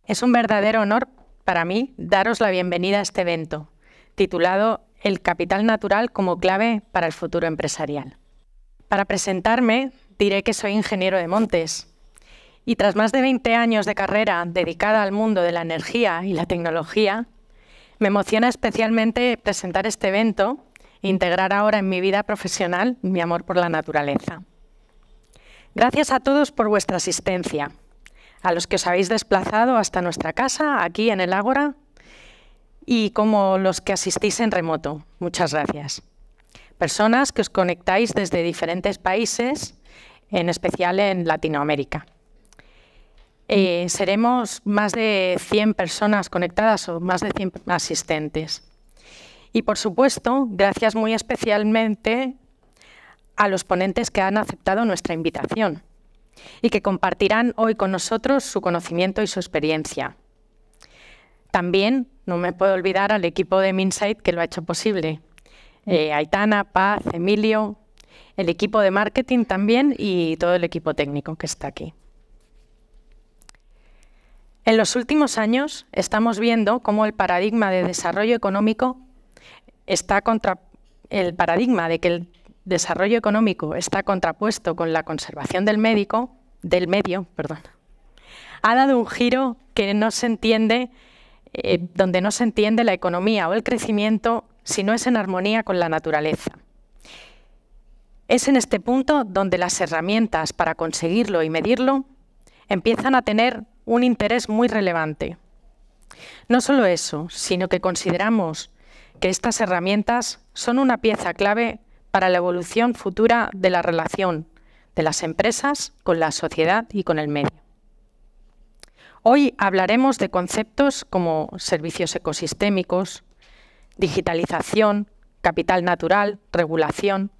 Es un verdadero honor para mí daros la bienvenida a este evento, titulado El capital natural como clave para el futuro empresarial. Para presentarme, diré que soy ingeniero de montes y tras más de 20 años de carrera dedicada al mundo de la energía y la tecnología, me emociona especialmente presentar este evento e integrar ahora en mi vida profesional mi amor por la naturaleza. Gracias a todos por vuestra asistencia, a los que os habéis desplazado hasta nuestra casa, aquí en el Ágora, y como los que asistís en remoto. Muchas gracias. Personas que os conectáis desde diferentes países, en especial en Latinoamérica. Seremos más de 100 personas conectadas o más de 100 asistentes. Y, por supuesto, gracias muy especialmente a los ponentes que han aceptado nuestra invitación y que compartirán hoy con nosotros su conocimiento y su experiencia. También no me puedo olvidar al equipo de Minsight que lo ha hecho posible. Aitana, Paz, Emilio, el equipo de marketing también y todo el equipo técnico que está aquí. En los últimos años estamos viendo cómo el paradigma de desarrollo económico está el paradigma de que el desarrollo económico está contrapuesto con la conservación del medio, ha dado un giro que no se entiende, donde no se entiende la economía o el crecimiento si no es en armonía con la naturaleza. Es en este punto donde las herramientas para conseguirlo y medirlo empiezan a tener un interés muy relevante. No solo eso, sino que consideramos que estas herramientas son una pieza clave para la evolución futura de la relación de las empresas con la sociedad y con el medio. Hoy hablaremos de conceptos como servicios ecosistémicos, digitalización, capital natural, regulación.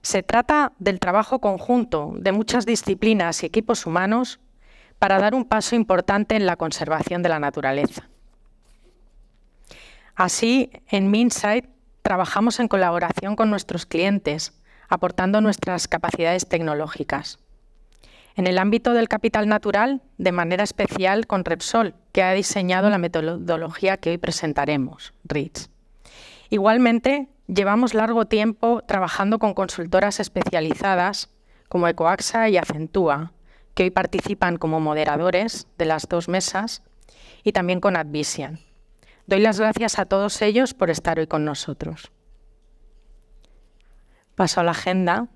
Se trata del trabajo conjunto de muchas disciplinas y equipos humanos para dar un paso importante en la conservación de la naturaleza. Así, en Minsight trabajamos en colaboración con nuestros clientes, aportando nuestras capacidades tecnológicas. En el ámbito del capital natural, de manera especial con Repsol, que ha diseñado la metodología que hoy presentaremos, REACH. Igualmente, llevamos largo tiempo trabajando con consultoras especializadas como Ecoaxa y Acentúa, que hoy participan como moderadores de las dos mesas, y también con Advisian. Doy las gracias a todos ellos por estar hoy con nosotros. Paso a la agenda.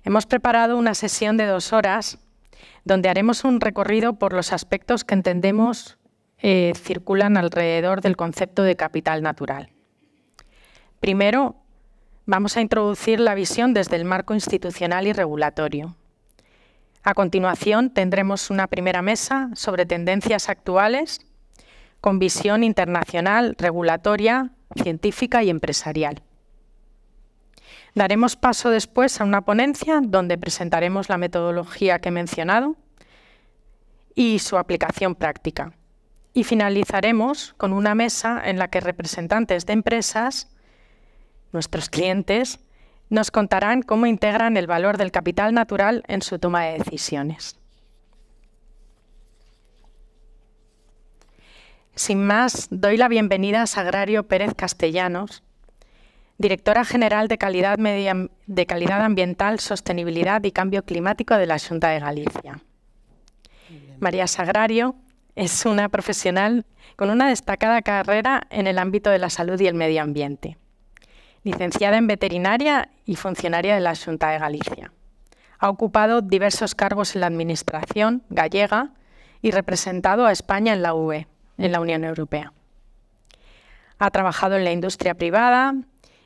Hemos preparado una sesión de 2 horas donde haremos un recorrido por los aspectos que entendemos circulan alrededor del concepto de capital natural. Primero, vamos a introducir la visión desde el marco institucional y regulatorio. A continuación, tendremos una primera mesa sobre tendencias actuales con visión internacional, regulatoria, científica y empresarial. Daremos paso después a una ponencia donde presentaremos la metodología que he mencionado y su aplicación práctica. Y finalizaremos con una mesa en la que representantes de empresas, nuestros clientes, nos contarán cómo integran el valor del capital natural en su toma de decisiones. Sin más, doy la bienvenida a Sagrario Pérez Castellanos, Directora General de Calidad Ambiental, Sostenibilidad y Cambio Climático de la Xunta de Galicia. María Sagrario es una profesional con una destacada carrera en el ámbito de la salud y el medio ambiente. Licenciada en veterinaria y funcionaria de la Xunta de Galicia. Ha ocupado diversos cargos en la administración gallega y representado a España en la UE, en la Unión Europea. Ha trabajado en la industria privada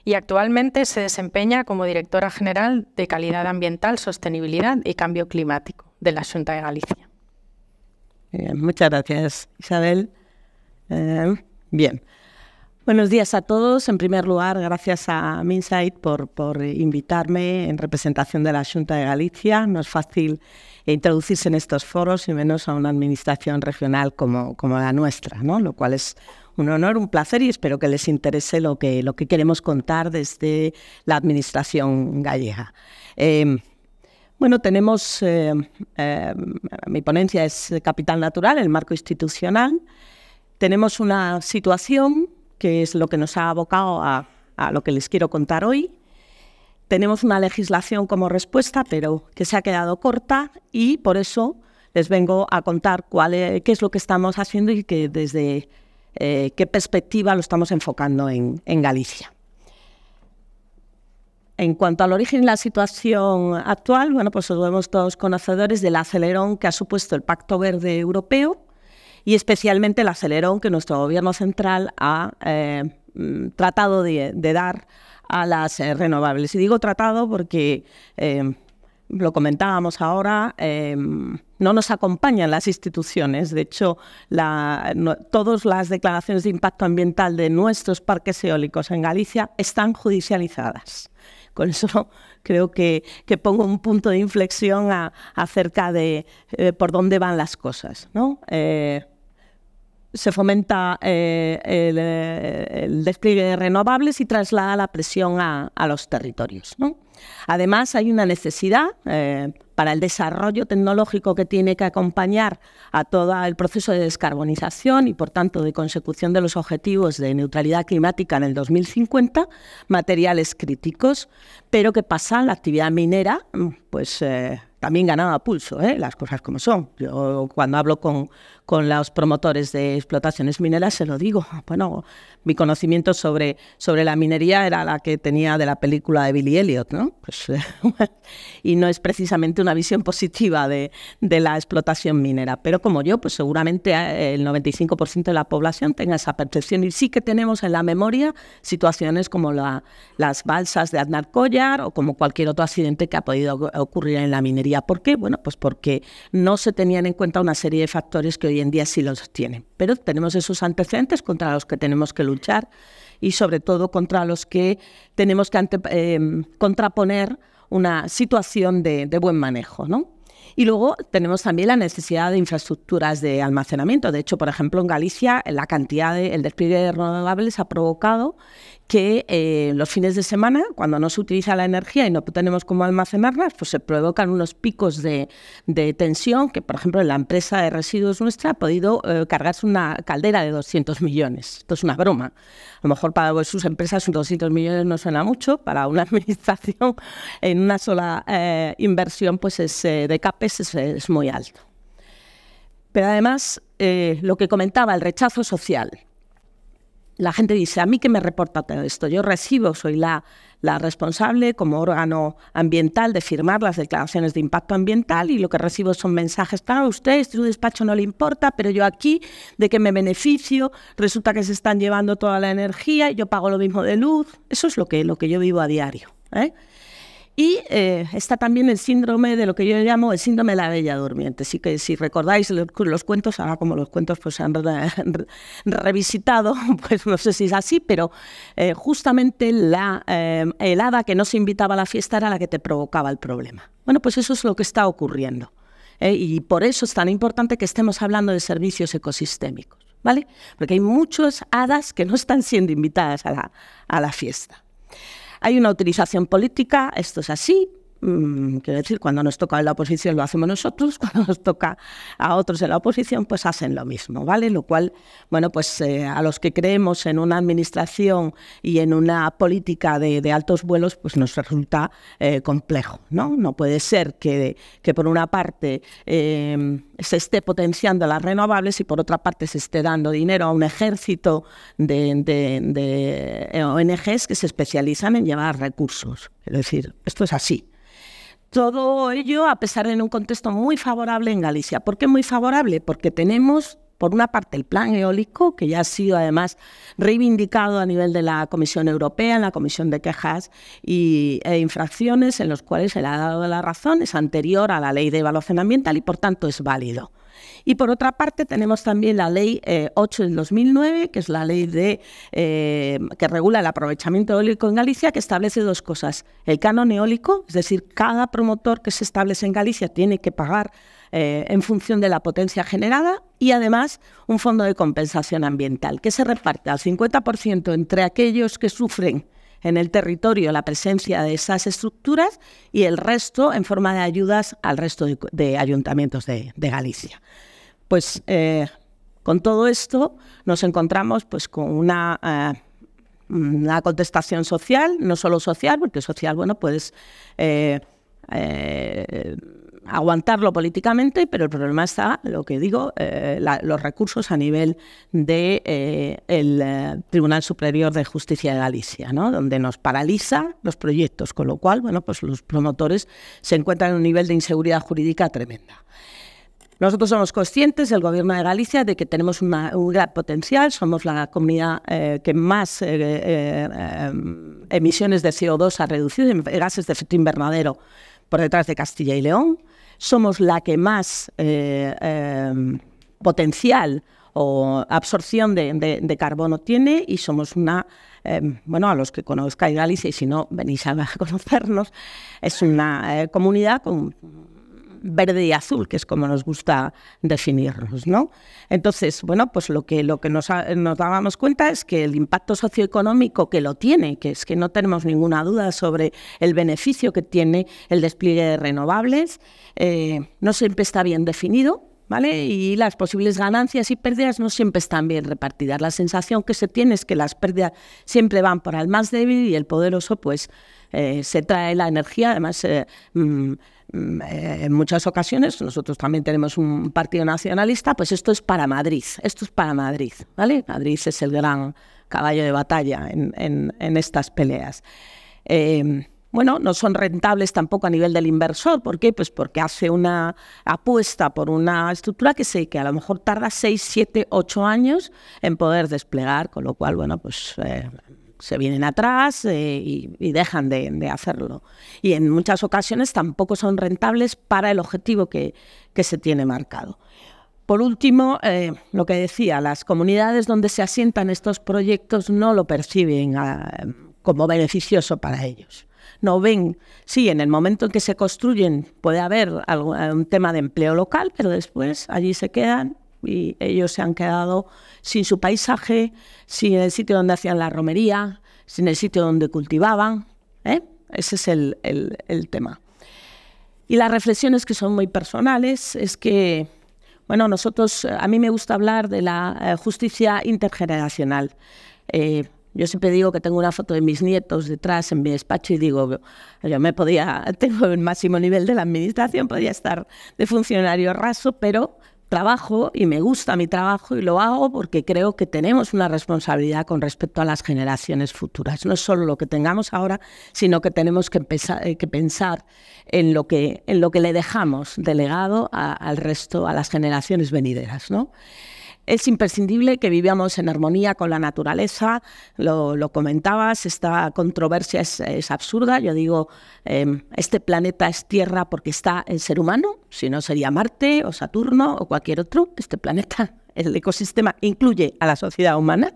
y actualmente se desempeña como Directora General de Calidad Ambiental, Sostenibilidad y Cambio Climático de la Xunta de Galicia. Muchas gracias, Isabel. Bien. Buenos días a todos. En primer lugar, gracias a Minsight por invitarme en representación de la Xunta de Galicia. No es fácil introducirse en estos foros y menos a una administración regional como la nuestra, ¿no? Lo cual es un honor, un placer y espero que les interese lo que queremos contar desde la administración gallega. Bueno, tenemos, mi ponencia es Capital Natural, el marco institucional. Tenemos una situación que es lo que nos ha abocado a lo que les quiero contar hoy. Tenemos una legislación como respuesta, pero que se ha quedado corta, y por eso les vengo a contar qué es lo que estamos haciendo y que desde qué perspectiva lo estamos enfocando en Galicia. En cuanto al origen y la situación actual, bueno, pues somos todos conocedores del acelerón que ha supuesto el Pacto Verde Europeo, y especialmente el acelerón que nuestro Gobierno central ha tratado de dar a las renovables. Y digo tratado porque, lo comentábamos ahora, no nos acompañan las instituciones. De hecho, todas las declaraciones de impacto ambiental de nuestros parques eólicos en Galicia están judicializadas. Con eso creo que pongo un punto de inflexión acerca de por dónde van las cosas, ¿no? Se fomenta el despliegue de renovables y traslada la presión a los territorios, ¿no? Además, hay una necesidad para el desarrollo tecnológico que tiene que acompañar a todo el proceso de descarbonización y, por tanto, de consecución de los objetivos de neutralidad climática en el 2050, materiales críticos, pero que pasa la actividad minera, pues también ganaba pulso, las cosas como son. Yo cuando hablo con los promotores de explotaciones mineras se lo digo. Bueno, mi conocimiento sobre la minería era la que tenía de la película de Billy Elliot, ¿no? Pues, y no es precisamente una visión positiva de la explotación minera. Pero como yo, pues seguramente el 95% de la población tenga esa percepción. Y sí que tenemos en la memoria situaciones como las balsas de Aznarcollar o como cualquier otro accidente que ha podido ocurrir en la minería. ¿Por qué? Bueno, pues porque no se tenían en cuenta una serie de factores que hoy en día sí los tienen. Pero tenemos esos antecedentes contra los que tenemos que luchar y sobre todo contra los que tenemos que contraponer una situación de buen manejo, ¿no? Y luego tenemos también la necesidad de infraestructuras de almacenamiento. De hecho, por ejemplo, en Galicia el despliegue de renovables ha provocado que los fines de semana, cuando no se utiliza la energía y no tenemos cómo almacenarlas, pues se provocan unos picos de tensión que, por ejemplo, en la empresa de residuos nuestra ha podido cargarse una caldera de 200 millones. Esto es una broma. A lo mejor para sus empresas 200 millones no suena mucho, para una administración en una sola inversión pues de CAPEX es muy alto. Pero además, lo que comentaba, el rechazo social. La gente dice, ¿a mí qué me reporta todo esto? Yo soy la responsable como órgano ambiental de firmar las declaraciones de impacto ambiental y lo que recibo son mensajes, claro, a usted, su despacho no le importa, pero yo aquí, ¿de qué me beneficio? Resulta que se están llevando toda la energía y yo pago lo mismo de luz. Eso es lo que yo vivo a diario, ¿eh? Y está también el síndrome de lo que yo llamo el síndrome de la bella durmiente. Así que si recordáis los cuentos, ahora como los cuentos pues se han revisitado, pues no sé si es así, pero justamente el hada que no se invitaba a la fiesta era la que te provocaba el problema. Bueno, pues eso es lo que está ocurriendo. Y por eso es tan importante que estemos hablando de servicios ecosistémicos, ¿vale? Porque hay muchas hadas que no están siendo invitadas a la fiesta. Hay una utilización política, esto es así, quiero decir, cuando nos toca en la oposición lo hacemos nosotros, cuando nos toca a otros en la oposición pues hacen lo mismo, ¿vale? Lo cual, bueno, pues a los que creemos en una administración y en una política de altos vuelos pues nos resulta complejo, ¿no? No puede ser que por una parte se esté potenciando las renovables y por otra parte se esté dando dinero a un ejército de ONGs que se especializan en llevar recursos. Es decir, esto es así. Todo ello a pesar de un contexto muy favorable en Galicia. ¿Por qué muy favorable? Porque tenemos, por una parte, el plan eólico, que ya ha sido además reivindicado a nivel de la Comisión Europea, en la Comisión de Quejas e Infracciones, en los cuales se le ha dado la razón, es anterior a la Ley de Evaluación Ambiental y, por tanto, es válido. Y por otra parte tenemos también la Ley 8 del 2009, que es la ley que regula el aprovechamiento eólico en Galicia, que establece dos cosas. El canon eólico, es decir, cada promotor que se establece en Galicia tiene que pagar en función de la potencia generada, y además un fondo de compensación ambiental que se reparte al 50% entre aquellos que sufren en el territorio la presencia de esas estructuras y el resto en forma de ayudas al resto de ayuntamientos de Galicia. Pues con todo esto nos encontramos pues con una contestación social, no solo social, porque social, bueno, puedes aguantarlo políticamente, pero el problema está, lo que digo, los recursos a nivel del Tribunal Superior de Justicia de Galicia, ¿no? Donde nos paraliza los proyectos, con lo cual, bueno, pues los promotores se encuentran en un nivel de inseguridad jurídica tremenda. Nosotros somos conscientes, el Gobierno de Galicia, de que tenemos un gran potencial. Somos la comunidad que más emisiones de CO2 ha reducido, gases de efecto invernadero, por detrás de Castilla y León. Somos la que más potencial o absorción de carbono tiene y somos una, bueno, a los que conozcáis Galicia y si no venís a conocernos, es una comunidad con verde y azul, que es como nos gusta definirnos, ¿no? Entonces, bueno, pues lo que nos dábamos cuenta es que el impacto socioeconómico que lo tiene, que es que no tenemos ninguna duda sobre el beneficio que tiene el despliegue de renovables, no siempre está bien definido, ¿vale? Y las posibles ganancias y pérdidas no siempre están bien repartidas. La sensación que se tiene es que las pérdidas siempre van para el más débil y el poderoso pues se trae la energía, además en muchas ocasiones, nosotros también tenemos un partido nacionalista, pues esto es para Madrid, ¿vale? Madrid es el gran caballo de batalla en estas peleas. Bueno, no son rentables tampoco a nivel del inversor. ¿Por qué? Pues porque hace una apuesta por una estructura que a lo mejor tarda 6, 7, 8 años en poder desplegar, con lo cual, bueno, pues se vienen atrás y dejan de hacerlo. Y en muchas ocasiones tampoco son rentables para el objetivo que se tiene marcado. Por último, lo que decía, las comunidades donde se asientan estos proyectos no lo perciben como beneficioso para ellos. No ven, sí, en el momento en que se construyen puede haber un tema de empleo local, pero después allí se quedan y ellos se han quedado sin su paisaje, sin el sitio donde hacían la romería, sin el sitio donde cultivaban. Ese es el tema. Y las reflexiones que son muy personales es que, bueno, a mí me gusta hablar de la justicia intergeneracional. Yo siempre digo que tengo una foto de mis nietos detrás en mi despacho y digo, tengo el máximo nivel de la administración, podría estar de funcionario raso, pero trabajo y me gusta mi trabajo y lo hago porque creo que tenemos una responsabilidad con respecto a las generaciones futuras. No es solo lo que tengamos ahora, sino que tenemos que pensar en lo que le dejamos de legado al resto, a las generaciones venideras, ¿no? Es imprescindible que vivamos en armonía con la naturaleza, lo comentabas, esta controversia es absurda. Yo digo, este planeta es Tierra porque está el ser humano, si no sería Marte o Saturno o cualquier otro. Este planeta, el ecosistema, incluye a la sociedad humana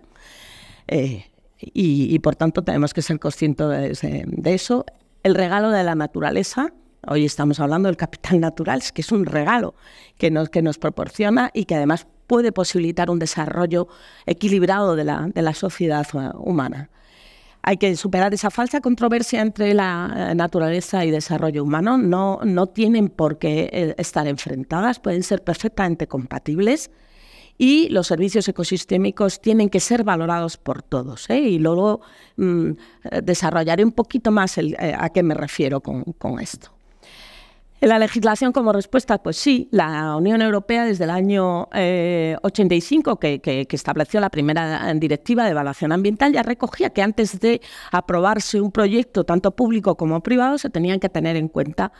y por tanto tenemos que ser conscientes de eso. El regalo de la naturaleza, hoy estamos hablando del capital natural, es que es un regalo que nos proporciona y que además puede posibilitar un desarrollo equilibrado de la sociedad humana. Hay que superar esa falsa controversia entre la naturaleza y desarrollo humano. No tienen por qué estar enfrentadas, pueden ser perfectamente compatibles y los servicios ecosistémicos tienen que ser valorados por todos. Y luego desarrollaré un poquito más a qué me refiero con esto. En la legislación como respuesta, pues sí, la Unión Europea desde el año 85, que estableció la primera directiva de evaluación ambiental, ya recogía que antes de aprobarse un proyecto, tanto público como privado, se tenían que tener en cuenta,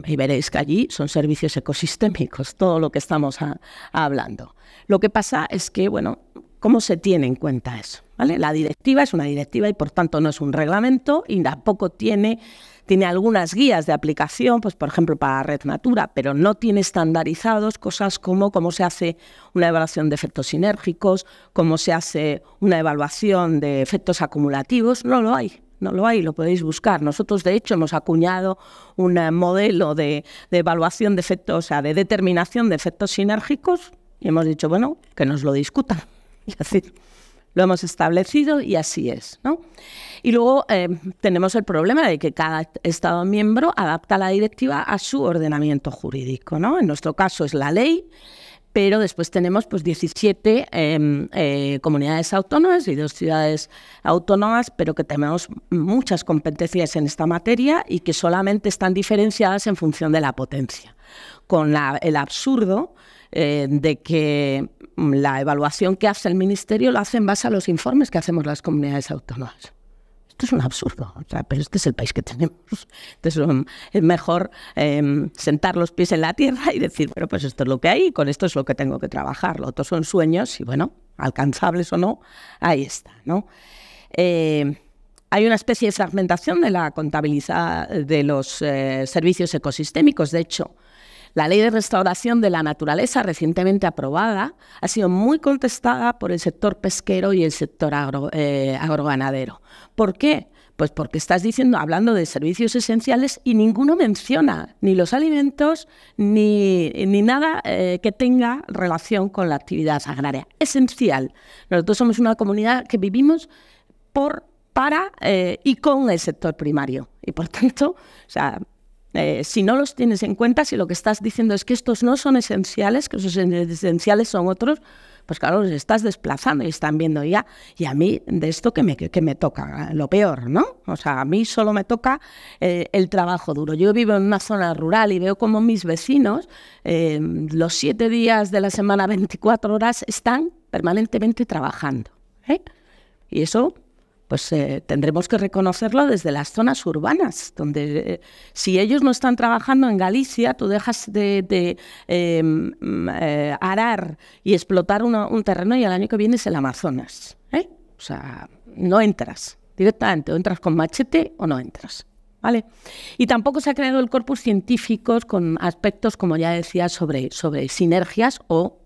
y veréis que allí son servicios ecosistémicos, todo lo que estamos hablando. Lo que pasa es que, bueno, ¿cómo se tiene en cuenta eso? ¿Vale? La directiva es una directiva y por tanto no es un reglamento y tampoco tiene algunas guías de aplicación, pues por ejemplo para Red Natura, pero no tiene estandarizados cosas como cómo se hace una evaluación de efectos sinérgicos, cómo se hace una evaluación de efectos acumulativos. No lo hay, lo podéis buscar. Nosotros de hecho hemos acuñado un modelo de evaluación de efectos, o sea, de determinación de efectos sinérgicos y hemos dicho, bueno, que nos lo discutan. Es decir, lo hemos establecido y así es, ¿no? Y luego tenemos el problema de que cada Estado miembro adapta la directiva a su ordenamiento jurídico, ¿no? En nuestro caso es la ley, pero después tenemos pues 17 comunidades autónomas y 2 ciudades autónomas, pero que tenemos muchas competencias en esta materia y que solamente están diferenciadas en función de la potencia, con el absurdo de que la evaluación que hace el Ministerio lo hace en base a los informes que hacemos las comunidades autónomas. Esto es un absurdo, o sea, pero este es el país que tenemos. Entonces es mejor sentar los pies en la tierra y decir, bueno, pues esto es lo que hay y con esto es lo que tengo que trabajar. Lo otro son sueños y, bueno, alcanzables o no, ahí está, ¿no? Hay una especie de fragmentación de la contabilidad de los servicios ecosistémicos. De hecho, la Ley de Restauración de la Naturaleza, recientemente aprobada, ha sido muy contestada por el sector pesquero y el sector agroganadero. ¿Por qué? Pues porque estás hablando de servicios esenciales y ninguno menciona ni los alimentos ni nada que tenga relación con la actividad agraria. Esencial. Nosotros somos una comunidad que vivimos para y con el sector primario. Y por tanto, o sea, si no los tienes en cuenta, si lo que estás diciendo es que estos no son esenciales, que esos esenciales son otros, pues claro, los estás desplazando y están viendo ya. Y a mí de esto que me toca, lo peor, ¿no? O sea, a mí solo me toca el trabajo duro. Yo vivo en una zona rural y veo como mis vecinos los 7 días de la semana, 24 horas, están permanentemente trabajando, ¿eh? Y eso pues tendremos que reconocerlo desde las zonas urbanas, donde si ellos no están trabajando en Galicia, tú dejas de arar y explotar un terreno y el año que viene es el Amazonas, ¿eh? O sea, no entras directamente, o entras con machete o no entras, ¿vale? Y tampoco se ha creado el corpus científico con aspectos, como ya decía, sobre sinergias o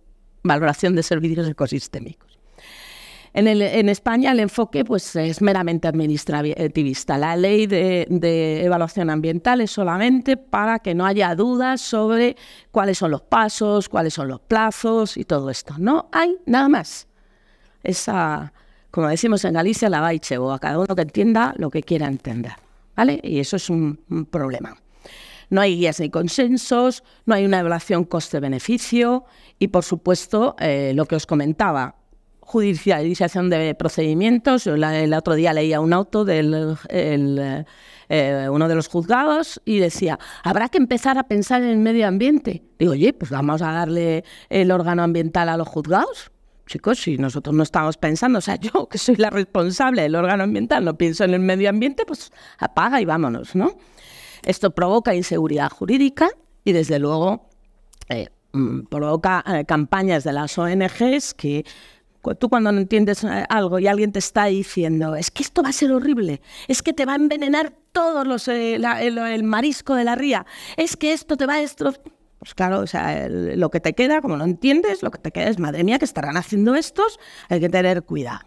valoración de servicios ecosistémicos. En España el enfoque pues, es meramente administrativista. La ley de evaluación ambiental es solamente para que no haya dudas sobre cuáles son los pasos, cuáles son los plazos y todo esto. No hay nada más. Esa, como decimos en Galicia, la baiche, o a cada uno que entienda lo que quiera entender, ¿vale? Y eso es un problema. No hay guías ni consensos, no hay una evaluación coste-beneficio y, por supuesto, lo que os comentaba, judicialización de procedimientos. Yo el otro día leía un auto de uno de los juzgados y decía, habrá que empezar a pensar en el medio ambiente. Digo, oye, pues vamos a darle el órgano ambiental a los juzgados. Chicos, si nosotros no estamos pensando, o sea, yo que soy la responsable del órgano ambiental, no pienso en el medio ambiente, pues apaga y vámonos, ¿no? Esto provoca inseguridad jurídica y, desde luego, provoca campañas de las ONGs que tú cuando no entiendes algo y alguien te está diciendo, es que esto va a ser horrible, es que te va a envenenar todos el marisco de la ría, es que esto te va a destrozar. Pues claro, o sea, lo que te queda, como no entiendes, lo que te queda es, madre mía, que estarán haciendo estos, hay que tener cuidado.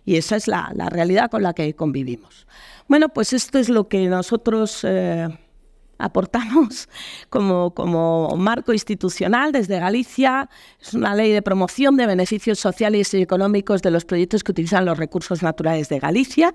Y esa es la realidad con la que convivimos. Bueno, pues esto es lo que nosotros aportamos como marco institucional desde Galicia. Es una ley de promoción de beneficios sociales y económicos de los proyectos que utilizan los recursos naturales de Galicia.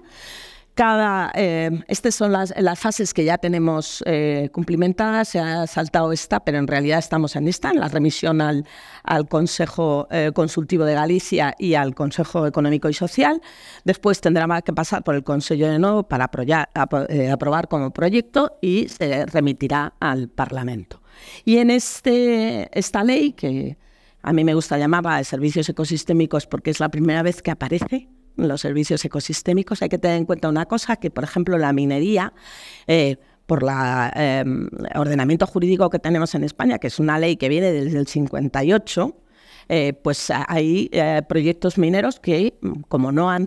Estas son las fases que ya tenemos cumplimentadas. Se ha saltado esta, pero en realidad estamos en esta, en la remisión al Consejo Consultivo de Galicia y al Consejo Económico y Social. Después tendrá que pasar por el Consejo de nuevo para aprobar como proyecto y se remitirá al Parlamento. Y en esta ley, que a mí me gusta llamarla de servicios ecosistémicos porque es la primera vez que aparece los servicios ecosistémicos, hay que tener en cuenta una cosa, que por ejemplo la minería, por el ordenamiento jurídico que tenemos en España, que es una ley que viene desde el 58, pues hay proyectos mineros que, como no han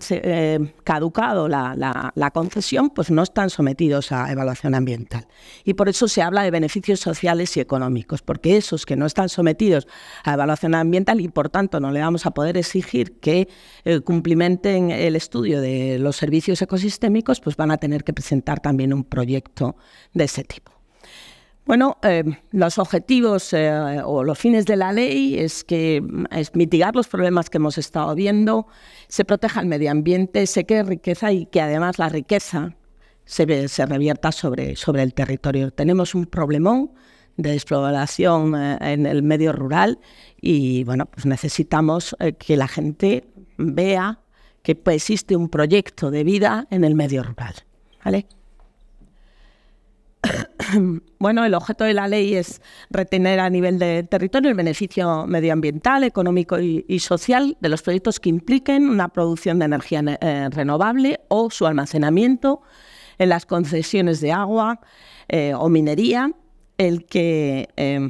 caducado la concesión, pues no están sometidos a evaluación ambiental. Y por eso se habla de beneficios sociales y económicos, porque esos que no están sometidos a evaluación ambiental y por tanto no le vamos a poder exigir que cumplimenten el estudio de los servicios ecosistémicos, pues van a tener que presentar también un proyecto de ese tipo. Bueno, los objetivos o los fines de la ley es mitigar los problemas que hemos estado viendo, se proteja el medio ambiente, se cree riqueza y que además la riqueza se revierta sobre el territorio. Tenemos un problemón de despoblación en el medio rural y bueno, pues necesitamos que la gente vea que existe un proyecto de vida en el medio rural, ¿vale? Bueno, el objeto de la ley es retener a nivel de territorio el beneficio medioambiental, económico y social de los proyectos que impliquen una producción de energía renovable o su almacenamiento en las concesiones de agua o minería, el que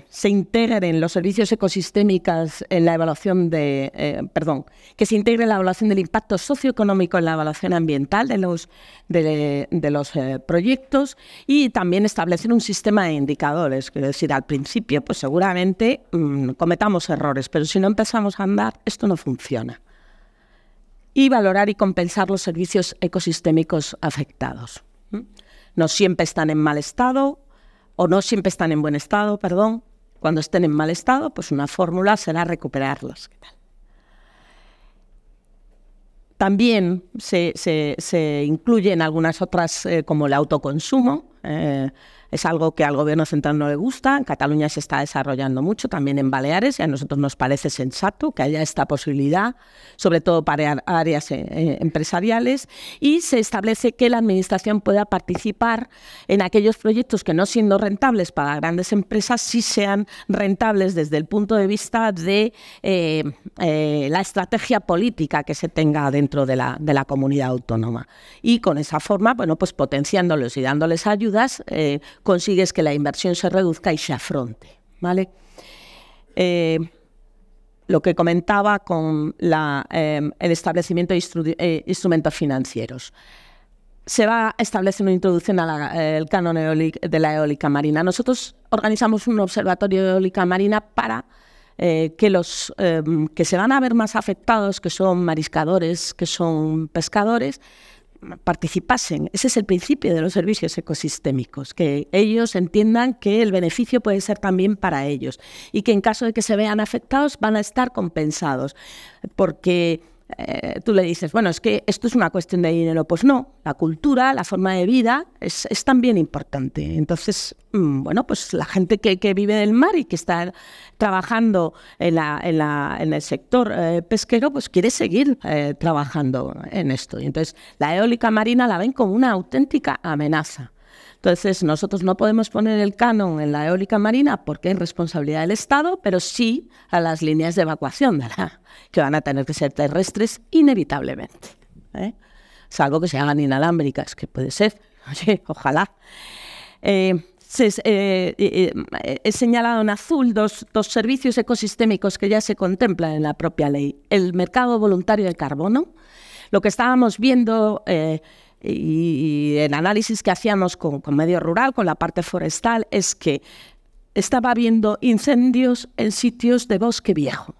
se integren los servicios ecosistémicos en la evaluación que se integre la evaluación del impacto socioeconómico en la evaluación ambiental de los proyectos y también establecer un sistema de indicadores. Quiero decir, al principio, pues seguramente cometamos errores, pero si no empezamos a andar, esto no funciona. Y valorar y compensar los servicios ecosistémicos afectados. No siempre están en mal estado, o no siempre están en buen estado, perdón. Cuando estén en mal estado, pues una fórmula será recuperarlos. ¿Qué tal? También se incluyen algunas otras, como el autoconsumo. Es algo que al Gobierno central no le gusta. En Cataluña se está desarrollando mucho, también en Baleares, y a nosotros nos parece sensato que haya esta posibilidad, sobre todo para áreas empresariales, y se establece que la Administración pueda participar en aquellos proyectos que, no siendo rentables para grandes empresas, sí sean rentables desde el punto de vista de la estrategia política que se tenga dentro de la comunidad autónoma. Y con esa forma, bueno, pues potenciándolos y dándoles ayudas, consigues que la inversión se reduzca y se afronte, ¿vale? Lo que comentaba con el establecimiento de instrumentos financieros. Se va a establecer una introducción al canon de la eólica marina. Nosotros organizamos un observatorio de eólica marina para que los que se van a ver más afectados, que son mariscadores, que son pescadores, participasen. Ese es el principio de los servicios ecosistémicos, que ellos entiendan que el beneficio puede ser también para ellos y que en caso de que se vean afectados van a estar compensados, porque tú le dices, bueno, es que esto es una cuestión de dinero. Pues no, la cultura, la forma de vida es también importante. Entonces, bueno, pues la gente que vive del mar y que está trabajando en el sector pesquero, pues quiere seguir trabajando en esto. Y entonces la eólica marina la ven como una auténtica amenaza. Entonces, nosotros no podemos poner el canon en la eólica marina porque es responsabilidad del Estado, pero sí a las líneas de evacuación, que van a tener que ser terrestres inevitablemente, salvo que se hagan inalámbricas, que puede ser, oye, ojalá. He señalado en azul dos servicios ecosistémicos que ya se contemplan en la propia ley. El mercado voluntario de carbono. Lo que estábamos viendo y el análisis que hacíamos con medio rural, con la parte forestal, es que estaba habiendo incendios en sitios de bosque viejo.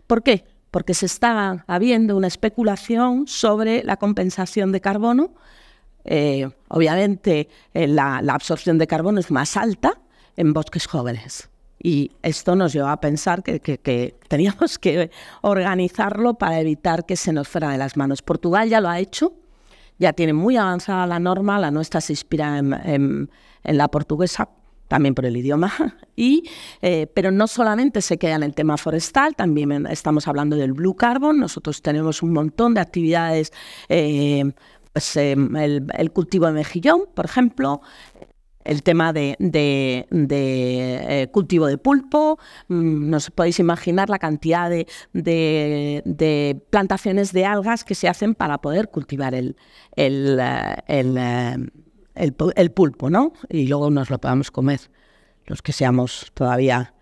¿Por qué? Porque se estaba habiendo una especulación sobre la compensación de carbono. Obviamente la absorción de carbono es más alta en bosques jóvenes. Y esto nos llevó a pensar que teníamos que organizarlo para evitar que se nos fuera de las manos. Portugal ya lo ha hecho, ya tiene muy avanzada la norma, la nuestra se inspira en la portuguesa, también por el idioma, pero no solamente se queda en el tema forestal, también estamos hablando del Blue Carbon. Nosotros tenemos un montón de actividades, el cultivo de mejillón, por ejemplo, el tema de cultivo de pulpo. No os podéis imaginar la cantidad de plantaciones de algas que se hacen para poder cultivar el pulpo, ¿no? Y luego nos lo podamos comer, los que seamos todavía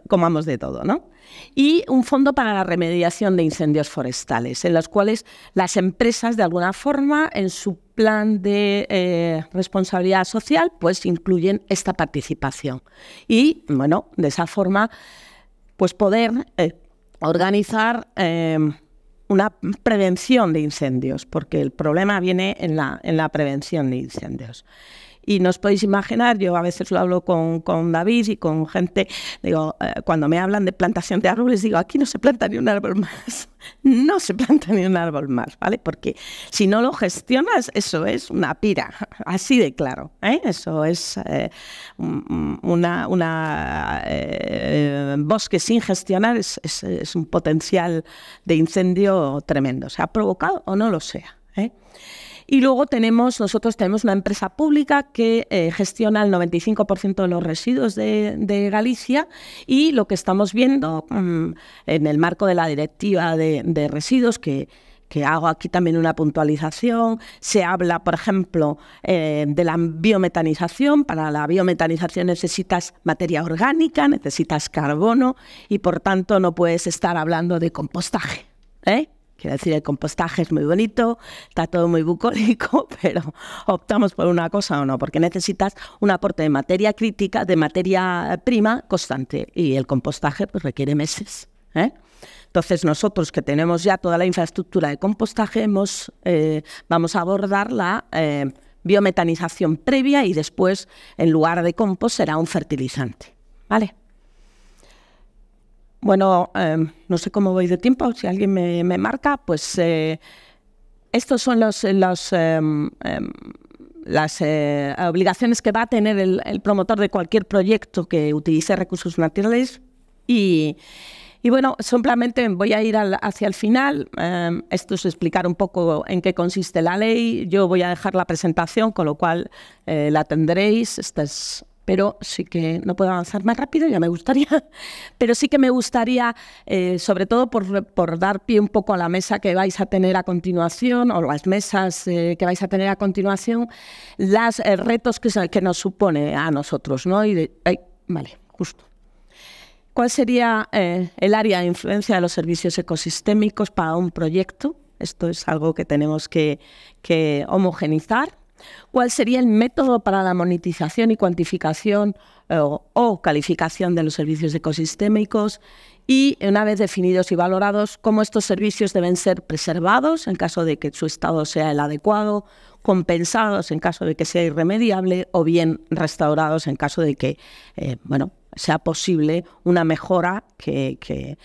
comamos de todo, ¿no? Y un fondo para la remediación de incendios forestales, en los cuales las empresas, de alguna forma, en su plan de responsabilidad social, pues incluyen esta participación. Y, bueno, de esa forma, pues poder organizar una prevención de incendios, porque el problema viene en la prevención de incendios. Y no os podéis imaginar, yo a veces lo hablo con David y con gente, digo, cuando me hablan de plantación de árboles, digo, aquí no se planta ni un árbol más, no se planta ni un árbol más, ¿vale? Porque si no lo gestionas, eso es una pira, así de claro, ¿eh? Eso es bosque sin gestionar, es un potencial de incendio tremendo, sea provocado o no lo sea, ¿eh? Y luego nosotros tenemos una empresa pública que gestiona el 95% de los residuos de Galicia, y lo que estamos viendo en el marco de la directiva de residuos, que hago aquí también una puntualización, se habla, por ejemplo, de la biometanización. Para la biometanización necesitas materia orgánica, necesitas carbono, y por tanto no puedes estar hablando de compostaje, ¿eh? Quiero decir, el compostaje es muy bonito, está todo muy bucólico, pero optamos por una cosa o no, porque necesitas un aporte de materia crítica, de materia prima constante, y el compostaje pues requiere meses, ¿eh? Entonces nosotros, que tenemos ya toda la infraestructura de compostaje, vamos a abordar la biometanización previa, y después, en lugar de compost, será un fertilizante, ¿vale? Bueno, no sé cómo voy de tiempo, si alguien me marca, pues estos son las obligaciones que va a tener el promotor de cualquier proyecto que utilice recursos naturales. Y bueno, simplemente voy a ir hacia el final. Esto es explicar un poco en qué consiste la ley. Yo voy a dejar la presentación, con lo cual la tendréis. Pero sí que no puedo avanzar más rápido, ya me gustaría, pero sí que me gustaría, sobre todo por dar pie un poco a la mesa que vais a tener a continuación, o las mesas que vais a tener a continuación, los retos que nos supone a nosotros, ¿no? Vale, justo. ¿Cuál sería el área de influencia de los servicios ecosistémicos para un proyecto? Esto es algo que tenemos que homogeneizar. ¿Cuál sería el método para la monetización y cuantificación o calificación de los servicios ecosistémicos? Y, una vez definidos y valorados, cómo estos servicios deben ser preservados en caso de que su estado sea el adecuado, compensados en caso de que sea irremediable, o bien restaurados en caso de que sea posible una mejora que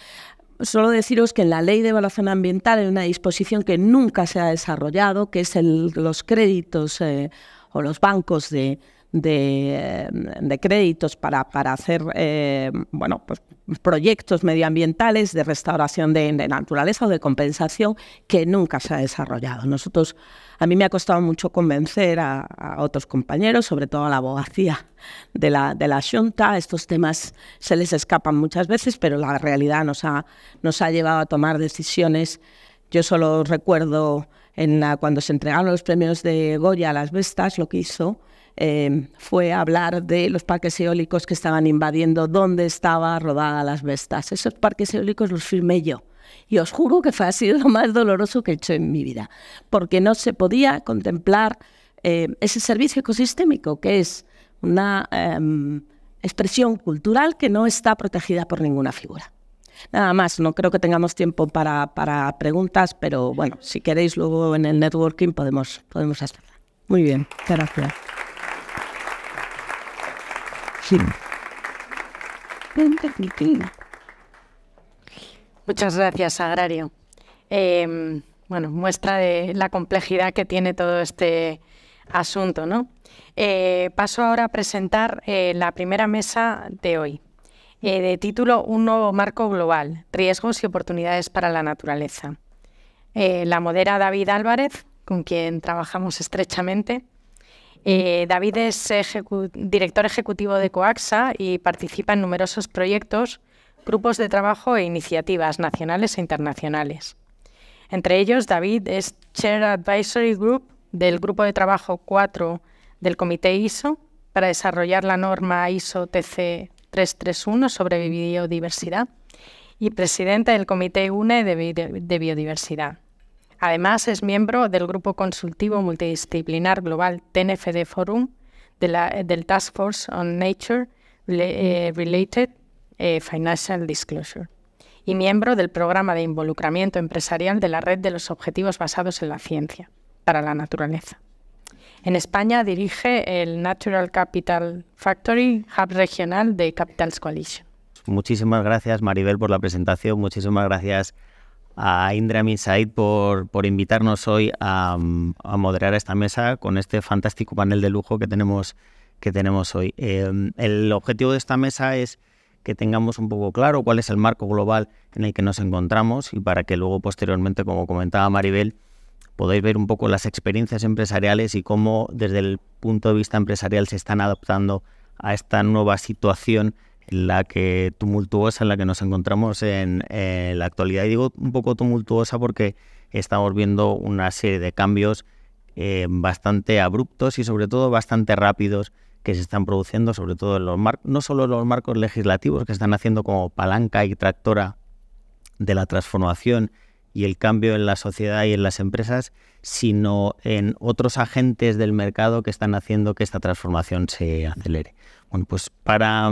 Solo deciros que en la Ley de Evaluación Ambiental hay una disposición que nunca se ha desarrollado, que es los créditos o los bancos de créditos para hacer pues, proyectos medioambientales de restauración de naturaleza o de compensación, que nunca se ha desarrollado. A mí me ha costado mucho convencer a otros compañeros, sobre todo a la abogacía de la Xunta. Estos temas se les escapan muchas veces, pero la realidad nos ha llevado a tomar decisiones. Yo solo recuerdo cuando se entregaron los premios de Goya a las Vestas, lo que hizo fue hablar de los parques eólicos que estaban invadiendo donde estaba rodada Las Vestas. Esos parques eólicos los firmé yo. Y os juro que ha sido lo más doloroso que he hecho en mi vida, porque no se podía contemplar ese servicio ecosistémico, que es una expresión cultural que no está protegida por ninguna figura. Nada más, no creo que tengamos tiempo para preguntas, pero bueno, si queréis luego en el networking podemos hacerla. Muy bien, gracias. Sí. Muchas gracias, Agrario. Muestra de la complejidad que tiene todo este asunto, ¿no? Paso ahora a presentar la primera mesa de hoy, de título Un nuevo marco global, riesgos y oportunidades para la naturaleza. La modera David Álvarez, con quien trabajamos estrechamente. David es director ejecutivo de Coaxa y participa en numerosos proyectos, grupos de trabajo e iniciativas nacionales e internacionales. Entre ellos, David es Chair Advisory Group del Grupo de Trabajo 4 del Comité ISO para desarrollar la norma ISO TC 331 sobre biodiversidad y presidente del Comité UNE de Biodiversidad. Además, es miembro del Grupo Consultivo Multidisciplinar Global TNFD Forum del Task Force on Nature Related Financial Disclosure y miembro del programa de involucramiento empresarial de la Red de los Objetivos Basados en la Ciencia para la Naturaleza. En España dirige el Natural Capital Factory, hub regional de Capitals Coalition. Muchísimas gracias, Maribel, por la presentación. Muchísimas gracias a Indra Minsaid por invitarnos hoy a moderar esta mesa con este fantástico panel de lujo que tenemos hoy. El objetivo de esta mesa es que tengamos un poco claro cuál es el marco global en el que nos encontramos y para que luego posteriormente, como comentaba Maribel, podáis ver un poco las experiencias empresariales y cómo desde el punto de vista empresarial se están adaptando a esta nueva situación en la que tumultuosa en la que nos encontramos en la actualidad. Y digo un poco tumultuosa porque estamos viendo una serie de cambios bastante abruptos y sobre todo bastante rápidos que se están produciendo, sobre todo en los no solo en los marcos legislativos que están haciendo como palanca y tractora de la transformación y el cambio en la sociedad y en las empresas, sino en otros agentes del mercado que están haciendo que esta transformación se acelere. Bueno, pues para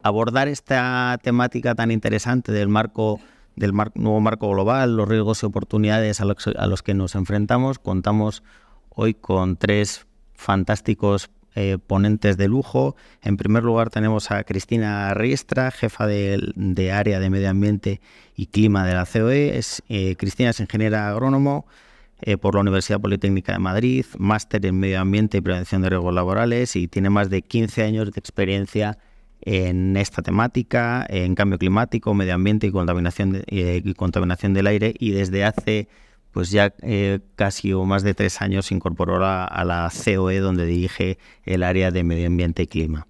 abordar esta temática tan interesante del nuevo marco global, los riesgos y oportunidades a los que nos enfrentamos, contamos hoy con tres fantásticos ponentes de lujo. En primer lugar tenemos a Cristina Riestra, jefa de área de Medio Ambiente y Clima de la COE. Cristina es ingeniera agrónomo por la Universidad Politécnica de Madrid, máster en Medio Ambiente y Prevención de Riesgos Laborales y tiene más de 15 años de experiencia en esta temática, en cambio climático, medio ambiente y contaminación del aire, y desde hace pues ya casi o más de 3 años se incorporó a la COE, donde dirige el área de Medio Ambiente y Clima.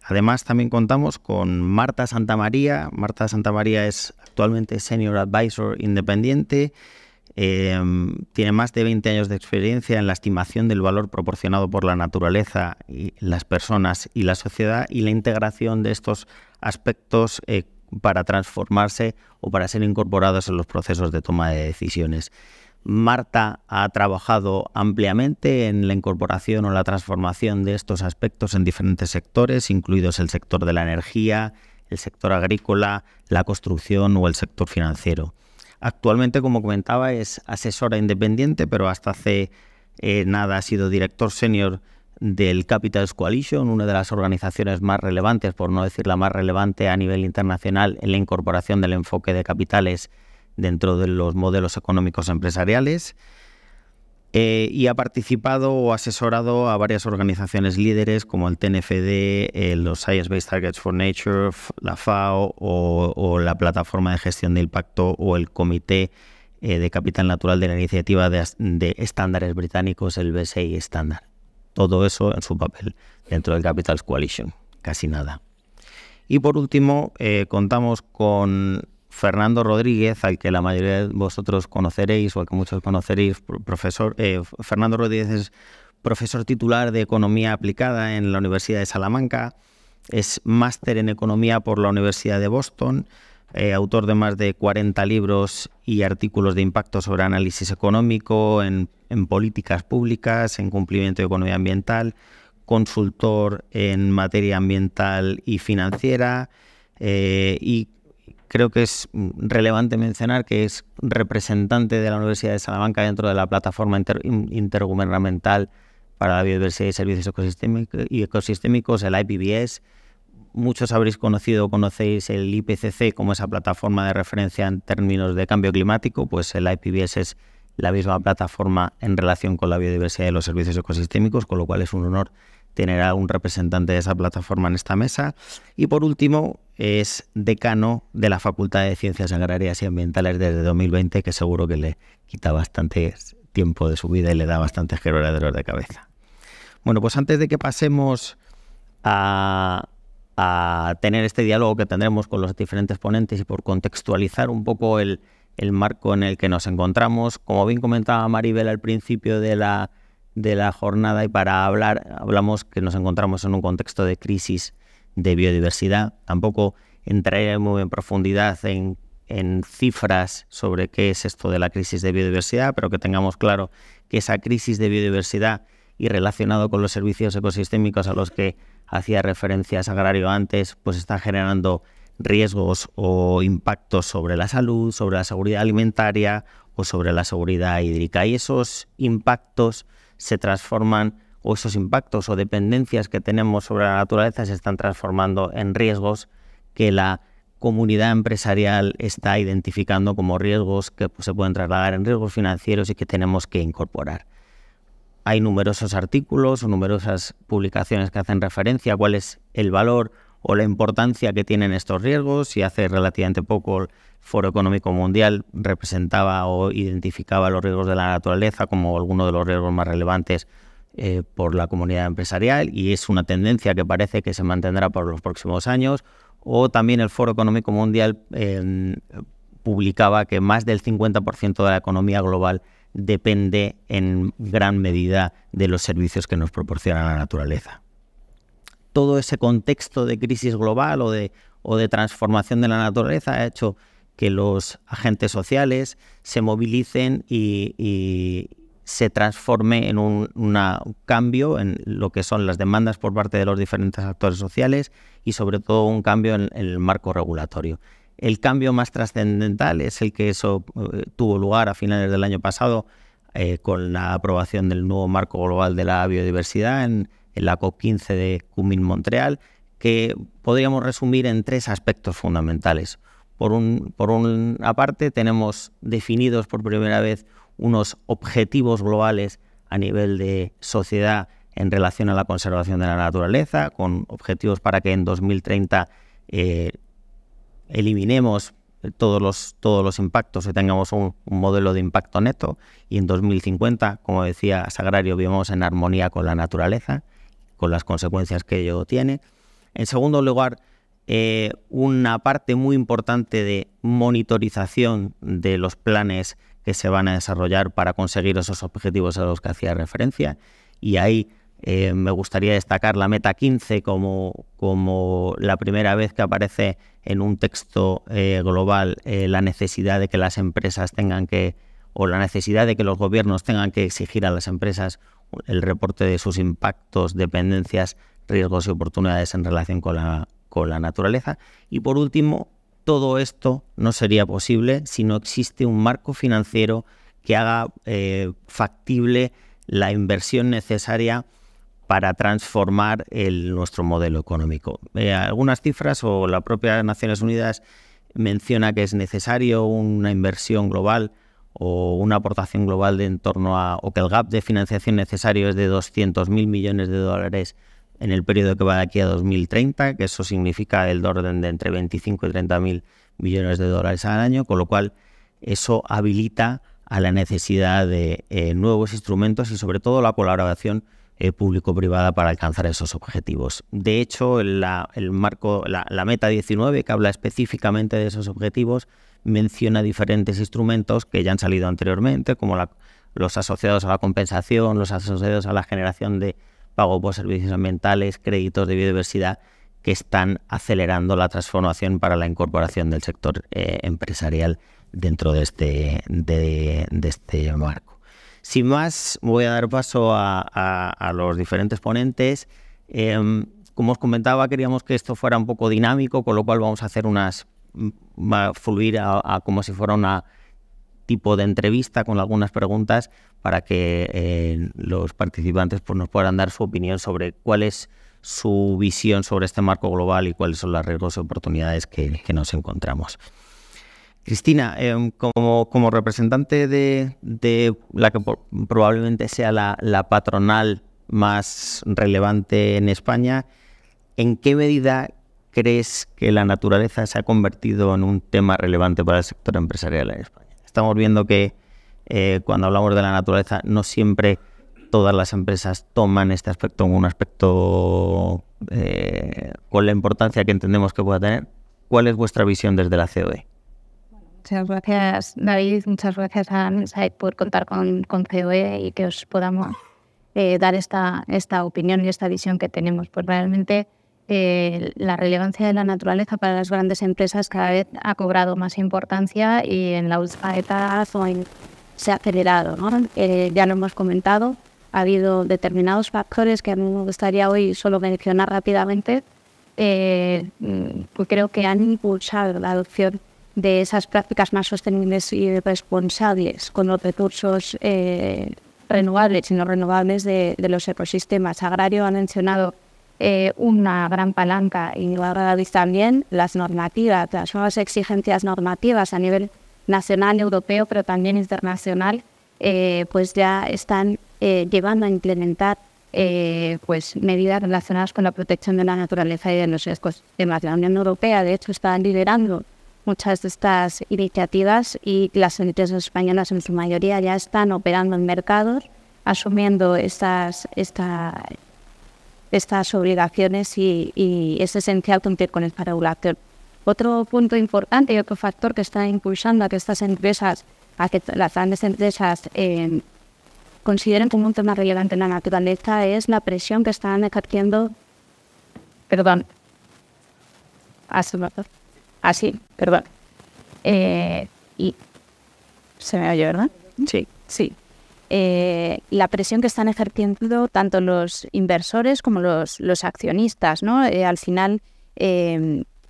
Además, también contamos con Marta Santamaría. Marta Santamaría es actualmente Senior Advisor independiente. Tiene más de 20 años de experiencia en la estimación del valor proporcionado por la naturaleza, y las personas y la sociedad y la integración de estos aspectos para transformarse o para ser incorporados en los procesos de toma de decisiones. Marta ha trabajado ampliamente en la incorporación o la transformación de estos aspectos en diferentes sectores, incluidos el sector de la energía, el sector agrícola, la construcción o el sector financiero. Actualmente, como comentaba, es asesora independiente, pero hasta hace nada ha sido director senior del Capitals Coalition, una de las organizaciones más relevantes, por no decir la más relevante a nivel internacional, en la incorporación del enfoque de capitales dentro de los modelos económicos empresariales. Y ha participado o asesorado a varias organizaciones líderes como el TNFD, los Science Based Targets for Nature, la FAO o la Plataforma de Gestión de Impacto o el Comité de Capital Natural de la Iniciativa de Estándares Británicos, el BSI Standard. Todo eso en su papel dentro del Capitals Coalition, casi nada. Y por último, contamos con Fernando Rodríguez, al que la mayoría de vosotros conoceréis o al que muchos conoceréis, profesor. Fernando Rodríguez es profesor titular de Economía Aplicada en la Universidad de Salamanca, es máster en Economía por la Universidad de Boston, autor de más de 40 libros y artículos de impacto sobre análisis económico en políticas públicas, en cumplimiento de economía ambiental, consultor en materia ambiental y financiera, y creo que es relevante mencionar que es representante de la Universidad de Salamanca dentro de la plataforma intergubernamental para la biodiversidad y servicios ecosistémicos, el IPBES. Muchos habréis conocido o conocéis el IPCC como esa plataforma de referencia en términos de cambio climático, pues el IPBES es la misma plataforma en relación con la biodiversidad y los servicios ecosistémicos, con lo cual es un honor tener a un representante de esa plataforma en esta mesa. Y por último, es decano de la Facultad de Ciencias Agrarias y Ambientales desde 2020, que seguro que le quita bastante tiempo de su vida y le da bastantes quebraderos de cabeza. Bueno, pues antes de que pasemos a tener este diálogo que tendremos con los diferentes ponentes y por contextualizar un poco el marco en el que nos encontramos, como bien comentaba Maribel al principio de la jornada, y para hablamos que nos encontramos en un contexto de crisis de biodiversidad. Tampoco entraré muy en profundidad en cifras sobre qué es esto de la crisis de biodiversidad, pero que tengamos claro que esa crisis de biodiversidad y relacionado con los servicios ecosistémicos a los que hacía referencia Sagrario antes, pues está generando riesgos o impactos sobre la salud, sobre la seguridad alimentaria o sobre la seguridad hídrica. Y esos impactos se transforman, o esos impactos o dependencias que tenemos sobre la naturaleza se están transformando en riesgos que la comunidad empresarial está identificando como riesgos que se pueden trasladar en riesgos financieros y que tenemos que incorporar. Hay numerosos artículos o numerosas publicaciones que hacen referencia a cuál es el valor o la importancia que tienen estos riesgos, y hace relativamente poco el Foro Económico Mundial representaba o identificaba los riesgos de la naturaleza como algunos de los riesgos más relevantes por la comunidad empresarial, y es una tendencia que parece que se mantendrá por los próximos años. O también el Foro Económico Mundial publicaba que más del 50% de la economía global depende en gran medida de los servicios que nos proporciona la naturaleza. Todo ese contexto de crisis global o de transformación de la naturaleza ha hecho que los agentes sociales se movilicen y se transforme en un cambio en lo que son las demandas por parte de los diferentes actores sociales y sobre todo un cambio en el marco regulatorio. El cambio más trascendental es el que eso tuvo lugar a finales del año pasado con la aprobación del nuevo marco global de la biodiversidad en la COP15 de Kunming-Montreal, que podríamos resumir en tres aspectos fundamentales. Por una parte, tenemos definidos por primera vez unos objetivos globales a nivel de sociedad en relación a la conservación de la naturaleza, con objetivos para que en 2030 eliminemos todos los impactos y tengamos un modelo de impacto neto, y en 2050, como decía Sagrario, vivamos en armonía con la naturaleza, con las consecuencias que ello tiene. En segundo lugar, una parte muy importante de monitorización de los planes que se van a desarrollar para conseguir esos objetivos a los que hacía referencia, y ahí me gustaría destacar la Meta 15 como la primera vez que aparece en un texto global la necesidad de que las empresas la necesidad de que los gobiernos tengan que exigir a las empresas el reporte de sus impactos, dependencias, riesgos y oportunidades en relación con la naturaleza. Y por último, todo esto no sería posible si no existe un marco financiero que haga factible la inversión necesaria para transformar nuestro modelo económico. Algunas cifras, o la propia Naciones Unidas menciona que es necesario una inversión global o una aportación global de en torno a, o que el gap de financiación necesario es de 200.000 millones de dólares en el periodo que va de aquí a 2030, que eso significa el orden de entre 25 y 30.000 millones de dólares al año, con lo cual eso habilita a la necesidad de nuevos instrumentos y sobre todo la colaboración público-privada para alcanzar esos objetivos. De hecho, la Meta 19, que habla específicamente de esos objetivos, menciona diferentes instrumentos que ya han salido anteriormente, como los asociados a la compensación, los asociados a la generación de pago por servicios ambientales, créditos de biodiversidad, que están acelerando la transformación para la incorporación del sector empresarial dentro de este marco. Sin más, voy a dar paso a los diferentes ponentes. Como os comentaba, queríamos que esto fuera un poco dinámico, con lo cual vamos a hacer va a fluir como si fuera una tipo de entrevista con algunas preguntas para que los participantes nos puedan dar su opinión sobre cuál es su visión sobre este marco global y cuáles son los riesgos y oportunidades que nos encontramos. Cristina, como representante de la que probablemente sea la patronal más relevante en España, ¿en qué medida crees que la naturaleza se ha convertido en un tema relevante para el sector empresarial en España? Estamos viendo que cuando hablamos de la naturaleza no siempre todas las empresas toman este aspecto como un aspecto con la importancia que entendemos que pueda tener. ¿Cuál es vuestra visión desde la COE? Muchas gracias, David. Muchas gracias a Minsight por contar con COE y que os podamos dar esta opinión y esta visión que tenemos. Pues realmente la relevancia de la naturaleza para las grandes empresas cada vez ha cobrado más importancia y en la última etapa se ha acelerado, ¿no? Ya lo hemos comentado, ha habido determinados factores que a mí me gustaría hoy solo mencionar rápidamente pues creo que han impulsado la adopción de esas prácticas más sostenibles y responsables con los recursos renovables y no renovables de los ecosistemas. Agrario ha mencionado una gran palanca y también las normativas, las nuevas exigencias normativas a nivel nacional, europeo, pero también internacional, pues ya están llevando a implementar pues medidas relacionadas con la protección de la naturaleza y de los ecosistemas. La Unión Europea, de hecho, está liderando muchas de estas iniciativas y las empresas españolas en su mayoría ya están operando en mercados, asumiendo estas obligaciones y es esencial cumplir con esta regulación. Otro punto importante y otro factor que está impulsando a que estas empresas, a que las grandes empresas consideren como un tema relevante en la naturaleza es la presión que están ejerciendo. Y se me oye, ¿verdad? Sí. La presión que están ejerciendo tanto los inversores como los accionistas, ¿no? Al final,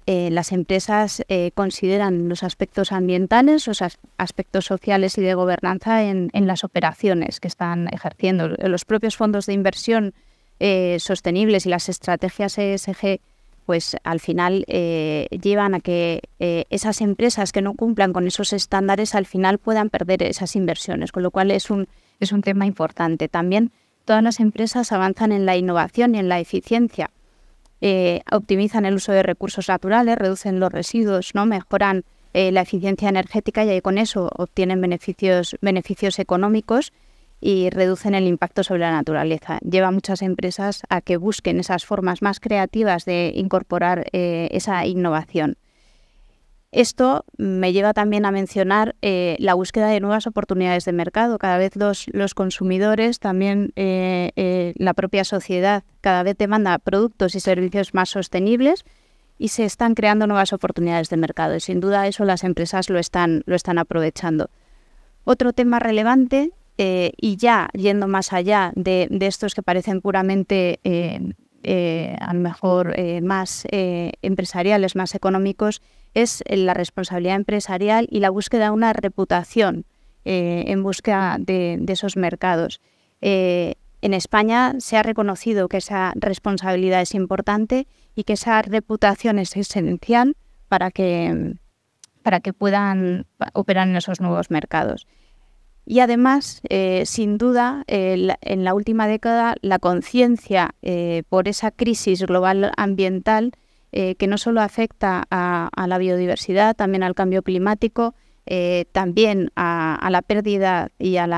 las empresas consideran los aspectos ambientales, los aspectos sociales y de gobernanza en las operaciones que están ejerciendo. Los propios fondos de inversión sostenibles y las estrategias ESG, pues al final llevan a que esas empresas que no cumplan con esos estándares al final puedan perder esas inversiones, con lo cual es un tema importante. También todas las empresas avanzan en la innovación y en la eficiencia. Optimizan el uso de recursos naturales, reducen los residuos, ¿no? Mejoran la eficiencia energética y con eso obtienen beneficios económicos y reducen el impacto sobre la naturaleza. Lleva a muchas empresas a que busquen esas formas más creativas de incorporar esa innovación. Esto me lleva también a mencionar la búsqueda de nuevas oportunidades de mercado. Cada vez los consumidores, también la propia sociedad, cada vez demanda productos y servicios más sostenibles y se están creando nuevas oportunidades de mercado. Y sin duda eso las empresas lo están aprovechando. Otro tema relevante, y ya yendo más allá de estos que parecen puramente a lo mejor más empresariales, más económicos, es la responsabilidad empresarial y la búsqueda de una reputación en búsqueda de esos mercados. En España se ha reconocido que esa responsabilidad es importante y que esa reputación es esencial para que puedan operar en esos nuevos mercados. Y además, sin duda, en la última década, la conciencia por esa crisis global ambiental que no solo afecta a la biodiversidad, también al cambio climático, también a la pérdida y al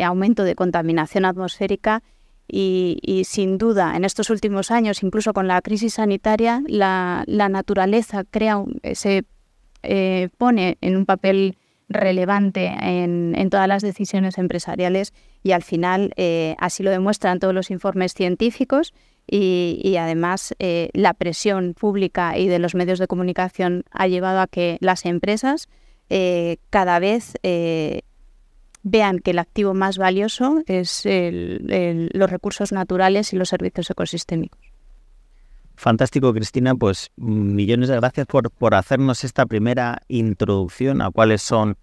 aumento de contaminación atmosférica y sin duda en estos últimos años, incluso con la crisis sanitaria, la naturaleza se pone en un papel relevante en todas las decisiones empresariales y al final así lo demuestran todos los informes científicos y además la presión pública y de los medios de comunicación ha llevado a que las empresas cada vez vean que el activo más valioso es los recursos naturales y los servicios ecosistémicos. Fantástico, Cristina. Pues millones de gracias por hacernos esta primera introducción a cuáles son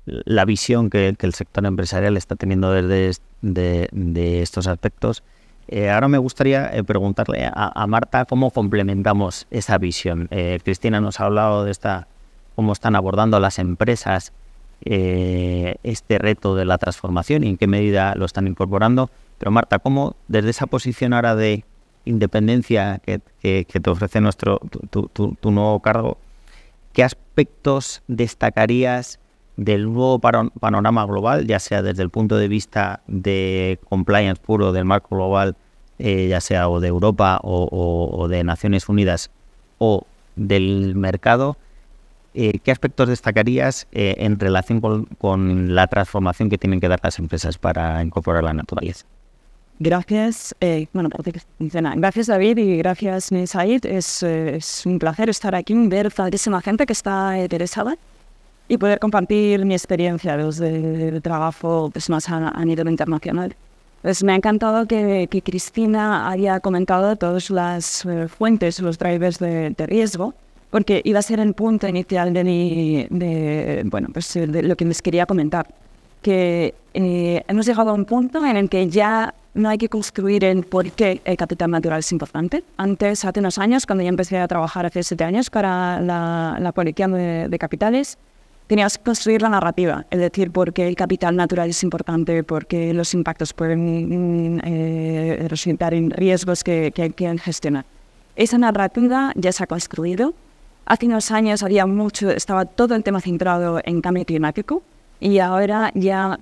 la visión que el sector empresarial está teniendo desde de estos aspectos. Ahora me gustaría preguntarle a Marta cómo complementamos esa visión. Cristina nos ha hablado de cómo están abordando las empresas este reto de la transformación y en qué medida lo están incorporando. Pero Marta, ¿cómo desde esa posición ahora de independencia que te ofrece tu nuevo cargo, qué aspectos destacarías del nuevo panorama global, ya sea desde el punto de vista de compliance puro del marco global, ya sea o de Europa o de Naciones Unidas o del mercado? ¿Qué aspectos destacarías en relación con la transformación que tienen que dar las empresas para incorporar la naturaleza? Gracias, gracias David y gracias Said. Es un placer estar aquí, ver tantísima gente que está interesada y poder compartir mi experiencia desde el trabajo más a nivel internacional. Pues me ha encantado que Cristina haya comentado todas las fuentes, los drivers de riesgo, porque iba a ser el punto inicial de lo que les quería comentar, que hemos llegado a un punto en el que ya no hay que construir el por qué el capital natural es importante. Antes, hace unos años, cuando yo empecé a trabajar hace 7 años para la colección de capitales, tenías que construir la narrativa, es decir, por qué el capital natural es importante, por qué los impactos pueden resultar en riesgos que hay que gestionar. Esa narrativa ya se ha construido. Hace unos años estaba todo el tema centrado en cambio climático y ahora ya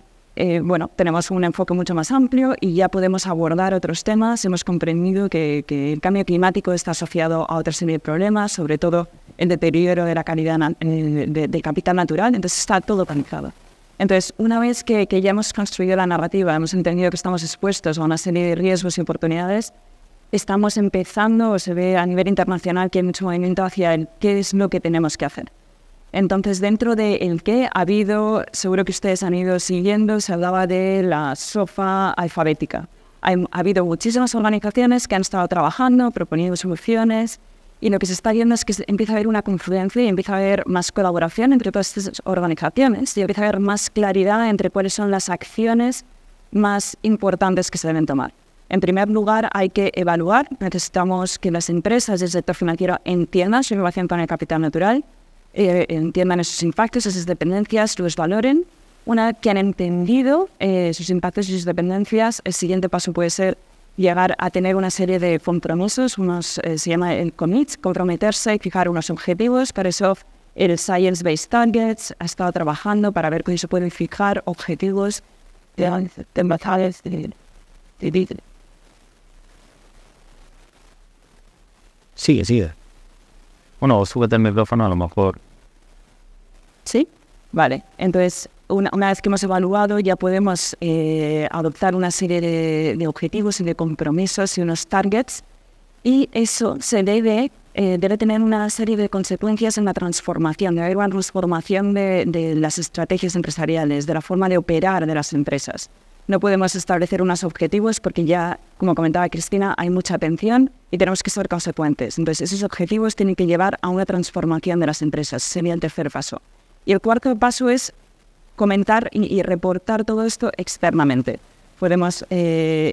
tenemos un enfoque mucho más amplio y ya podemos abordar otros temas. Hemos comprendido que el cambio climático está asociado a otra serie de problemas, sobre todo el deterioro de la calidad del capital natural, entonces está todo organizado. Entonces, una vez que ya hemos construido la narrativa, hemos entendido que estamos expuestos a una serie de riesgos y oportunidades, estamos empezando, o se ve a nivel internacional que hay mucho movimiento hacia el qué es lo que tenemos que hacer. Entonces, dentro del qué ha habido, seguro que ustedes han ido siguiendo, se hablaba de la SOFA alfabética. Ha habido muchísimas organizaciones que han estado trabajando, proponiendo soluciones, y lo que se está viendo es que empieza a haber una confluencia y empieza a haber más colaboración entre todas estas organizaciones y empieza a haber más claridad entre cuáles son las acciones más importantes que se deben tomar. En primer lugar, hay que evaluar. Necesitamos que las empresas del sector financiero entiendan su relación con el capital natural, entiendan esos impactos, esas dependencias, los valoren. Una vez que han entendido sus impactos y sus dependencias, el siguiente paso puede ser llegar a tener una serie de compromisos, se llama el commit, comprometerse y fijar unos objetivos. Para eso el Science Based Targets ha estado trabajando para ver cómo se pueden fijar objetivos temporales de Sigue. Bueno, súbete el micrófono a lo mejor. ¿Sí? Vale. Entonces, una vez que hemos evaluado, ya podemos adoptar una serie de objetivos y de compromisos y unos targets. Y eso se debe tener una serie de consecuencias en la transformación. Debe haber una transformación de las estrategias empresariales, de la forma de operar de las empresas. No podemos establecer unos objetivos porque ya, como comentaba Cristina, hay mucha atención y tenemos que ser consecuentes. Entonces, esos objetivos tienen que llevar a una transformación de las empresas. Sería el tercer paso. Y el cuarto paso es comentar y reportar todo esto externamente. Podemos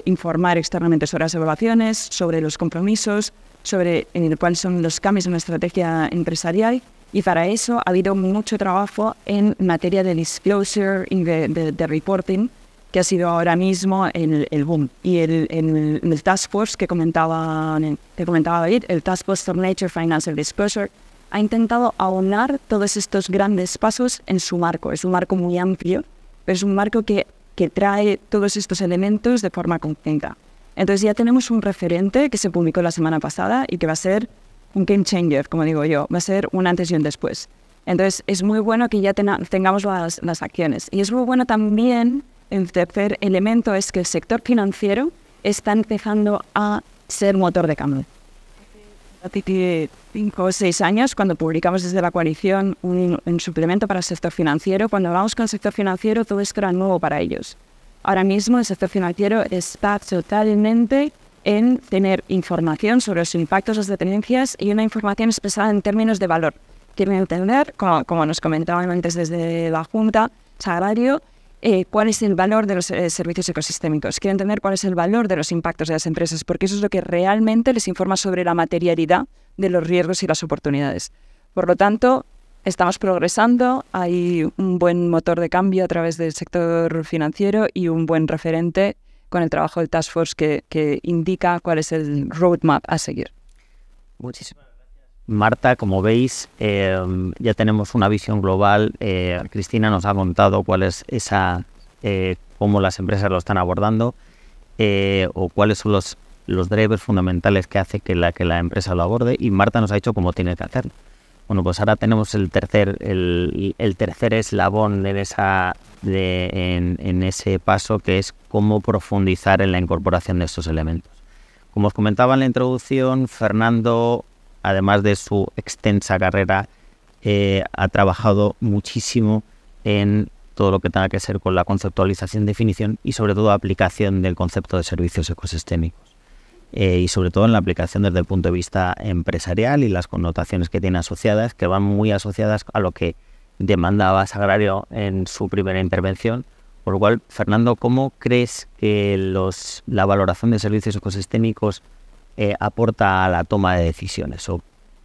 informar externamente sobre las evaluaciones, sobre los compromisos, sobre cuáles son los cambios en la estrategia empresarial. Y para eso ha habido mucho trabajo en materia de disclosure y de reporting, que ha sido ahora mismo el boom. Y el Task Force que comentaba David, el Task Force for Nature Financial Disclosure, ha intentado aunar todos estos grandes pasos en su marco. Es un marco muy amplio, pero es un marco que trae todos estos elementos de forma conjunta. Entonces ya tenemos un referente que se publicó la semana pasada y que va a ser un game changer, como digo yo, va a ser un antes y un después. Entonces es muy bueno que ya tengamos las acciones. Y es muy bueno también, el tercer elemento es que el sector financiero está empezando a ser motor de cambio. Hace 5 o 6 años, cuando publicamos desde la coalición un suplemento para el sector financiero, cuando hablamos con el sector financiero, todo esto era nuevo para ellos. Ahora mismo el sector financiero está totalmente en tener información sobre los impactos, las dependencias y una información expresada en términos de valor. Quieren entender, como nos comentaban antes desde la Junta, Sagrario, cuál es el valor de los servicios ecosistémicos. Quieren entender cuál es el valor de los impactos de las empresas, porque eso es lo que realmente les informa sobre la materialidad de los riesgos y las oportunidades. Por lo tanto, estamos progresando, hay un buen motor de cambio a través del sector financiero y un buen referente con el trabajo del Task Force que indica cuál es el roadmap a seguir. Muchísimas gracias. Marta, como veis, ya tenemos una visión global. Cristina nos ha contado cuál es cómo las empresas lo están abordando o cuáles son los drivers fundamentales que hace que la empresa lo aborde, y Marta nos ha dicho cómo tiene que hacerlo. Bueno, pues ahora tenemos el tercer eslabón en ese paso, que es cómo profundizar en la incorporación de estos elementos. Como os comentaba en la introducción, Fernando, además de su extensa carrera, ha trabajado muchísimo en todo lo que tenga que ser con la conceptualización, definición y sobre todo aplicación del concepto de servicios ecosistémicos. Y sobre todo en la aplicación desde el punto de vista empresarial y las connotaciones que tiene asociadas, que van muy asociadas a lo que demandaba Sagrario en su primera intervención. Por lo cual, Fernando, ¿cómo crees que la valoración de servicios ecosistémicos aporta a la toma de decisiones? O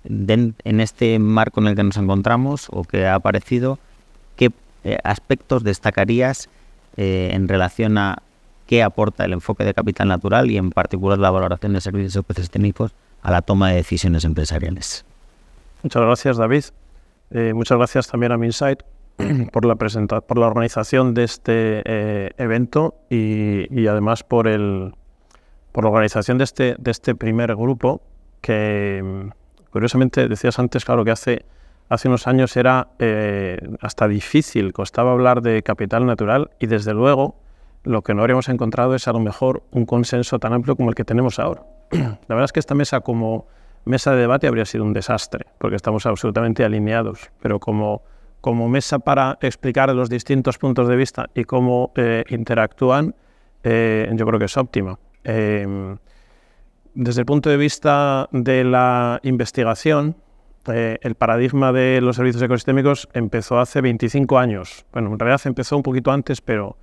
en este marco en el que nos encontramos o que ha aparecido, ¿qué aspectos destacarías en relación a qué aporta el enfoque de capital natural y en particular la valoración de servicios ecosistémicos a la toma de decisiones empresariales? Muchas gracias, David. Muchas gracias también a Minsight por la organización de este evento y además por la organización de este primer grupo que, curiosamente, decías antes, claro, que hace unos años era hasta difícil, costaba hablar de capital natural y desde luego lo que no habríamos encontrado es a lo mejor un consenso tan amplio como el que tenemos ahora. La verdad es que esta mesa como mesa de debate habría sido un desastre, porque estamos absolutamente alineados, pero como mesa para explicar los distintos puntos de vista y cómo interactúan, yo creo que es óptima. Desde el punto de vista de la investigación, el paradigma de los servicios ecosistémicos empezó hace 25 años. Bueno, en realidad empezó un poquito antes, pero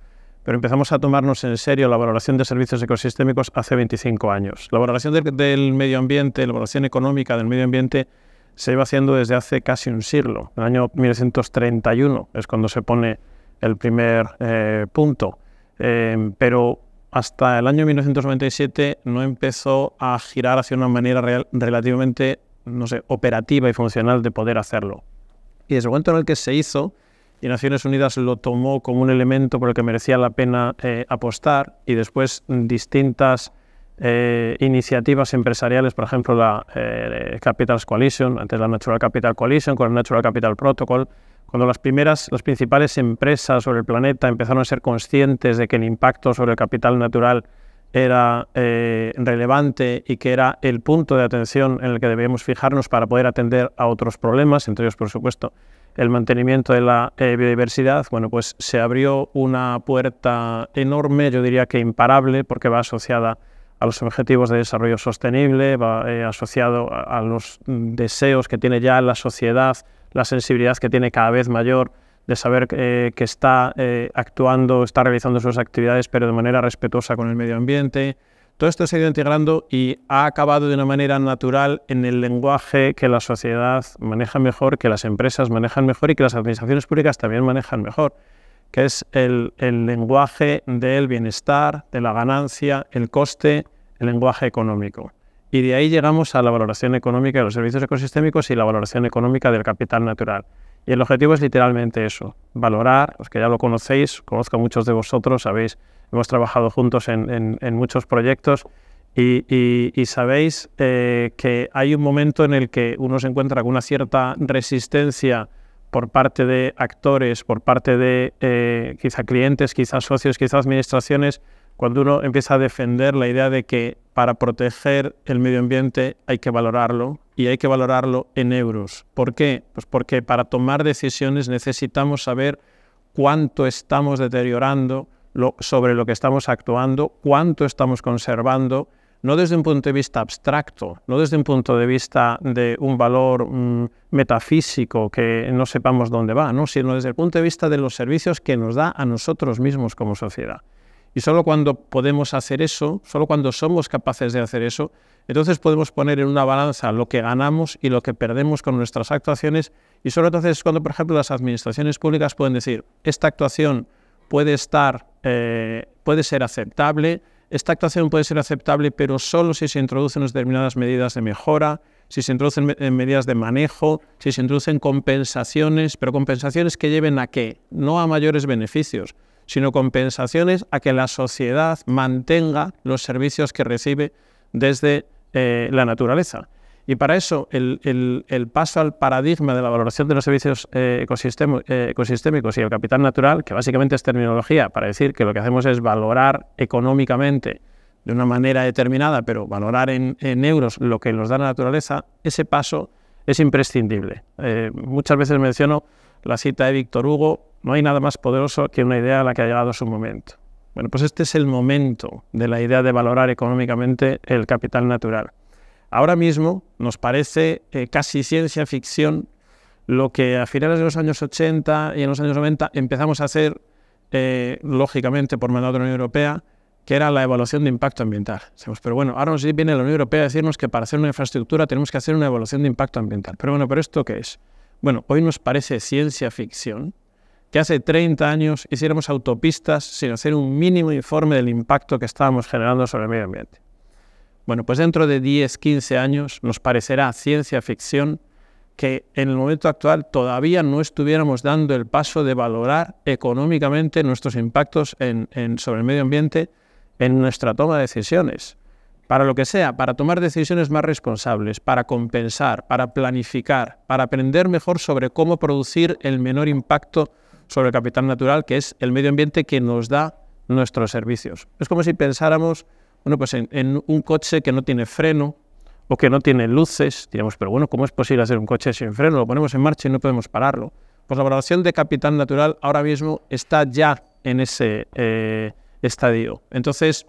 empezamos a tomarnos en serio la valoración de servicios ecosistémicos hace 25 años. La valoración del medio ambiente, la valoración económica del medio ambiente se iba haciendo desde hace casi un siglo. En el año 1931 es cuando se pone el primer punto. Pero hasta el año 1997 no empezó a girar hacia una manera relativamente, operativa y funcional de poder hacerlo. Y desde el momento en el que se hizo, y Naciones Unidas lo tomó como un elemento por el que merecía la pena apostar, y después distintas iniciativas empresariales, por ejemplo la Capitals Coalition, antes la Natural Capital Coalition con el Natural Capital Protocol, cuando las principales empresas sobre el planeta empezaron a ser conscientes de que el impacto sobre el capital natural era relevante y que era el punto de atención en el que debíamos fijarnos para poder atender a otros problemas, entre ellos, por supuesto, el mantenimiento de la biodiversidad, bueno, pues se abrió una puerta enorme, yo diría que imparable, porque va asociada a los objetivos de desarrollo sostenible, va asociado a los deseos que tiene ya la sociedad, la sensibilidad que tiene cada vez mayor de saber que está actuando, está realizando sus actividades, pero de manera respetuosa con el medio ambiente. Todo esto se ha ido integrando y ha acabado de una manera natural en el lenguaje que la sociedad maneja mejor, que las empresas manejan mejor y que las administraciones públicas también manejan mejor, que es el lenguaje del bienestar, de la ganancia, el coste, el lenguaje económico. Y de ahí llegamos a la valoración económica de los servicios ecosistémicos y la valoración económica del capital natural. Y el objetivo es literalmente eso, valorar, los que ya lo conocéis, conozco a muchos de vosotros, hemos trabajado juntos en muchos proyectos y sabéis que hay un momento en el que uno se encuentra con una cierta resistencia por parte de actores, por parte de quizá clientes, quizá socios, quizá administraciones, cuando uno empieza a defender la idea de que para proteger el medio ambiente hay que valorarlo y hay que valorarlo en euros. ¿Por qué? Pues porque para tomar decisiones necesitamos saber cuánto estamos deteriorando sobre lo que estamos actuando, cuánto estamos conservando, no desde un punto de vista abstracto, no desde un punto de vista de un valor metafísico que no sepamos dónde va, ¿no? Sino desde el punto de vista de los servicios que nos da a nosotros mismos como sociedad. Y solo cuando podemos hacer eso, solo cuando somos capaces de hacer eso, entonces podemos poner en una balanza lo que ganamos y lo que perdemos con nuestras actuaciones, y solo entonces es cuando, por ejemplo, las administraciones públicas pueden decir, esta actuación puede ser aceptable, esta actuación puede ser aceptable, pero solo si se introducen determinadas medidas de mejora, si se introducen medidas de manejo, si se introducen compensaciones, pero compensaciones que lleven a qué, no a mayores beneficios, sino compensaciones a que la sociedad mantenga los servicios que recibe desde la naturaleza. Y para eso el paso al paradigma de la valoración de los servicios ecosistémicos y el capital natural, que básicamente es terminología para decir que lo que hacemos es valorar económicamente de una manera determinada, pero valorar en euros lo que nos da la naturaleza, ese paso es imprescindible. Muchas veces menciono la cita de Víctor Hugo, No hay nada más poderoso que una idea a la que ha llegado su momento. Bueno, pues este es el momento de la idea de valorar económicamente el capital natural. Ahora mismo nos parece casi ciencia ficción lo que a finales de los años 80 y en los años 90 empezamos a hacer, lógicamente por mandato de la Unión Europea, que era la evaluación de impacto ambiental. Decimos, pero bueno, ahora nos viene la Unión Europea a decirnos que para hacer una infraestructura tenemos que hacer una evaluación de impacto ambiental. Pero bueno, ¿pero esto qué es? Bueno, hoy nos parece ciencia ficción que hace 30 años hiciéramos autopistas sin hacer un mínimo informe del impacto que estábamos generando sobre el medio ambiente. Bueno, pues dentro de 10, 15 años nos parecerá ciencia ficción que en el momento actual todavía no estuviéramos dando el paso de valorar económicamente nuestros impactos sobre el medio ambiente en nuestra toma de decisiones. Para lo que sea, para tomar decisiones más responsables, para compensar, para planificar, para aprender mejor sobre cómo producir el menor impacto sobre el capital natural, que es el medio ambiente que nos da nuestros servicios. Es como si pensáramos, bueno, pues en un coche que no tiene freno o que no tiene luces. Diríamos, pero bueno, ¿cómo es posible hacer un coche sin freno? Lo ponemos en marcha y no podemos pararlo. Pues la valoración de capital natural ahora mismo está ya en ese estadio. Entonces,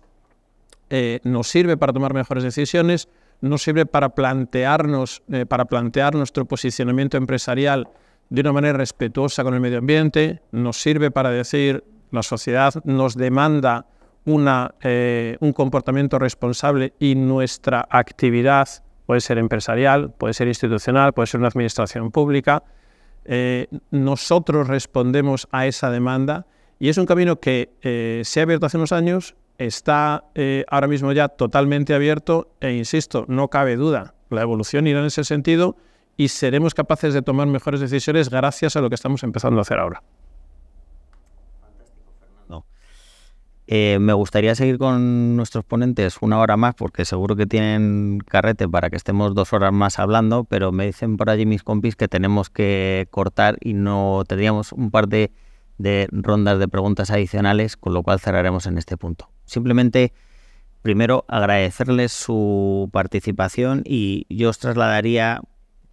nos sirve para tomar mejores decisiones, nos sirve para plantear nuestro posicionamiento empresarial de una manera respetuosa con el medio ambiente, nos sirve para decir la sociedad nos demanda un comportamiento responsable y nuestra actividad puede ser empresarial, puede ser institucional, puede ser una administración pública. Nosotros respondemos a esa demanda y es un camino que se ha abierto hace unos años, está ahora mismo ya totalmente abierto e insisto, no cabe duda, la evolución irá en ese sentido y seremos capaces de tomar mejores decisiones gracias a lo que estamos empezando a hacer ahora. Fantástico, Fernando. Me gustaría seguir con nuestros ponentes una hora más porque seguro que tienen carrete para que estemos 2 horas más hablando, pero me dicen por allí mis compis que tenemos que cortar y no tendríamos un par de rondas de preguntas adicionales, con lo cual cerraremos en este punto. Simplemente, primero, agradecerles su participación y yo os trasladaría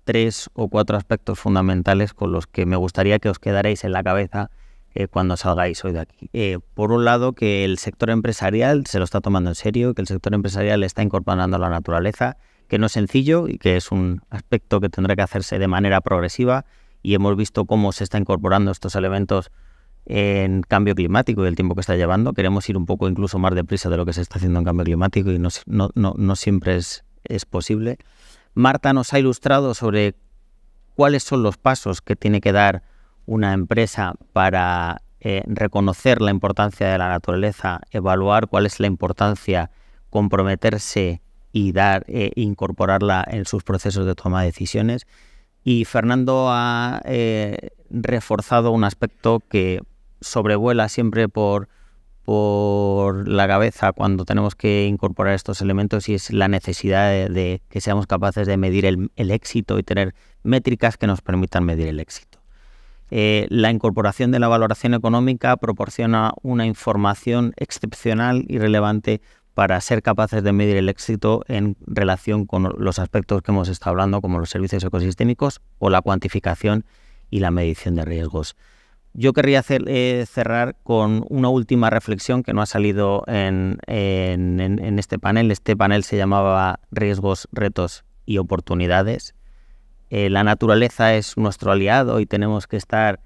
3 o 4 aspectos fundamentales con los que me gustaría que os quedarais en la cabeza cuando salgáis hoy de aquí. Por un lado, que el sector empresarial se lo está tomando en serio, que el sector empresarial está incorporando a la naturaleza, que no es sencillo y que es un aspecto que tendrá que hacerse de manera progresiva y hemos visto cómo se está incorporando estos elementos en cambio climático y el tiempo que está llevando. Queremos ir un poco incluso más deprisa de lo que se está haciendo en cambio climático y no siempre es posible. Marta nos ha ilustrado sobre cuáles son los pasos que tiene que dar una empresa para reconocer la importancia de la naturaleza, evaluar cuál es la importancia, comprometerse y incorporarla en sus procesos de toma de decisiones. Y Fernando ha reforzado un aspecto que sobrevuela siempre por la cabeza cuando tenemos que incorporar estos elementos y es la necesidad de que seamos capaces de medir el éxito y tener métricas que nos permitan medir el éxito. La incorporación de la valoración económica proporciona una información excepcional y relevante para ser capaces de medir el éxito en relación con los aspectos que hemos estado hablando, como los servicios ecosistémicos o la cuantificación y la medición de riesgos. Yo querría cerrar con una última reflexión que no ha salido en este panel. Este panel se llamaba Riesgos, Retos y Oportunidades. La naturaleza es nuestro aliado y tenemos que estar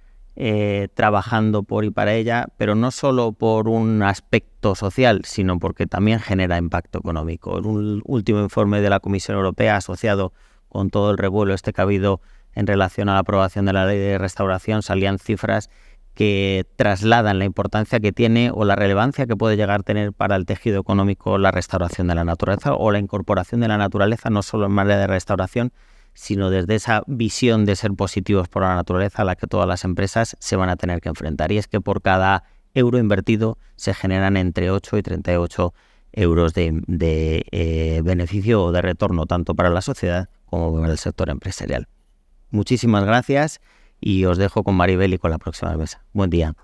trabajando por y para ella, pero no solo por un aspecto social, sino porque también genera impacto económico. En un último informe de la Comisión Europea, asociado con todo el revuelo que ha habido en relación a la aprobación de la ley de restauración, salían cifras que trasladan la importancia que tiene o la relevancia que puede llegar a tener para el tejido económico la restauración de la naturaleza o la incorporación de la naturaleza, no solo en materia de restauración, sino desde esa visión de ser positivos por la naturaleza a la que todas las empresas se van a tener que enfrentar. Y es que por cada euro invertido se generan entre 8 y 38 euros de beneficio o de retorno, tanto para la sociedad como para el sector empresarial. Muchísimas gracias y os dejo con Maribel y con la próxima mesa. Buen día.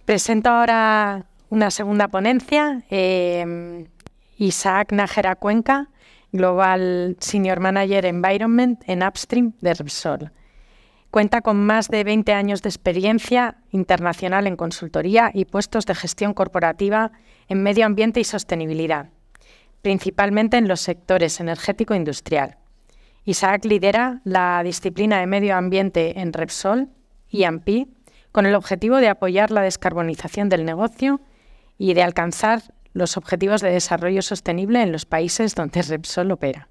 Presento ahora una segunda ponencia. Isaac Nájera Cuenca Global Senior Manager Environment en Upstream de Repsol. Cuenta con más de 20 años de experiencia internacional en consultoría y puestos de gestión corporativa en medio ambiente y sostenibilidad, principalmente en los sectores energético e industrial. Isaac lidera la disciplina de medio ambiente en Repsol, E&P, con el objetivo de apoyar la descarbonización del negocio y de alcanzar los objetivos de desarrollo sostenible en los países donde Repsol opera.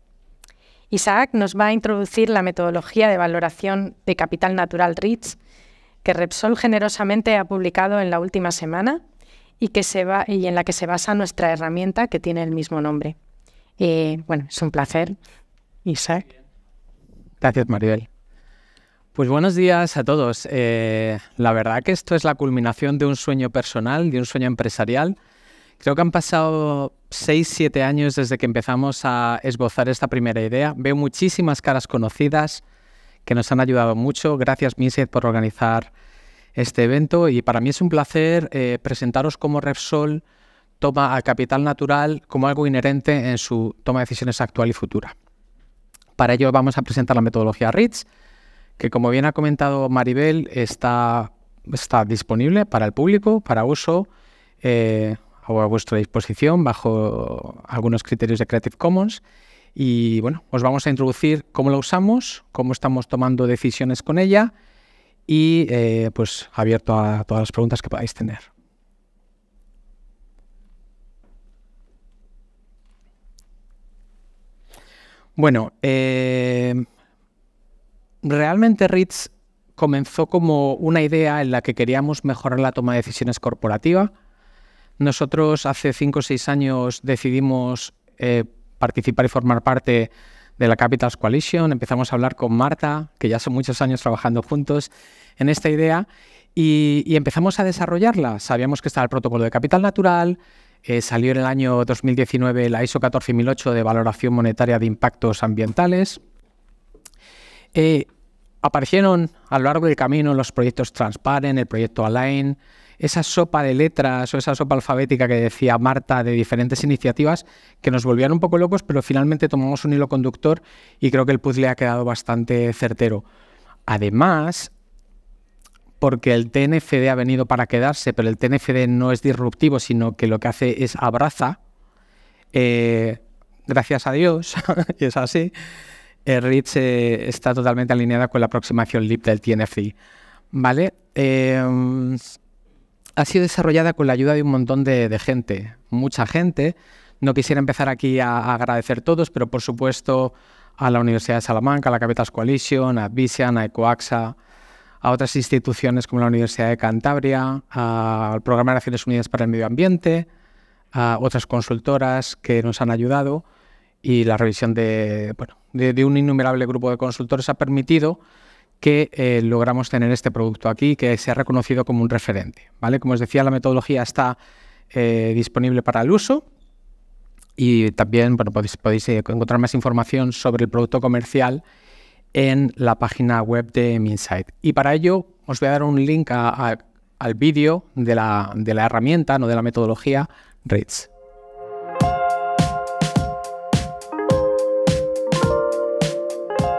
Isaac nos va a introducir la metodología de valoración de capital natural REITs que Repsol generosamente ha publicado en la última semana y en la que se basa nuestra herramienta que tiene el mismo nombre. Bueno, es un placer, Isaac. Gracias, Maribel. Pues buenos días a todos. La verdad que esto es la culminación de un sueño personal, de un sueño empresarial. Creo que han pasado 6-7 años desde que empezamos a esbozar esta primera idea. Veo muchísimas caras conocidas que nos han ayudado mucho. Gracias, Minsight, por organizar este evento. Y para mí es un placer presentaros cómo Repsol toma a capital natural como algo inherente en su toma de decisiones actual y futura. Para ello vamos a presentar la metodología REITs, que como bien ha comentado Maribel, está disponible para el público, para uso, a vuestra disposición bajo algunos criterios de Creative Commons. Y bueno, os vamos a introducir cómo la usamos, cómo estamos tomando decisiones con ella y pues abierto a todas las preguntas que podáis tener. Bueno, realmente REITs comenzó como una idea en la que queríamos mejorar la toma de decisiones corporativa. Nosotros hace 5 o 6 años decidimos participar y formar parte de la Capitals Coalition. Empezamos a hablar con Marta, que ya son muchos años trabajando juntos en esta idea, y empezamos a desarrollarla. Sabíamos que estaba el protocolo de capital natural, salió en el año 2019 la ISO 14008 de valoración monetaria de impactos ambientales. Aparecieron a lo largo del camino los proyectos Transparent, el proyecto Align, esa sopa de letras o esa sopa alfabética que decía Marta de diferentes iniciativas que nos volvían un poco locos, pero finalmente tomamos un hilo conductor y creo que el puzzle ha quedado bastante certero. Además, porque el TNFD ha venido para quedarse, pero el TNFD no es disruptivo, sino que lo que hace es abraza, gracias a Dios, y es así, REITs está totalmente alineada con la aproximación LEAP del TNFD. ¿Vale? Ha sido desarrollada con la ayuda de un montón de gente, mucha gente. No quisiera empezar aquí a agradecer a todos, pero por supuesto a la Universidad de Salamanca, a la Capitals Coalition, a Advisian, a Ecoaxa, a otras instituciones como la Universidad de Cantabria, al Programa de Naciones Unidas para el Medio Ambiente, a otras consultoras que nos han ayudado, y la revisión de un innumerable grupo de consultores ha permitido que logramos tener este producto aquí, que se ha reconocido como un referente, ¿vale? Como os decía, la metodología está disponible para el uso y también podéis encontrar más información sobre el producto comercial en la página web de Minsight. Y para ello os voy a dar un link al vídeo de la herramienta, no de la metodología REITs.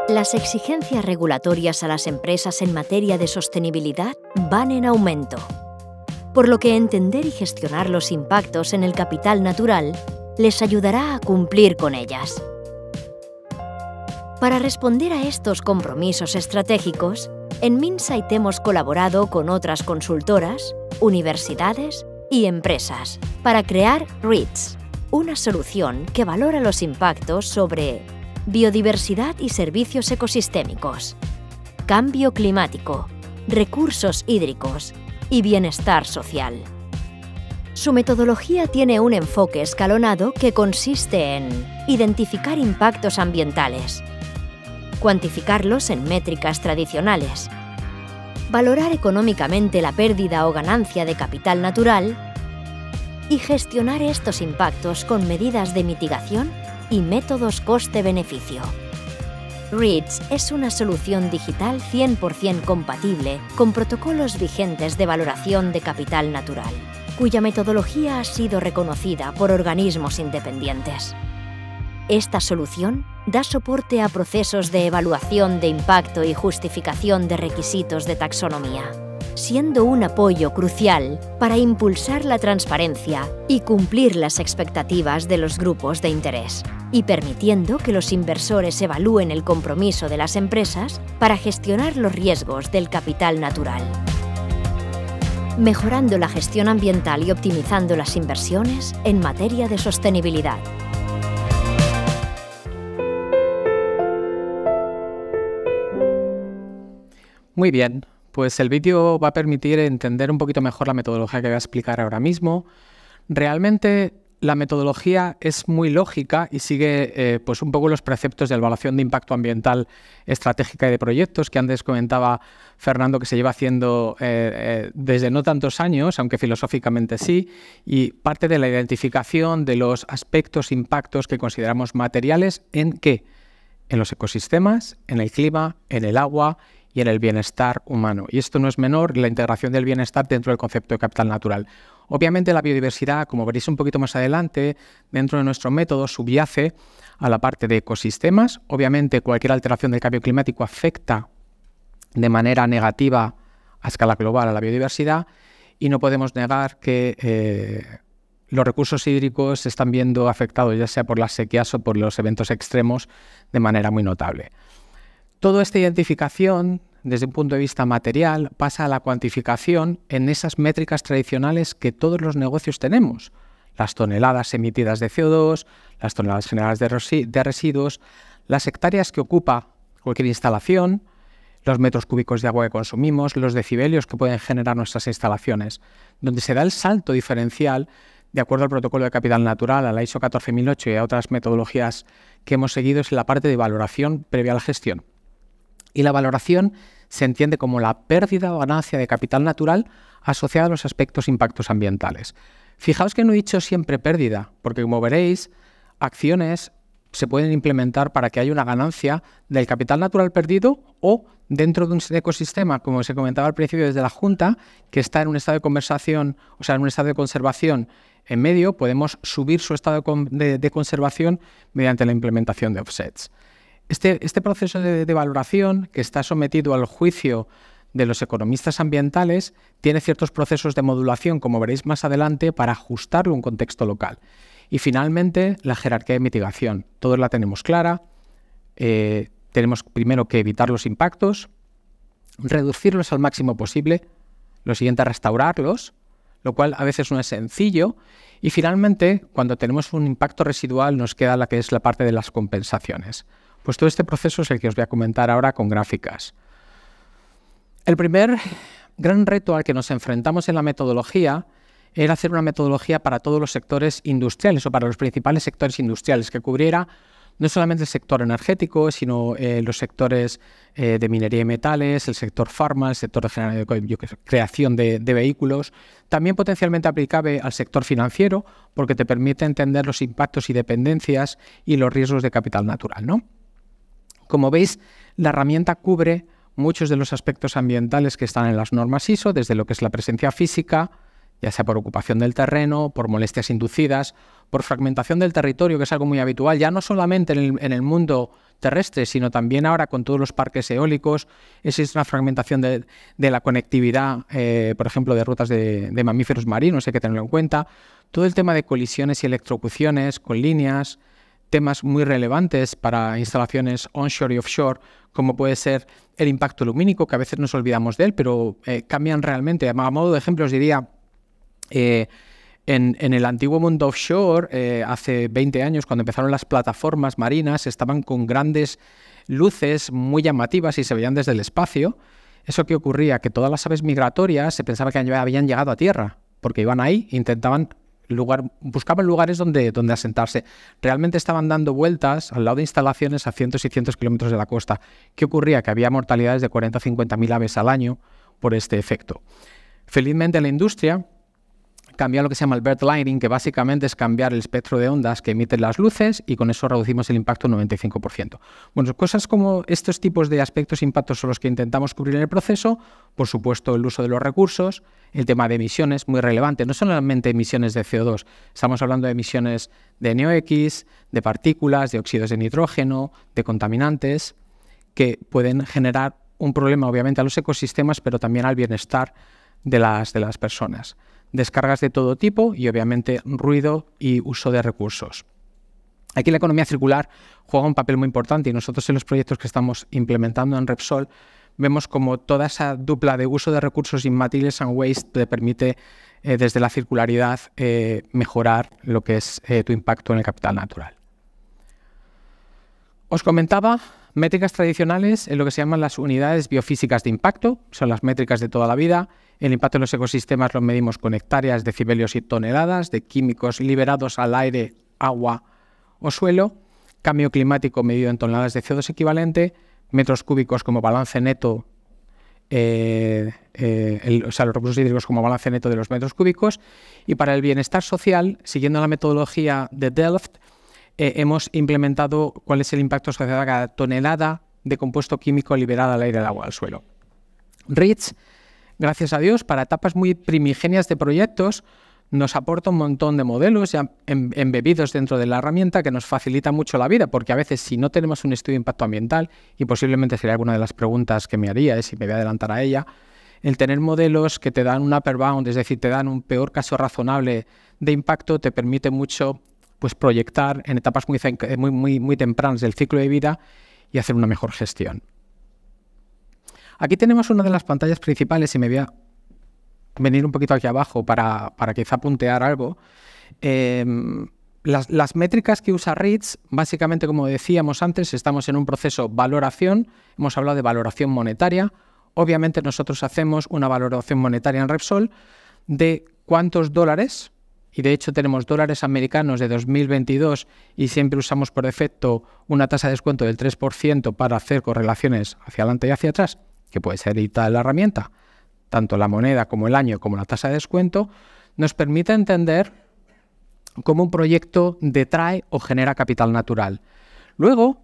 Las exigencias regulatorias a las empresas en materia de sostenibilidad van en aumento, por lo que entender y gestionar los impactos en el capital natural les ayudará a cumplir con ellas. Para responder a estos compromisos estratégicos, en Minsight hemos colaborado con otras consultoras, universidades y empresas para crear REITs, una solución que valora los impactos sobre biodiversidad y servicios ecosistémicos, cambio climático, recursos hídricos y bienestar social. Su metodología tiene un enfoque escalonado que consiste en identificar impactos ambientales, cuantificarlos en métricas tradicionales, valorar económicamente la pérdida o ganancia de capital natural y gestionar estos impactos con medidas de mitigación y métodos coste-beneficio. REITs es una solución digital 100% compatible con protocolos vigentes de valoración de capital natural, cuya metodología ha sido reconocida por organismos independientes. Esta solución da soporte a procesos de evaluación de impacto y justificación de requisitos de taxonomía, siendo un apoyo crucial para impulsar la transparencia y cumplir las expectativas de los grupos de interés, y permitiendo que los inversores evalúen el compromiso de las empresas para gestionar los riesgos del capital natural, mejorando la gestión ambiental y optimizando las inversiones en materia de sostenibilidad. Muy bien, pues el vídeo va a permitir entender un poquito mejor la metodología que voy a explicar ahora mismo. Realmente la metodología es muy lógica y sigue pues un poco los preceptos de evaluación de impacto ambiental estratégica y de proyectos que antes comentaba Fernando, que se lleva haciendo desde no tantos años, aunque filosóficamente sí, y parte de la identificación de los aspectos, impactos que consideramos materiales ¿en qué? En los ecosistemas, en el clima, en el agua y en el bienestar humano. Y esto no es menor, la integración del bienestar dentro del concepto de capital natural. Obviamente la biodiversidad, como veréis un poquito más adelante, dentro de nuestro método subyace a la parte de ecosistemas. Obviamente cualquier alteración del cambio climático afecta de manera negativa a escala global a la biodiversidad y no podemos negar que los recursos hídricos se están viendo afectados ya sea por las sequías o por los eventos extremos de manera muy notable. Toda esta identificación, desde un punto de vista material, pasa a la cuantificación en esas métricas tradicionales que todos los negocios tenemos. Las toneladas emitidas de CO2, las toneladas generadas de residuos, las hectáreas que ocupa cualquier instalación, los metros cúbicos de agua que consumimos, los decibelios que pueden generar nuestras instalaciones. Donde se da el salto diferencial, de acuerdo al protocolo de capital natural, a la ISO 14008 y a otras metodologías que hemos seguido, es en la parte de valoración previa a la gestión. Y la valoración se entiende como la pérdida o ganancia de capital natural asociada a los aspectos impactos ambientales. Fijaos que no he dicho siempre pérdida, porque como veréis, acciones se pueden implementar para que haya una ganancia del capital natural perdido o dentro de un ecosistema, como se comentaba al principio desde la Junta, que está en un estado de conservación, o sea, en un estado de conservación en medio, podemos subir su estado de conservación mediante la implementación de offsets. Este proceso de valoración, que está sometido al juicio de los economistas ambientales, tiene ciertos procesos de modulación, como veréis más adelante, para ajustarlo a un contexto local. Y finalmente, la jerarquía de mitigación. Todos la tenemos clara. Tenemos primero que evitar los impactos, reducirlos al máximo posible, lo siguiente, restaurarlos, lo cual a veces no es sencillo. Y finalmente, cuando tenemos un impacto residual, nos queda la que es la parte de las compensaciones. Pues todo este proceso es el que os voy a comentar ahora con gráficas. El primer gran reto al que nos enfrentamos en la metodología era hacer una metodología para todos los sectores industriales o para los principales sectores industriales, que cubriera no solamente el sector energético, sino los sectores de minería y metales, el sector farma, el sector de creación de vehículos, también potencialmente aplicable al sector financiero, porque te permite entender los impactos y dependencias y los riesgos de capital natural, ¿no? Como veis, la herramienta cubre muchos de los aspectos ambientales que están en las normas ISO, desde lo que es la presencia física, ya sea por ocupación del terreno, por molestias inducidas, por fragmentación del territorio, que es algo muy habitual, ya no solamente en el mundo terrestre, sino también ahora con todos los parques eólicos. Existe una fragmentación de la conectividad, por ejemplo, de rutas de mamíferos marinos, hay que tenerlo en cuenta. Todo el tema de colisiones y electrocuciones con líneas, temas muy relevantes para instalaciones onshore y offshore, como puede ser el impacto lumínico, que a veces nos olvidamos de él, pero cambian realmente. A modo de ejemplo os diría, en el antiguo mundo offshore, hace 20 años, cuando empezaron las plataformas marinas, estaban con grandes luces muy llamativas y se veían desde el espacio. ¿Eso qué ocurría? Que todas las aves migratorias se pensaba que habían llegado a tierra, porque iban ahí e buscaban lugares donde asentarse. Realmente estaban dando vueltas al lado de instalaciones a cientos y cientos de kilómetros de la costa. ¿Qué ocurría? Que había mortalidades de 40 o 50.000 aves al año por este efecto. Felizmente la industria, cambiar lo que se llama el bird lighting, que básicamente es cambiar el espectro de ondas que emiten las luces y con eso reducimos el impacto un 95%. Bueno, cosas como estos tipos de aspectos e impactos son los que intentamos cubrir en el proceso. Por supuesto, el uso de los recursos, el tema de emisiones, muy relevante, no solamente emisiones de CO2, estamos hablando de emisiones de NOx, de partículas, de óxidos de nitrógeno, de contaminantes, que pueden generar un problema obviamente a los ecosistemas, pero también al bienestar de las personas. Descargas de todo tipo y obviamente ruido y uso de recursos. Aquí la economía circular juega un papel muy importante y nosotros en los proyectos que estamos implementando en Repsol vemos como toda esa dupla de uso de recursos y materials and waste te permite desde la circularidad mejorar lo que es tu impacto en el capital natural. Os comentaba métricas tradicionales en lo que se llaman las unidades biofísicas de impacto, son las métricas de toda la vida. El impacto en los ecosistemas lo medimos con hectáreas, decibelios y toneladas de químicos liberados al aire, agua o suelo. Cambio climático medido en toneladas de CO2 equivalente. Metros cúbicos como balance neto, los recursos hídricos como balance neto de los metros cúbicos. Y para el bienestar social, siguiendo la metodología de Delft, hemos implementado cuál es el impacto asociado a cada tonelada de compuesto químico liberada al aire, al agua, al suelo. REACH, gracias a Dios, para etapas muy primigenias de proyectos, nos aporta un montón de modelos ya embebidos dentro de la herramienta que nos facilita mucho la vida, porque a veces si no tenemos un estudio de impacto ambiental, y posiblemente sería alguna de las preguntas que me haría, si me voy a adelantar a ella, el tener modelos que te dan un upper bound, es decir, te dan un peor caso razonable de impacto, te permite mucho pues proyectar en etapas muy tempranas del ciclo de vida y hacer una mejor gestión. Aquí tenemos una de las pantallas principales y me voy a venir un poquito aquí abajo para quizá puntear algo. Las métricas que usa REACH, básicamente, como decíamos antes, estamos en un proceso valoración, hemos hablado de valoración monetaria. Obviamente nosotros hacemos una valoración monetaria en Repsol de cuántos dólares, y de hecho tenemos dólares americanos de 2022 y siempre usamos por defecto una tasa de descuento del 3% para hacer correlaciones hacia adelante y hacia atrás, que puede ser editada la herramienta, tanto la moneda como el año como la tasa de descuento, nos permite entender cómo un proyecto detrae o genera capital natural. Luego,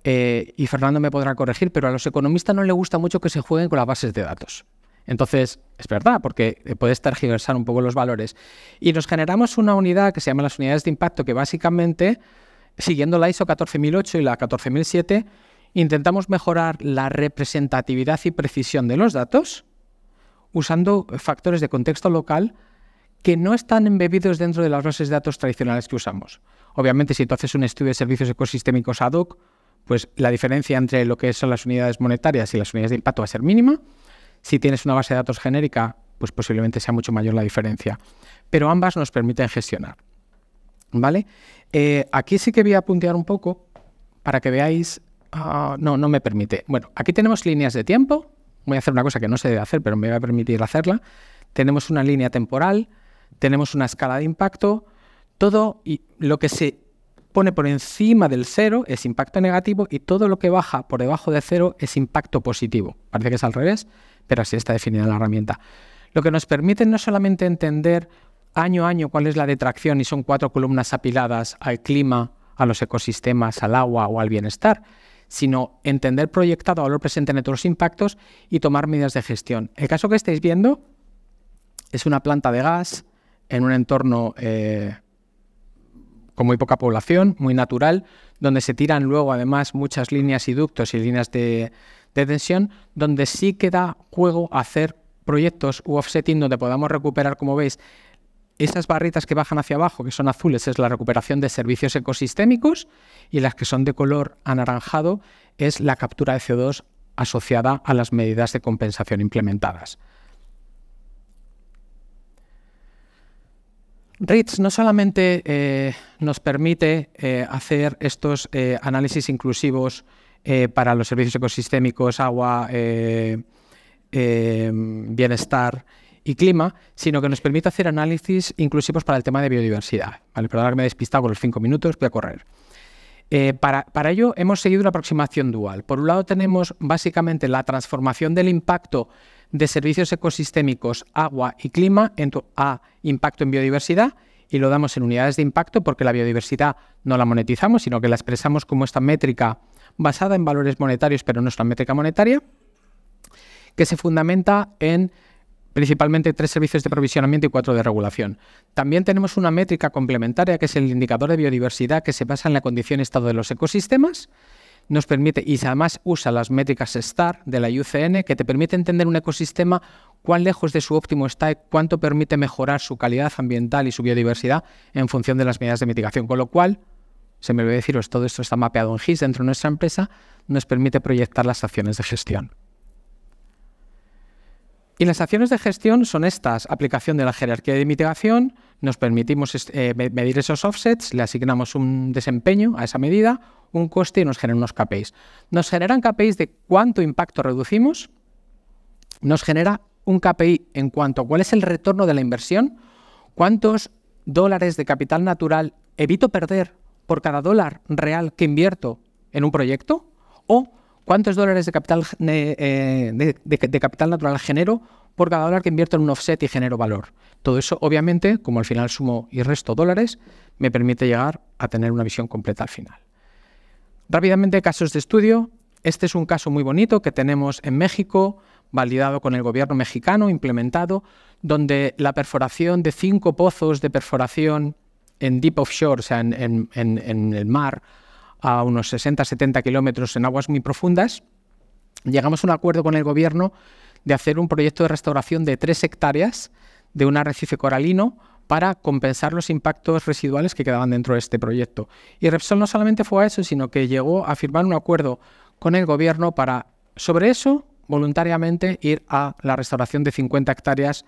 y Fernando me podrá corregir, pero a los economistas no les gusta mucho que se jueguen con las bases de datos. Entonces, es verdad, porque puedes tergiversar un poco los valores. Y nos generamos una unidad que se llama las unidades de impacto, que básicamente, siguiendo la ISO 14008 y la 14007, intentamos mejorar la representatividad y precisión de los datos usando factores de contexto local que no están embebidos dentro de las bases de datos tradicionales que usamos. Obviamente, si tú haces un estudio de servicios ecosistémicos ad hoc, pues la diferencia entre lo que son las unidades monetarias y las unidades de impacto va a ser mínima. Si tienes una base de datos genérica, pues posiblemente sea mucho mayor la diferencia. Pero ambas nos permiten gestionar, ¿vale? Aquí sí que voy a puntear un poco para que veáis... no me permite. Bueno, aquí tenemos líneas de tiempo. Voy a hacer una cosa que no se debe hacer, pero me va a permitir hacerla. Tenemos una línea temporal, tenemos una escala de impacto. Todo y lo que se pone por encima del 0 es impacto negativo y todo lo que baja por debajo de 0 es impacto positivo. Parece que es al revés, pero así está definida la herramienta. Lo que nos permite no solamente entender año a año cuál es la detracción y son 4 columnas apiladas al clima, a los ecosistemas, al agua o al bienestar, sino entender proyectado valor presente en todos los impactos y tomar medidas de gestión. El caso que estáis viendo es una planta de gas en un entorno con muy poca población, muy natural, donde se tiran luego además muchas líneas y ductos y líneas de tensión, donde sí que da juego a hacer proyectos u offsetting donde podamos recuperar, como veis, esas barritas que bajan hacia abajo, que son azules, es la recuperación de servicios ecosistémicos, y las que son de color anaranjado es la captura de CO2 asociada a las medidas de compensación implementadas. REACH no solamente nos permite hacer estos análisis inclusivos para los servicios ecosistémicos, agua, bienestar y clima, sino que nos permite hacer análisis inclusivos para el tema de biodiversidad. ¿Vale? Perdón que me he despistado con los 5 minutos, voy a correr. Para ello hemos seguido una aproximación dual. Por un lado tenemos básicamente la transformación del impacto de servicios ecosistémicos, agua y clima a impacto en biodiversidad, y lo damos en unidades de impacto porque la biodiversidad no la monetizamos, sino que la expresamos como esta métrica basada en valores monetarios, pero no es una métrica monetaria, que se fundamenta en principalmente 3 servicios de provisionamiento y 4 de regulación. También tenemos una métrica complementaria, que es el indicador de biodiversidad, que se basa en la condición y estado de los ecosistemas. Nos permite, y además usa las métricas STAR de la IUCN, que te permite entender un ecosistema, cuán lejos de su óptimo está y cuánto permite mejorar su calidad ambiental y su biodiversidad en función de las medidas de mitigación. Con lo cual, se me olvidó deciros, todo esto está mapeado en GIS dentro de nuestra empresa, nos permite proyectar las acciones de gestión. Y las acciones de gestión son estas: aplicación de la jerarquía de mitigación, nos permitimos medir esos offsets, le asignamos un desempeño a esa medida, un coste y nos generan unos KPIs. Nos generan KPIs de cuánto impacto reducimos, nos genera un KPI en cuanto a cuál es el retorno de la inversión, cuántos dólares de capital natural evito perder por cada dólar real que invierto en un proyecto, o cuántos dólares de capital, de capital natural genero por cada dólar que invierto en un offset y genero valor. Todo eso, obviamente, como al final sumo y resto dólares, me permite llegar a tener una visión completa al final. Rápidamente, casos de estudio. Este es un caso muy bonito que tenemos en México, validado con el gobierno mexicano, implementado, donde la perforación de 5 pozos de perforación en deep offshore, o sea, en el mar, a unos 60-70 kilómetros en aguas muy profundas, llegamos a un acuerdo con el gobierno de hacer un proyecto de restauración de 3 hectáreas de un arrecife coralino para compensar los impactos residuales que quedaban dentro de este proyecto. Y Repsol no solamente fue a eso, sino que llegó a firmar un acuerdo con el gobierno para, sobre eso, voluntariamente ir a la restauración de 50 hectáreas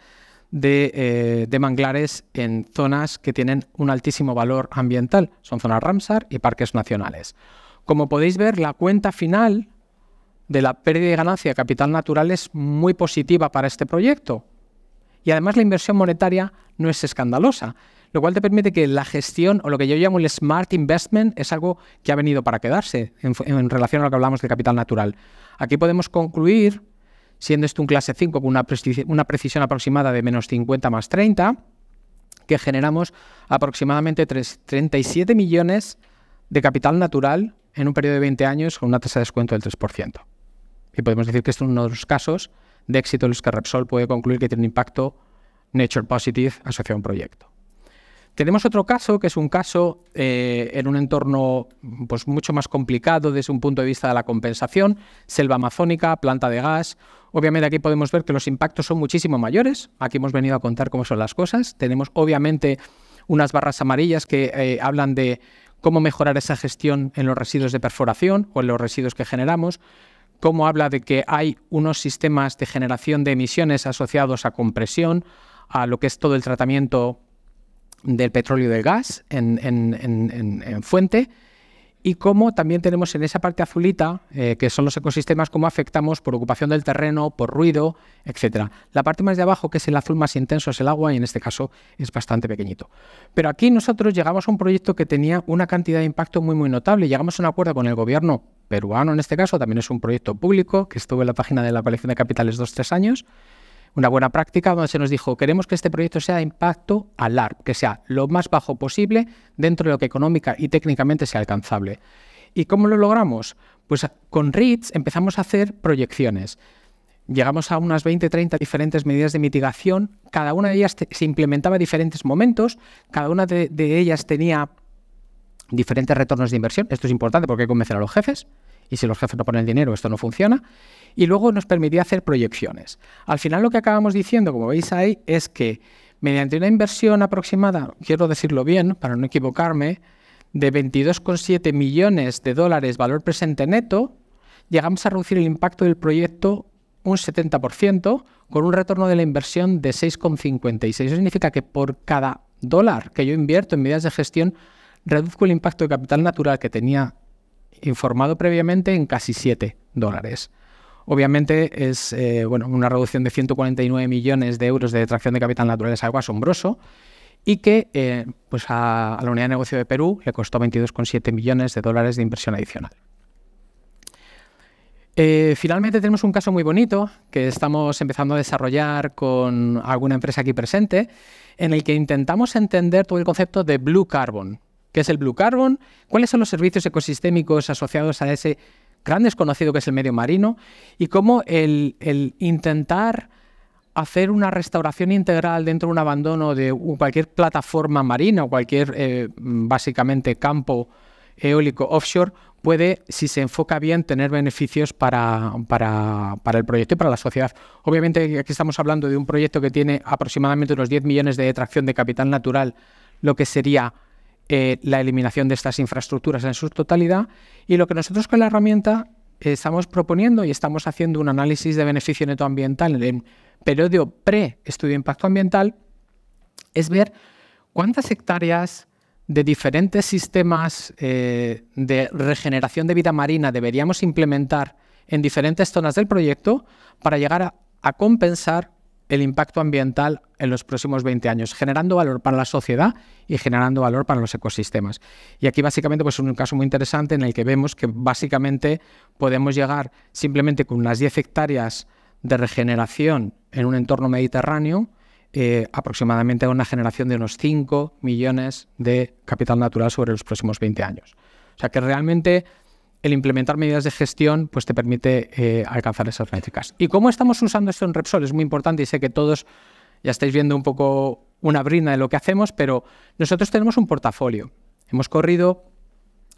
de manglares en zonas que tienen un altísimo valor ambiental. Son zonas Ramsar y parques nacionales. Como podéis ver, la cuenta final de la pérdida de ganancia de capital natural es muy positiva para este proyecto. Y además la inversión monetaria no es escandalosa, lo cual te permite que la gestión, o lo que yo llamo el smart investment, es algo que ha venido para quedarse en relación a lo que hablamos de capital natural. Aquí podemos concluir, siendo esto un clase 5 con una precisión aproximada de menos 50 más 30, que generamos aproximadamente 37 millones de capital natural en un periodo de 20 años con una tasa de descuento del 3%. Y podemos decir que este es uno de los casos de éxito en los que Repsol puede concluir que tiene un impacto nature positive asociado a un proyecto. Tenemos otro caso, que es un caso en un entorno pues, mucho más complicado desde un punto de vista de la compensación, selva amazónica, planta de gas. Obviamente aquí podemos ver que los impactos son muchísimo mayores. Aquí hemos venido a contar cómo son las cosas. Tenemos obviamente unas barras amarillas que hablan de cómo mejorar esa gestión en los residuos de perforación o en los residuos que generamos, cómo habla de que hay unos sistemas de generación de emisiones asociados a compresión, a lo que es todo el tratamiento del petróleo y del gas en fuente, y cómo también tenemos en esa parte azulita, que son los ecosistemas, cómo afectamos por ocupación del terreno, por ruido, etc. La parte más de abajo, que es el azul más intenso, es el agua, y en este caso es bastante pequeñito. Pero aquí nosotros llegamos a un proyecto que tenía una cantidad de impacto muy, muy notable. Llegamos a un acuerdo con el gobierno peruano, en este caso, también es un proyecto público, que estuvo en la página de la Colección de Capitales 2-3 años, una buena práctica donde se nos dijo: queremos que este proyecto sea de impacto al LARP, que sea lo más bajo posible dentro de lo que económica y técnicamente sea alcanzable. ¿Y cómo lo logramos? Pues con REITs empezamos a hacer proyecciones. Llegamos a unas 20-30 diferentes medidas de mitigación, cada una de ellas se implementaba en diferentes momentos, cada una de ellas tenía diferentes retornos de inversión. Esto es importante porque hay que convencer a los jefes, y si los jefes no ponen el dinero, esto no funciona. Y luego nos permitía hacer proyecciones. Al final lo que acabamos diciendo, como veis ahí, es que mediante una inversión aproximada, quiero decirlo bien para no equivocarme, de 22,7 millones de dólares valor presente neto, llegamos a reducir el impacto del proyecto un 70%, con un retorno de la inversión de 6,56. Eso significa que por cada dólar que yo invierto en medidas de gestión, reduzco el impacto de capital natural que tenía informado previamente en casi $7. Obviamente es una reducción de 149 millones de euros de detracción de capital natural, es algo asombroso, y que pues a la Unidad de Negocio de Perú le costó 22,7 millones de dólares de inversión adicional. Finalmente tenemos un caso muy bonito que estamos empezando a desarrollar con alguna empresa aquí presente, en el que intentamos entender todo el concepto de Blue Carbon. ¿Qué es el Blue Carbon? ¿Cuáles son los servicios ecosistémicos asociados a ese gran desconocido que es el medio marino? Y cómo el intentar hacer una restauración integral dentro de un abandono de cualquier plataforma marina o cualquier, básicamente, campo eólico offshore puede, si se enfoca bien, tener beneficios para el proyecto y para la sociedad. Obviamente aquí estamos hablando de un proyecto que tiene aproximadamente unos 10 millones de detracción de capital natural, lo que sería la eliminación de estas infraestructuras en su totalidad, y lo que nosotros con la herramienta estamos proponiendo y estamos haciendo un análisis de beneficio neto ambiental en el periodo pre-estudio de impacto ambiental, es ver cuántas hectáreas de diferentes sistemas de regeneración de vida marina deberíamos implementar en diferentes zonas del proyecto para llegar a compensar el impacto ambiental en los próximos 20 años, generando valor para la sociedad y generando valor para los ecosistemas. Y aquí básicamente pues, es un caso muy interesante en el que vemos que básicamente podemos llegar simplemente con unas 10 hectáreas de regeneración en un entorno mediterráneo, aproximadamente a una generación de unos 5 millones de capital natural sobre los próximos 20 años. O sea que realmente el implementar medidas de gestión pues te permite alcanzar esas métricas. ¿Y cómo estamos usando esto en Repsol? Es muy importante y sé que todos ya estáis viendo un poco una brina de lo que hacemos, pero nosotros tenemos un portafolio. Hemos corrido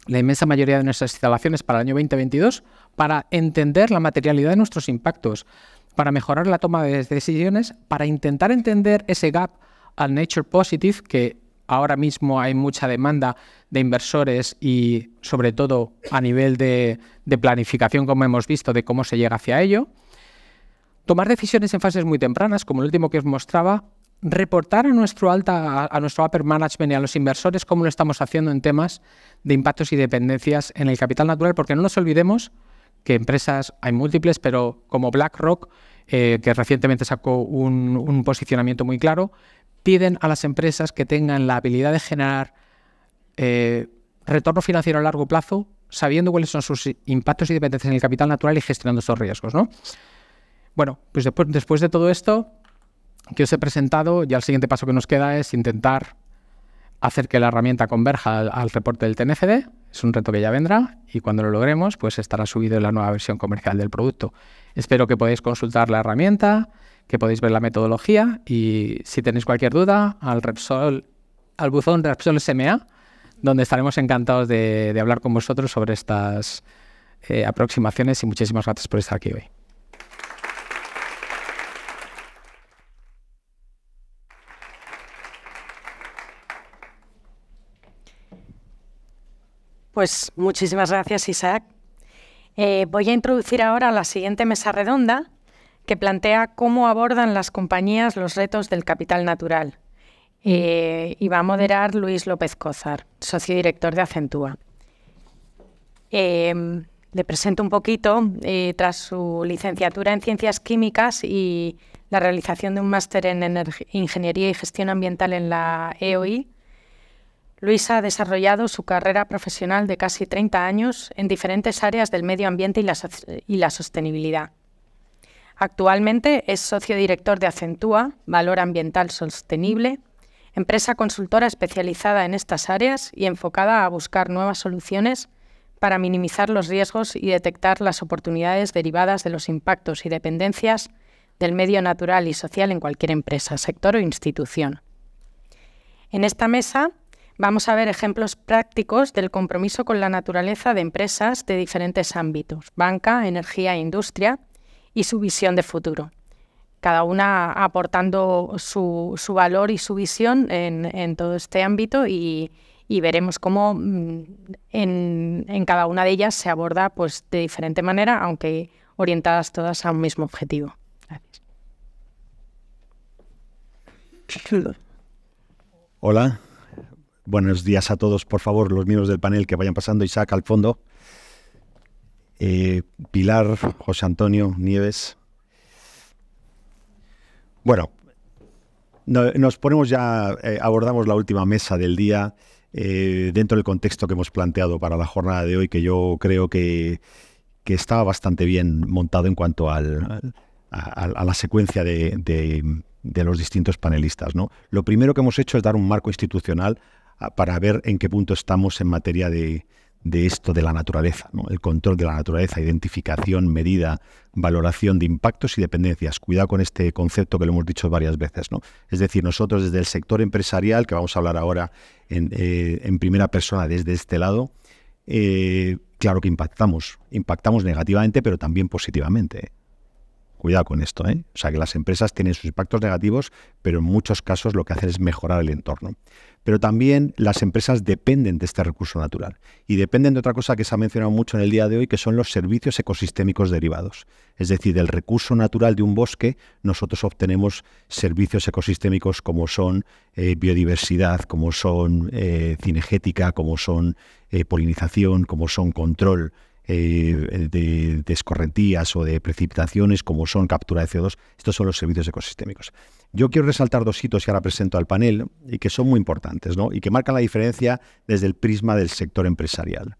la inmensa mayoría de nuestras instalaciones para el año 2022 para entender la materialidad de nuestros impactos, para mejorar la toma de decisiones, para intentar entender ese gap al Nature Positive, que ahora mismo hay mucha demanda de inversores y sobre todo a nivel de planificación, como hemos visto, de cómo se llega hacia ello. Tomar decisiones en fases muy tempranas, como el último que os mostraba, reportar a nuestro upper management y a los inversores cómo lo estamos haciendo en temas de impactos y dependencias en el capital natural, porque no nos olvidemos que empresas hay múltiples, pero como BlackRock, que recientemente sacó un posicionamiento muy claro, piden a las empresas que tengan la habilidad de generar retorno financiero a largo plazo, sabiendo cuáles son sus impactos y dependencias en el capital natural y gestionando esos riesgos, ¿no? Bueno, pues después de todo esto que os he presentado, ya el siguiente paso que nos queda es intentar hacer que la herramienta converja al reporte del TNCD. Es un reto que ya vendrá y cuando lo logremos pues estará subido en la nueva versión comercial del producto. Espero que podáis consultar la herramienta, que podéis ver la metodología y si tenéis cualquier duda al buzón Repsol SMA, donde estaremos encantados de hablar con vosotros sobre estas aproximaciones y muchísimas gracias por estar aquí hoy. Pues muchísimas gracias, Isaac. Voy a introducir ahora la siguiente mesa redonda que plantea cómo abordan las compañías los retos del capital natural. Y va a moderar Luis López Cózar, socio director de Acentúa. Le presento un poquito, tras su licenciatura en Ciencias Químicas y la realización de un máster en Ingeniería y Gestión Ambiental en la EOI, Luis ha desarrollado su carrera profesional de casi 30 años en diferentes áreas del medio ambiente y la sostenibilidad. Actualmente es socio director de Acentúa, Valor Ambiental Sostenible, empresa consultora especializada en estas áreas y enfocada a buscar nuevas soluciones para minimizar los riesgos y detectar las oportunidades derivadas de los impactos y dependencias del medio natural y social en cualquier empresa, sector o institución. En esta mesa vamos a ver ejemplos prácticos del compromiso con la naturaleza de empresas de diferentes ámbitos, banca, energía e industria, y su visión de futuro. Cada una aportando su valor y su visión en todo este ámbito y veremos cómo en cada una de ellas se aborda pues, de diferente manera, aunque orientadas todas a un mismo objetivo. Gracias. Hola. Buenos días a todos, por favor, los miembros del panel que vayan pasando. Isaac al fondo, Pilar, José Antonio, Nieves. Bueno, nos ponemos ya, abordamos la última mesa del día dentro del contexto que hemos planteado para la jornada de hoy, que yo creo que que estaba bastante bien montado en cuanto a la secuencia de los distintos panelistas, ¿no? Lo primero que hemos hecho es dar un marco institucional para ver en qué punto estamos en materia de esto de la naturaleza, ¿no? El control de la naturaleza, identificación, medida, valoración de impactos y dependencias. Cuidado con este concepto que lo hemos dicho varias veces, ¿no? Es decir, nosotros desde el sector empresarial, que vamos a hablar ahora en primera persona desde este lado, claro que impactamos negativamente, pero también positivamente. Cuidado con esto, ¿eh? O sea, que las empresas tienen sus impactos negativos, pero en muchos casos lo que hacen es mejorar el entorno. Pero también las empresas dependen de este recurso natural y dependen de otra cosa que se ha mencionado mucho en el día de hoy, que son los servicios ecosistémicos derivados. Es decir, del recurso natural de un bosque nosotros obtenemos servicios ecosistémicos como son biodiversidad, como son cinegética, como son polinización, como son control de escorrentías o de precipitaciones, como son captura de CO2. Estos son los servicios ecosistémicos. Yo quiero resaltar dos hitos que ahora presento al panel y que son muy importantes, ¿no? Y que marcan la diferencia desde el prisma del sector empresarial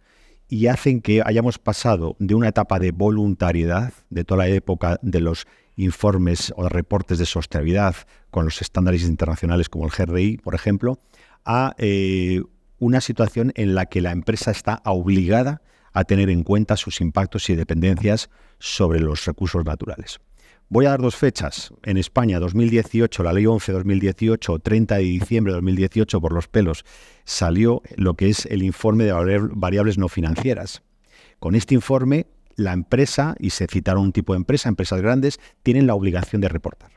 y hacen que hayamos pasado de una etapa de voluntariedad, de toda la época de los informes o reportes de sostenibilidad con los estándares internacionales como el GRI, por ejemplo, a una situación en la que la empresa está obligada a tener en cuenta sus impactos y dependencias sobre los recursos naturales. Voy a dar dos fechas. En España, 2018, la Ley 11-2018, 30 de diciembre de 2018, por los pelos, salió lo que es el informe de variables no financieras. Con este informe, la empresa, y se citaron un tipo de empresa, empresas grandes, tienen la obligación de reportar.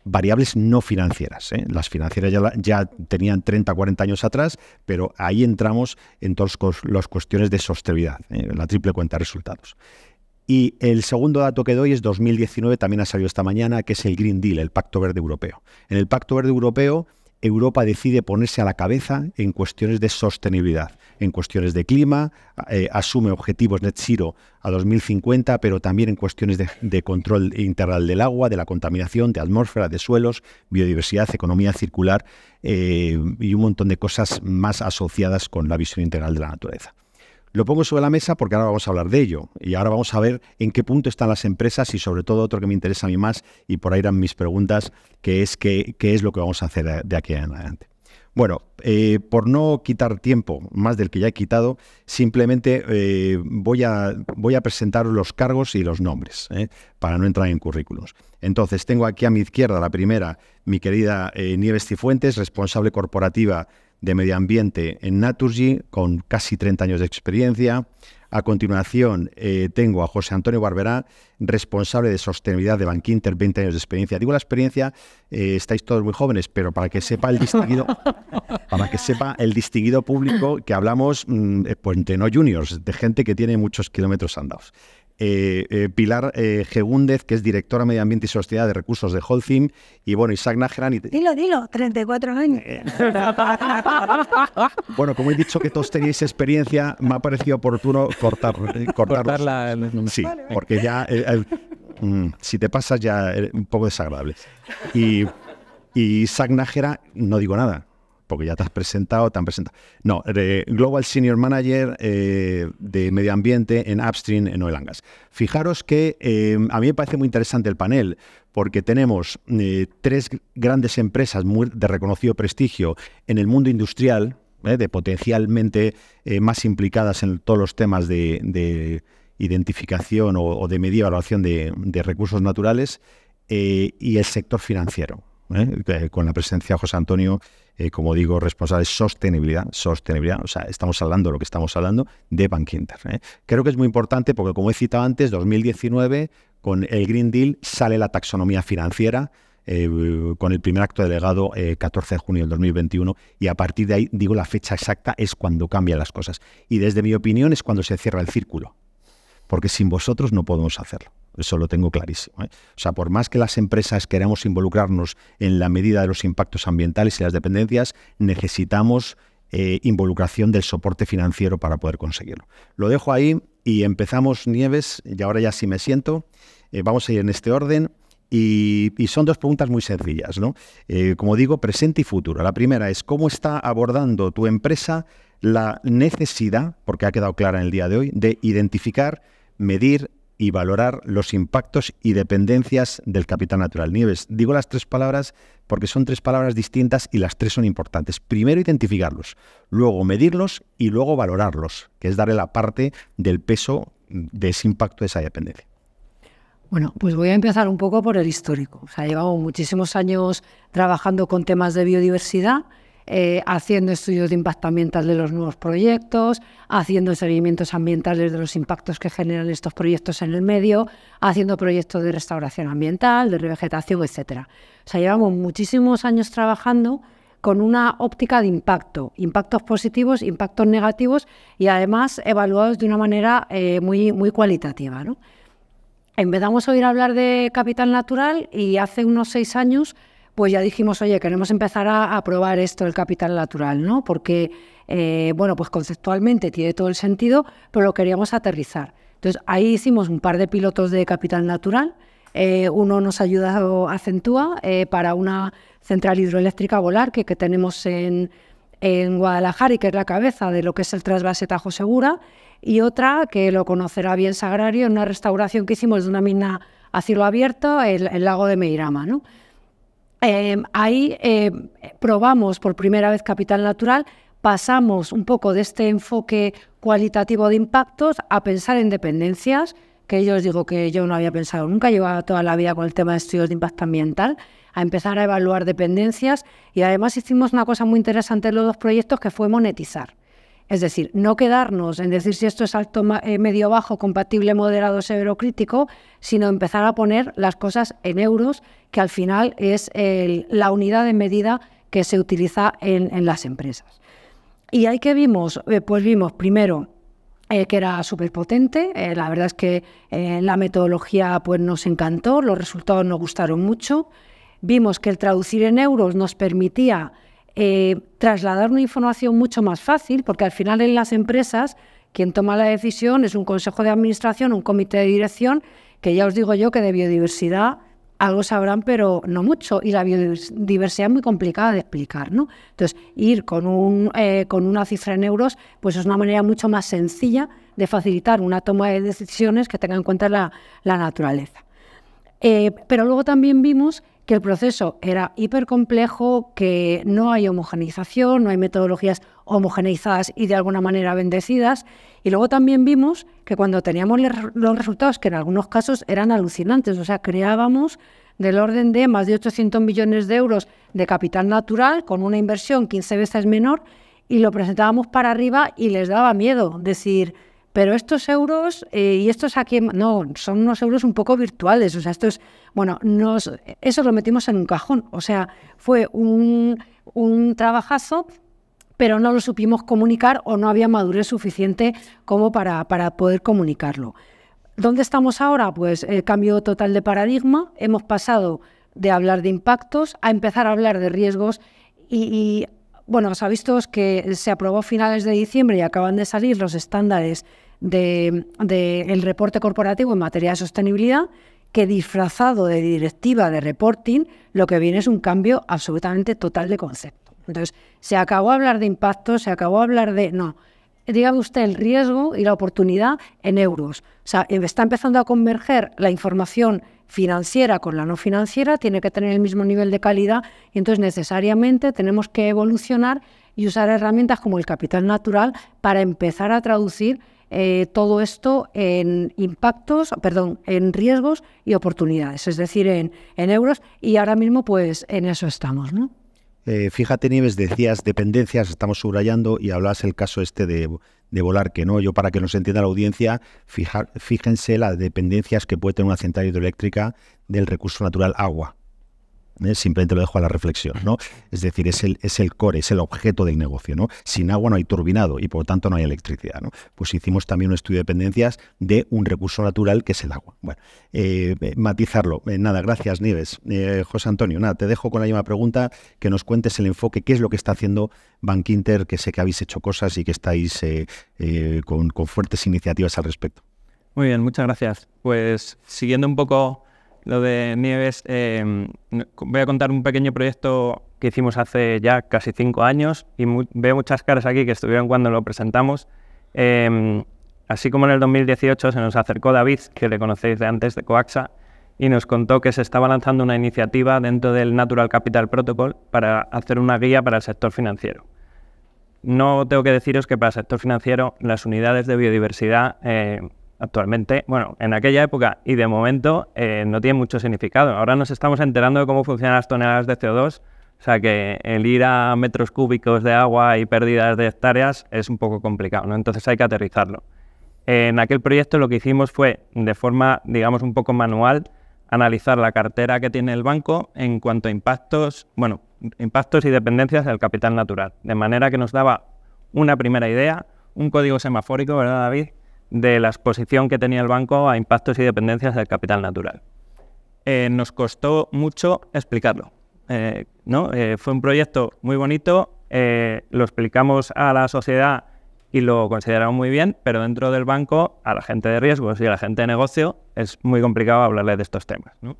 Variables no financieras, ¿eh? Las financieras ya tenían 30, 40 años atrás, pero ahí entramos en todas las cuestiones de sostenibilidad, la triple cuenta de resultados. Y el segundo dato que doy es 2019, también ha salido esta mañana, que es el Green Deal, el Pacto Verde Europeo. En el Pacto Verde Europeo, Europa decide ponerse a la cabeza en cuestiones de sostenibilidad, en cuestiones de clima, asume objetivos net zero a 2050, pero también en cuestiones de control integral del agua, de la contaminación, de atmósfera, de suelos, biodiversidad, economía circular y un montón de cosas más asociadas con la visión integral de la naturaleza. Lo pongo sobre la mesa porque ahora vamos a hablar de ello y ahora vamos a ver en qué punto están las empresas y sobre todo otro que me interesa a mí más, y por ahí irán mis preguntas, que es qué es lo que vamos a hacer de aquí en adelante. Bueno, por no quitar tiempo más del que ya he quitado, simplemente voy a presentar los cargos y los nombres, para no entrar en currículos. Entonces, tengo aquí a mi izquierda la primera, mi querida Nieves Cifuentes, responsable corporativa de medio ambiente en Naturgy, con casi 30 años de experiencia. A continuación, tengo a José Antonio Barberá, responsable de sostenibilidad de Bankinter, 20 años de experiencia. Digo la experiencia, estáis todos muy jóvenes, pero para que sepa el distinguido público que hablamos, pues de no juniors, de gente que tiene muchos kilómetros andados. Pilar Gegúndez, que es directora de Medio Ambiente y Sostenibilidad de Recursos de Holcim, y bueno, Isaac Nájera. Dilo, 34 años. Bueno, como he dicho que todos teníais experiencia, me ha parecido oportuno cortarla. Sí, porque ya si te pasas ya es un poco desagradable. Y Isaac Nájera, no digo nada, porque ya te han presentado. No, Global Senior Manager de Medio Ambiente en Upstream en Oil and Gas. Fijaros que a mí me parece muy interesante el panel, porque tenemos tres grandes empresas de reconocido prestigio en el mundo industrial, de potencialmente más implicadas en todos los temas de identificación o de medida y evaluación de recursos naturales, y el sector financiero, con la presencia de José Antonio, como digo, responsable de sostenibilidad, o sea, estamos hablando de lo que estamos hablando de Bankinter. Creo que es muy importante porque, como he citado antes, 2019, con el Green Deal, sale la taxonomía financiera, con el primer acto delegado 14 de junio del 2021, y a partir de ahí, digo la fecha exacta, es cuando cambian las cosas. Y desde mi opinión es cuando se cierra el círculo, porque sin vosotros no podemos hacerlo. Eso lo tengo clarísimo. O sea, por más que las empresas queramos involucrarnos en la medida de los impactos ambientales y las dependencias, necesitamos involucración del soporte financiero para poder conseguirlo. Lo dejo ahí y empezamos, Nieves, y ahora ya sí me siento. Vamos a ir en este orden. Y son dos preguntas muy sencillas, ¿no? Como digo, presente y futuro. La primera es, ¿cómo está abordando tu empresa la necesidad, porque ha quedado clara en el día de hoy, de identificar medir y valorar los impactos y dependencias del capital natural. Nieves, digo las 3 palabras porque son 3 palabras distintas y las 3 son importantes. Primero, identificarlos, luego medirlos y luego valorarlos, que es darle la parte del peso de ese impacto de esa dependencia. Bueno, pues voy a empezar un poco por el histórico. O sea, llevamos muchísimos años trabajando con temas de biodiversidad, haciendo estudios de impacto ambiental de los nuevos proyectos, haciendo seguimientos ambientales de los impactos que generan estos proyectos en el medio, haciendo proyectos de restauración ambiental, de revegetación, etcétera. O sea, llevamos muchísimos años trabajando con una óptica de impacto, impactos positivos, impactos negativos y además evaluados de una manera muy cualitativa, ¿no? Empezamos a oír hablar de capital natural y hace unos 6 años pues ya dijimos, oye, queremos empezar a probar esto, el capital natural, ¿no? Porque, bueno, pues conceptualmente tiene todo el sentido, pero lo queríamos aterrizar. Entonces, ahí hicimos un par de pilotos de capital natural. Uno nos ha ayudado a Acentúa para una central hidroeléctrica Volar que tenemos en Guadalajara y que es la cabeza de lo que es el trasvase Tajo Segura, y otra que lo conocerá bien Sagrario, en una restauración que hicimos de una mina a cielo abierto, el lago de Meirama, ¿no? Ahí probamos por primera vez capital natural, pasamos un poco de este enfoque cualitativo de impactos a pensar en dependencias, que yo os digo que yo no había pensado nunca, llevaba toda la vida con el tema de estudios de impacto ambiental, a empezar a evaluar dependencias y además hicimos una cosa muy interesante en los 2 proyectos que fue monetizar. Es decir, no quedarnos en decir si esto es alto, medio, bajo, compatible, moderado, severo, crítico, sino empezar a poner las cosas en euros, que al final es la unidad de medida que se utiliza en las empresas. ¿Y ahí qué vimos? Pues vimos primero que era súper potente, la verdad es que la metodología pues, nos encantó, los resultados nos gustaron mucho, vimos que el traducir en euros nos permitía trasladar una información mucho más fácil, porque al final en las empresas quien toma la decisión es un consejo de administración, un comité de dirección, que ya os digo yo que de biodiversidad algo sabrán, pero no mucho, y la biodiversidad es muy complicada de explicar, ¿no? Entonces, ir con una cifra en euros pues es una manera mucho más sencilla de facilitar una toma de decisiones que tenga en cuenta la naturaleza. Pero luego también vimos que el proceso era hipercomplejo, que no hay homogeneización, no hay metodologías homogeneizadas y de alguna manera bendecidas. Y luego también vimos que cuando teníamos los resultados, que en algunos casos eran alucinantes, o sea, creábamos del orden de más de 800 millones de euros de capital natural con una inversión 15 veces menor y lo presentábamos para arriba y les daba miedo decir, pero estos euros y estos aquí, no, son unos euros un poco virtuales, o sea, esto es, bueno, eso lo metimos en un cajón, o sea, fue un trabajazo, pero no lo supimos comunicar o no había madurez suficiente como para poder comunicarlo. ¿Dónde estamos ahora? Pues el cambio total de paradigma, hemos pasado de hablar de impactos a empezar a hablar de riesgos y bueno, os ha visto que se aprobó a finales de diciembre y acaban de salir los estándares del reporte corporativo en materia de sostenibilidad, que disfrazado de directiva de reporting, lo que viene es un cambio absolutamente total de concepto. Entonces, se acabó de hablar de impactos, se acabó de hablar de... No, dígame usted el riesgo y la oportunidad en euros. O sea, está empezando a converger la información financiera con la no financiera, tiene que tener el mismo nivel de calidad y entonces necesariamente tenemos que evolucionar y usar herramientas como el capital natural para empezar a traducir todo esto en en riesgos y oportunidades, es decir, en euros, y ahora mismo pues en eso estamos, ¿no? Fíjate, Nieves, decías dependencias, estamos subrayando y hablabas el caso este de Volar, que no, yo para que nos entienda la audiencia, fíjense las dependencias que puede tener una central hidroeléctrica del recurso natural agua. Simplemente lo dejo a la reflexión, ¿no? Es decir, es el core, es el objeto del negocio, ¿no? Sin agua no hay turbinado y por lo tanto no hay electricidad, ¿no? Pues hicimos también un estudio de dependencias de un recurso natural que es el agua. Bueno, matizarlo. Nada, gracias, Nieves. José Antonio, nada, te dejo con la misma pregunta, que nos cuentes el enfoque, qué es lo que está haciendo Bankinter, que sé que habéis hecho cosas y que estáis con fuertes iniciativas al respecto. Muy bien, muchas gracias. Pues siguiendo un poco lo de Nieves, voy a contar un pequeño proyecto que hicimos hace ya casi 5 años y veo muchas caras aquí que estuvieron cuando lo presentamos. así como en el 2018 se nos acercó David, que le conocéis de antes, de Coaxa, y nos contó que se estaba lanzando una iniciativa dentro del Natural Capital Protocol para hacer una guía para el sector financiero. No tengo que deciros que para el sector financiero las unidades de biodiversidad actualmente, bueno, en aquella época y de momento no tienen mucho significado. Ahora nos estamos enterando de cómo funcionan las toneladas de CO2, o sea que el ir a metros cúbicos de agua y pérdidas de hectáreas es un poco complicado, ¿no? Entonces hay que aterrizarlo. En aquel proyecto lo que hicimos fue, de forma, digamos, un poco manual, analizar la cartera que tiene el banco en cuanto a impactos y dependencias del capital natural, de manera que nos daba una primera idea, un código semafórico, ¿verdad, David?, de la exposición que tenía el banco a impactos y dependencias del capital natural. Nos costó mucho explicarlo, ¿no? Fue un proyecto muy bonito, lo explicamos a la sociedad y lo consideraron muy bien, pero dentro del banco, a la gente de riesgos y a la gente de negocio, es muy complicado hablarles de estos temas, ¿no?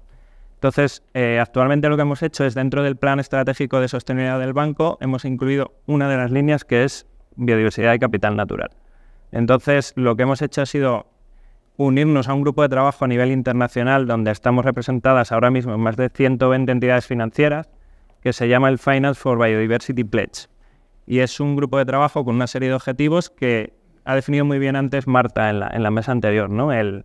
Entonces, actualmente lo que hemos hecho es, dentro del plan estratégico de sostenibilidad del banco, hemos incluido una de las líneas que es biodiversidad y capital natural. Entonces, lo que hemos hecho ha sido unirnos a un grupo de trabajo a nivel internacional donde estamos representadas ahora mismo en más de 120 entidades financieras, que se llama el Finance for Biodiversity Pledge. Y es un grupo de trabajo con una serie de objetivos que ha definido muy bien antes Marta en la mesa anterior, ¿no? El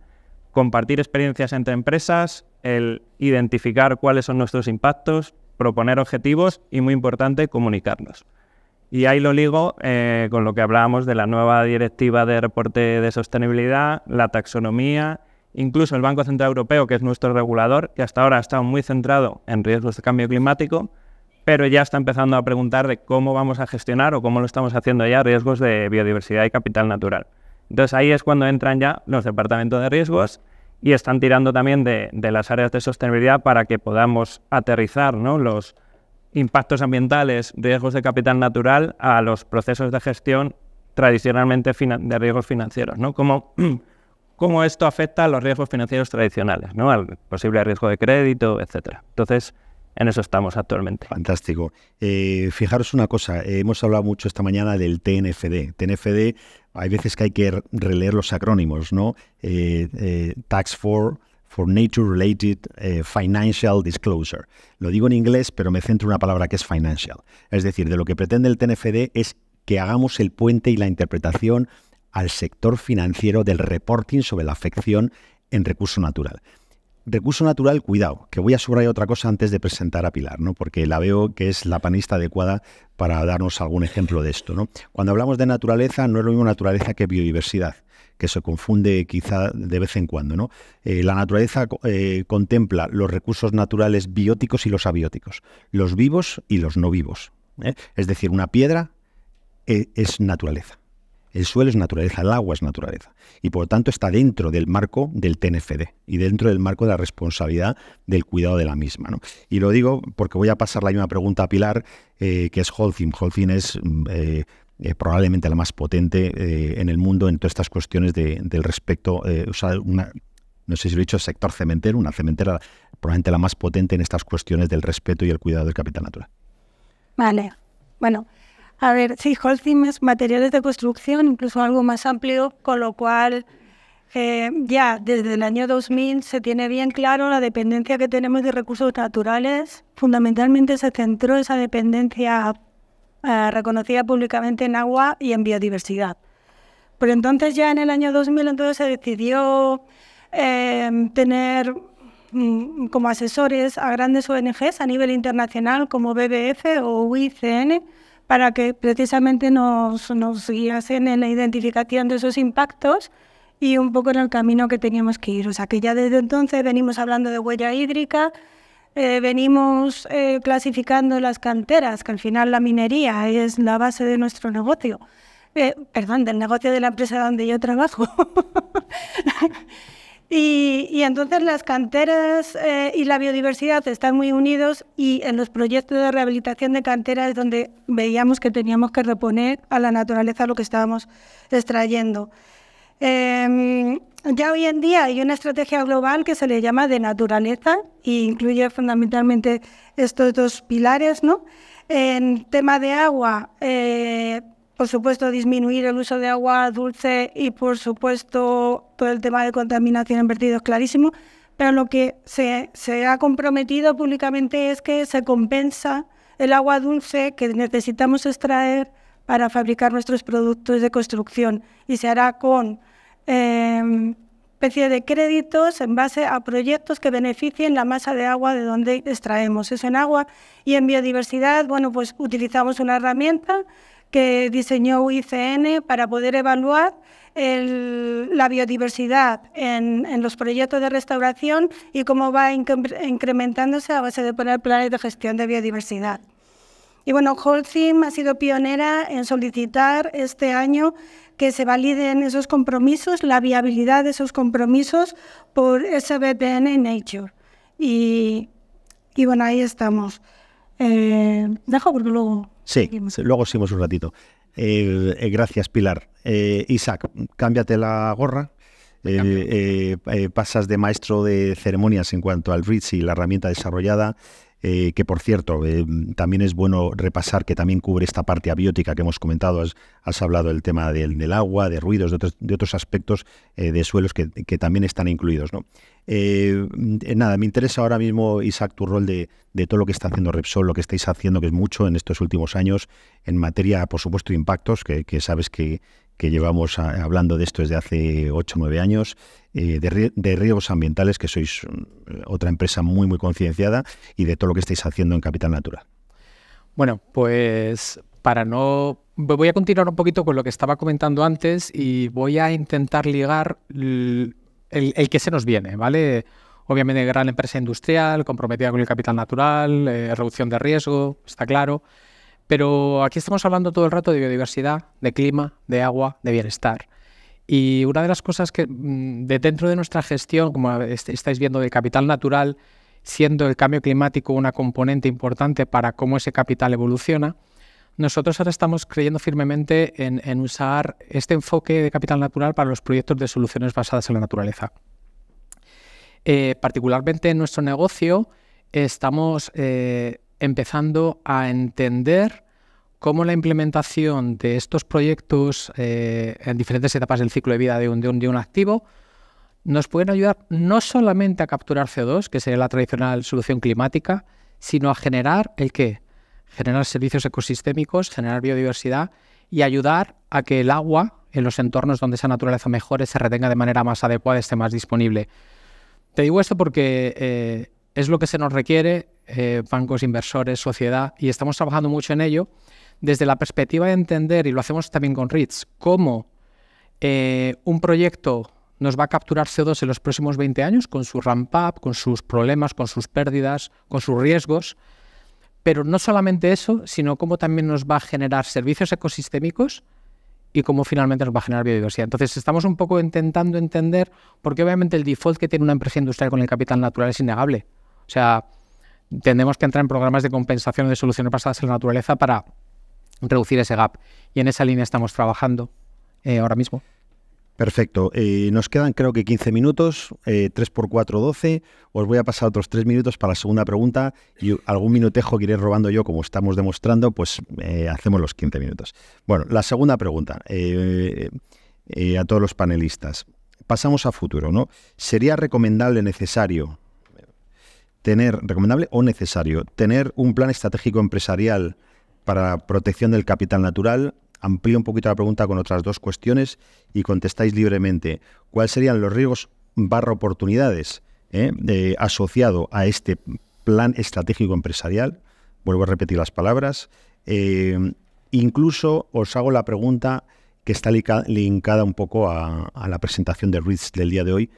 compartir experiencias entre empresas, el identificar cuáles son nuestros impactos, proponer objetivos y, muy importante, comunicarlos. Y ahí lo ligo con lo que hablábamos de la nueva directiva de reporte de sostenibilidad, la taxonomía, incluso el Banco Central Europeo, que es nuestro regulador, que hasta ahora ha estado muy centrado en riesgos de cambio climático, pero ya está empezando a preguntar de cómo vamos a gestionar o cómo lo estamos haciendo ya riesgos de biodiversidad y capital natural. Entonces ahí es cuando entran ya los departamentos de riesgos y están tirando también de las áreas de sostenibilidad para que podamos aterrizar, ¿no?, los impactos ambientales, riesgos de capital natural a los procesos de gestión tradicionalmente de riesgos financieros, ¿no? Cómo esto afecta a los riesgos financieros tradicionales, ¿no?, al posible riesgo de crédito, etcétera. Entonces, en eso estamos actualmente. Fantástico. Fijaros una cosa, hemos hablado mucho esta mañana del TNFD. TNFD, hay veces que hay que releer los acrónimos, ¿no? Tax for Nature-Related Financial Disclosure. Lo digo en inglés, pero me centro en una palabra que es financial. Es decir, de lo que pretende el TNFD es que hagamos el puente y la interpretación al sector financiero del reporting sobre la afección en recurso natural. Recurso natural, cuidado, que voy a subrayar otra cosa antes de presentar a Pilar, ¿no?, porque la veo que es la panelista adecuada para darnos algún ejemplo de esto, ¿no? Cuando hablamos de naturaleza, no es lo mismo naturaleza que biodiversidad, que se confunde quizá de vez en cuando, ¿no? La naturaleza contempla los recursos naturales bióticos y los abióticos, los vivos y los no vivos, ¿eh? Es decir, una piedra es naturaleza. El suelo es naturaleza, el agua es naturaleza. Y por lo tanto está dentro del marco del TNFD y dentro del marco de la responsabilidad del cuidado de la misma, ¿no? Y lo digo porque voy a pasar la misma pregunta a Pilar, que es Holcim. Holcim es probablemente la más potente en el mundo en todas estas cuestiones del respecto. No sé si lo he dicho, el sector cementero, una cementera probablemente la más potente en estas cuestiones del respeto y el cuidado del capital natural. Vale, bueno. A ver, sí, Holcim es materiales de construcción, incluso algo más amplio, con lo cual ya desde el año 2000 se tiene bien claro la dependencia que tenemos de recursos naturales. Fundamentalmente se centró esa dependencia reconocida públicamente en agua y en biodiversidad. Pero entonces ya en el año 2000 se decidió tener como asesores a grandes ONGs a nivel internacional como BBF o UICN, para que precisamente nos guiasen en la identificación de esos impactos y un poco en el camino que teníamos que ir. O sea que ya desde entonces venimos hablando de huella hídrica, venimos clasificando las canteras, que al final la minería es la base de nuestro negocio, del negocio de la empresa donde yo trabajo. Y entonces las canteras y la biodiversidad están muy unidos, y en los proyectos de rehabilitación de canteras es donde veíamos que teníamos que reponer a la naturaleza lo que estábamos extrayendo. Ya hoy en día hay una estrategia global que se le llama de naturaleza e incluye fundamentalmente estos dos pilares, ¿no? En tema de agua, por supuesto, disminuir el uso de agua dulce y, por supuesto, todo el tema de contaminación en vertidos, clarísimo. Pero lo que se ha comprometido públicamente es que se compensa el agua dulce que necesitamos extraer para fabricar nuestros productos de construcción, y se hará con especie de créditos en base a proyectos que beneficien la masa de agua de donde extraemos eso en agua. Y en biodiversidad, bueno, pues utilizamos una herramienta que diseñó UICN para poder evaluar la biodiversidad en los proyectos de restauración y cómo va incrementándose a base de poner planes de gestión de biodiversidad. Y bueno, Holcim ha sido pionera en solicitar este año que se validen esos compromisos, la viabilidad de esos compromisos por SBTN y Nature. Y bueno, ahí estamos. Dejo porque luego... Sí, luego seguimos un ratito. Gracias, Pilar. Isaac, cámbiate la gorra. Pasas de maestro de ceremonias en cuanto al REACH y la herramienta desarrollada, que por cierto, también es bueno repasar que también cubre esta parte abiótica que hemos comentado. Has hablado del tema del agua, de ruidos, de otros aspectos de suelos que también están incluidos, ¿no? Nada, me interesa ahora mismo, Isaac, tu rol de todo lo que está haciendo Repsol, lo que estáis haciendo, que es mucho en estos últimos años, en materia, por supuesto, de impactos, que sabes que llevamos hablando de esto desde hace 8 o 9 años, de riesgos ambientales, que sois otra empresa muy, muy concienciada, y de todo lo que estáis haciendo en Capital Natural. Bueno, pues voy a continuar un poquito con lo que estaba comentando antes y voy a intentar ligar el que se nos viene, ¿vale? Obviamente, gran empresa industrial, comprometida con el capital natural, reducción de riesgo, está claro. Pero aquí estamos hablando todo el rato de biodiversidad, de clima, de agua, de bienestar. Y una de las cosas que dentro de nuestra gestión, como estáis viendo, del capital natural, siendo el cambio climático una componente importante para cómo ese capital evoluciona, nosotros ahora estamos creyendo firmemente en usar este enfoque de capital natural para los proyectos de soluciones basadas en la naturaleza. Particularmente en nuestro negocio estamos empezando a entender cómo la implementación de estos proyectos en diferentes etapas del ciclo de vida de un activo nos pueden ayudar no solamente a capturar CO2, que sería la tradicional solución climática, sino a generar ¿el qué? Generar servicios ecosistémicos, generar biodiversidad y ayudar a que el agua en los entornos donde esa naturaleza mejore se retenga de manera más adecuada, esté más disponible. Te digo esto porque es lo que se nos requiere, bancos, inversores, sociedad, y estamos trabajando mucho en ello desde la perspectiva de entender, y lo hacemos también con REACH, cómo un proyecto nos va a capturar CO2 en los próximos 20 años con su ramp-up, con sus problemas, con sus pérdidas, con sus riesgos. Pero no solamente eso, sino cómo también nos va a generar servicios ecosistémicos y cómo finalmente nos va a generar biodiversidad. Entonces estamos un poco intentando entender, porque obviamente el default que tiene una empresa industrial con el capital natural es innegable. O sea, tendremos que entrar en programas de compensación de soluciones basadas en la naturaleza para reducir ese gap. Y en esa línea estamos trabajando ahora mismo. Perfecto. Nos quedan creo que 15 minutos, 3 por 4, 12. Os voy a pasar otros 3 minutos para la segunda pregunta y algún minutejo que iré robando yo, como estamos demostrando, pues hacemos los 15 minutos. Bueno, la segunda pregunta a todos los panelistas. Pasamos a futuro, ¿no? ¿Sería recomendable o necesario tener un plan estratégico empresarial para protección del capital natural? Amplío un poquito la pregunta con otras 2 cuestiones y contestáis libremente. ¿Cuáles serían los riesgos / oportunidades asociado a este plan estratégico empresarial? Vuelvo a repetir las palabras. Incluso os hago la pregunta que está linkada un poco a la presentación de REACH del día de hoy.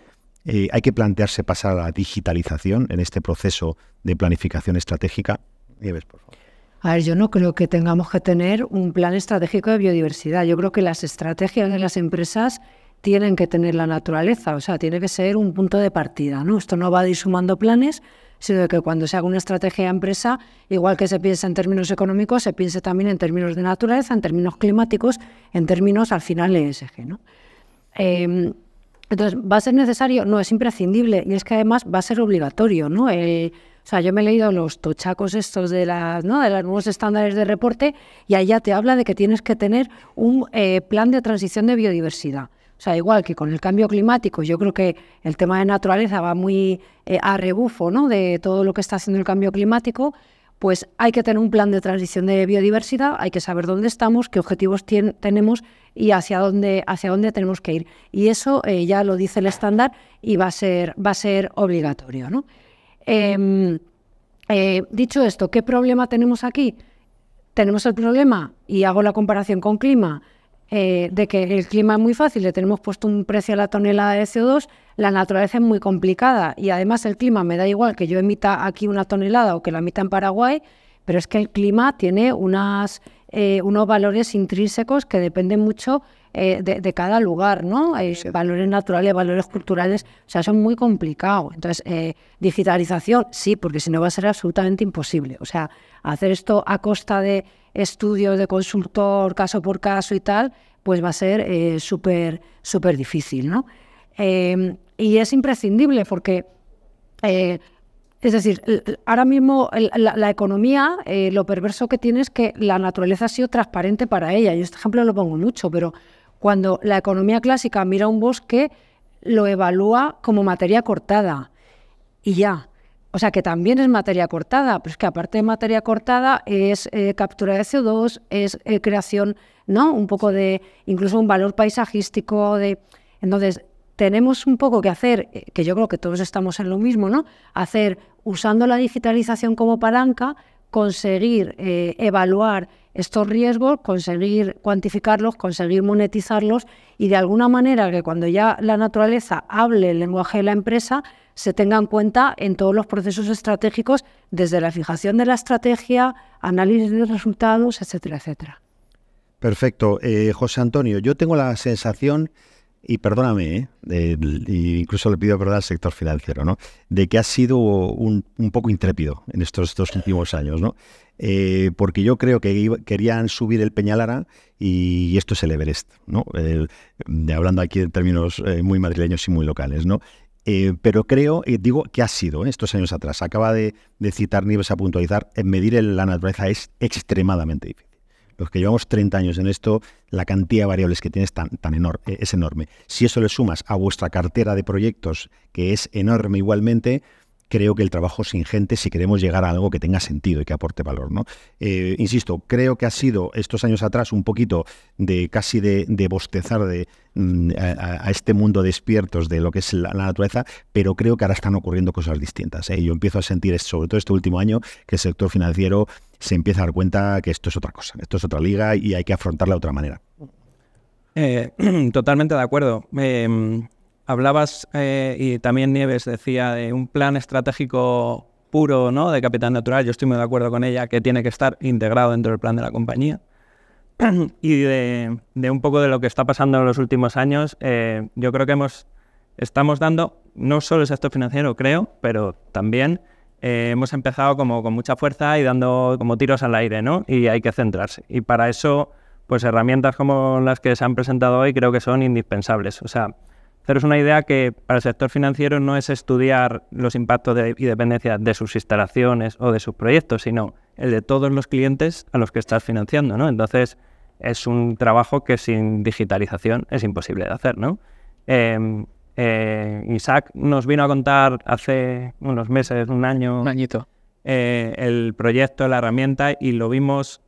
¿Hay que plantearse pasar a la digitalización en este proceso de planificación estratégica? Nieves, por favor. A ver, yo no creo que tengamos que tener un plan estratégico de biodiversidad. Yo creo que las estrategias de las empresas tienen que tener la naturaleza, o sea, tiene que ser un punto de partida, ¿no? Esto no va de ir sumando planes, sino que cuando se haga una estrategia de empresa, igual que se piensa en términos económicos, se piense también en términos de naturaleza, en términos climáticos, en términos, al final, ESG, ¿no? Entonces, ¿va a ser necesario? No, es imprescindible, y es que además va a ser obligatorio, ¿no? O sea, yo me he leído los tochacos estos de los nuevos estándares de reporte y allá te habla de que tienes que tener un plan de transición de biodiversidad. O sea, igual que con el cambio climático, yo creo que el tema de naturaleza va muy a rebufo, ¿no?, de todo lo que está haciendo el cambio climático. Pues hay que tener un plan de transición de biodiversidad, hay que saber dónde estamos, qué objetivos tenemos y hacia dónde tenemos que ir. Y eso ya lo dice el estándar y va a ser obligatorio, ¿no? Dicho esto, ¿qué problema tenemos aquí? Tenemos el problema, y hago la comparación con clima, de que el clima es muy fácil, le tenemos puesto un precio a la tonelada de CO2, la naturaleza es muy complicada y además el clima me da igual que yo emita aquí una tonelada o que la emita en Paraguay, pero es que el clima tiene unos valores intrínsecos que dependen mucho de cada lugar, ¿no? Valores naturales, valores culturales, o sea, son muy complicados. Entonces, digitalización, sí, porque si no va a ser absolutamente imposible. O sea, hacer esto a costa de estudios de consultor, caso por caso y tal, pues va a ser súper difícil, ¿no? Y es imprescindible porque, es decir, ahora mismo la economía, lo perverso que tiene es que la naturaleza ha sido transparente para ella. Yo este ejemplo lo pongo mucho, pero cuando la economía clásica mira un bosque, lo evalúa como materia cortada y ya. O sea, que también es materia cortada, pero es que aparte de materia cortada es captura de CO2, es creación, ¿no?, un poco de, incluso un valor paisajístico. Entonces, tenemos un poco que hacer, que yo creo que todos estamos en lo mismo, ¿no? Hacer, usando la digitalización como palanca, conseguir evaluar estos riesgos, conseguir cuantificarlos, conseguir monetizarlos y de alguna manera que cuando ya la naturaleza hable el lenguaje de la empresa, se tenga en cuenta en todos los procesos estratégicos, desde la fijación de la estrategia, análisis de resultados, etcétera, etcétera. Perfecto. José Antonio, yo tengo la sensación, y perdóname, incluso le pido perdón al sector financiero, ¿no?, de que has sido un poco intrépido en estos 2 últimos años, ¿no? Porque yo creo que querían subir el Peñalara y esto es el Everest, ¿no? Hablando aquí en términos muy madrileños y muy locales, ¿no? Pero creo, digo, que ha sido estos años atrás. Acaba de citar Nieves a puntualizar, medir la naturaleza es extremadamente difícil. Los que llevamos 30 años en esto, la cantidad de variables que tienes es enorme. Si eso le sumas a vuestra cartera de proyectos, que es enorme igualmente, creo que el trabajo es ingente si queremos llegar a algo que tenga sentido y que aporte valor, ¿no? Insisto, creo que ha sido estos años atrás un poquito casi de bostezar a este mundo despiertos de lo que es la naturaleza, pero creo que ahora están ocurriendo cosas distintas, ¿eh? Yo empiezo a sentir, sobre todo este último año, que el sector financiero se empieza a dar cuenta que esto es otra cosa, esto es otra liga y hay que afrontarla de otra manera. Totalmente de acuerdo. Hablabas, y también Nieves decía, de un plan estratégico puro, ¿no?, de capital natural. Yo estoy muy de acuerdo con ella, que tiene que estar integrado dentro del plan de la compañía. Y de un poco de lo que está pasando en los últimos años, yo creo que estamos dando, no solo el sector financiero, creo, pero también hemos empezado como con mucha fuerza y dando como tiros al aire, ¿no? Y hay que centrarse. Y para eso, pues herramientas como las que se han presentado hoy creo que son indispensables. O sea, haceros una idea que para el sector financiero no es estudiar los impactos y dependencias de sus instalaciones o de sus proyectos, sino el de todos los clientes a los que estás financiando, ¿no? Entonces, es un trabajo que sin digitalización es imposible de hacer, ¿no? Isaac nos vino a contar hace unos meses, un añito, el proyecto, la herramienta, y lo vimos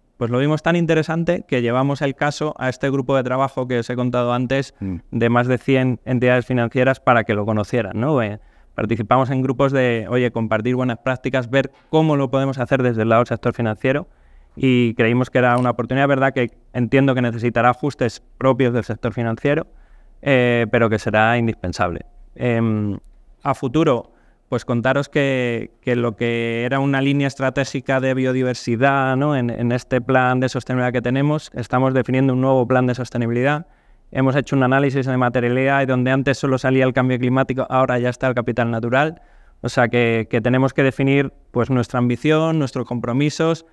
tan interesante que llevamos el caso a este grupo de trabajo que os he contado antes, de más de 100 entidades financieras para que lo conocieran, ¿no? Participamos en grupos de, compartir buenas prácticas, ver cómo lo podemos hacer desde el lado del sector financiero, y creímos que era una oportunidad, verdad que entiendo que necesitará ajustes propios del sector financiero, pero que será indispensable. A futuro, pues contaros que lo que era una línea estratégica de biodiversidad, ¿no?, en este plan de sostenibilidad que tenemos, estamos definiendo un nuevo plan de sostenibilidad. Hemos hecho un análisis de materialidad y donde antes solo salía el cambio climático, ahora ya está el capital natural. O sea que tenemos que definir pues nuestra ambición, nuestros compromisos,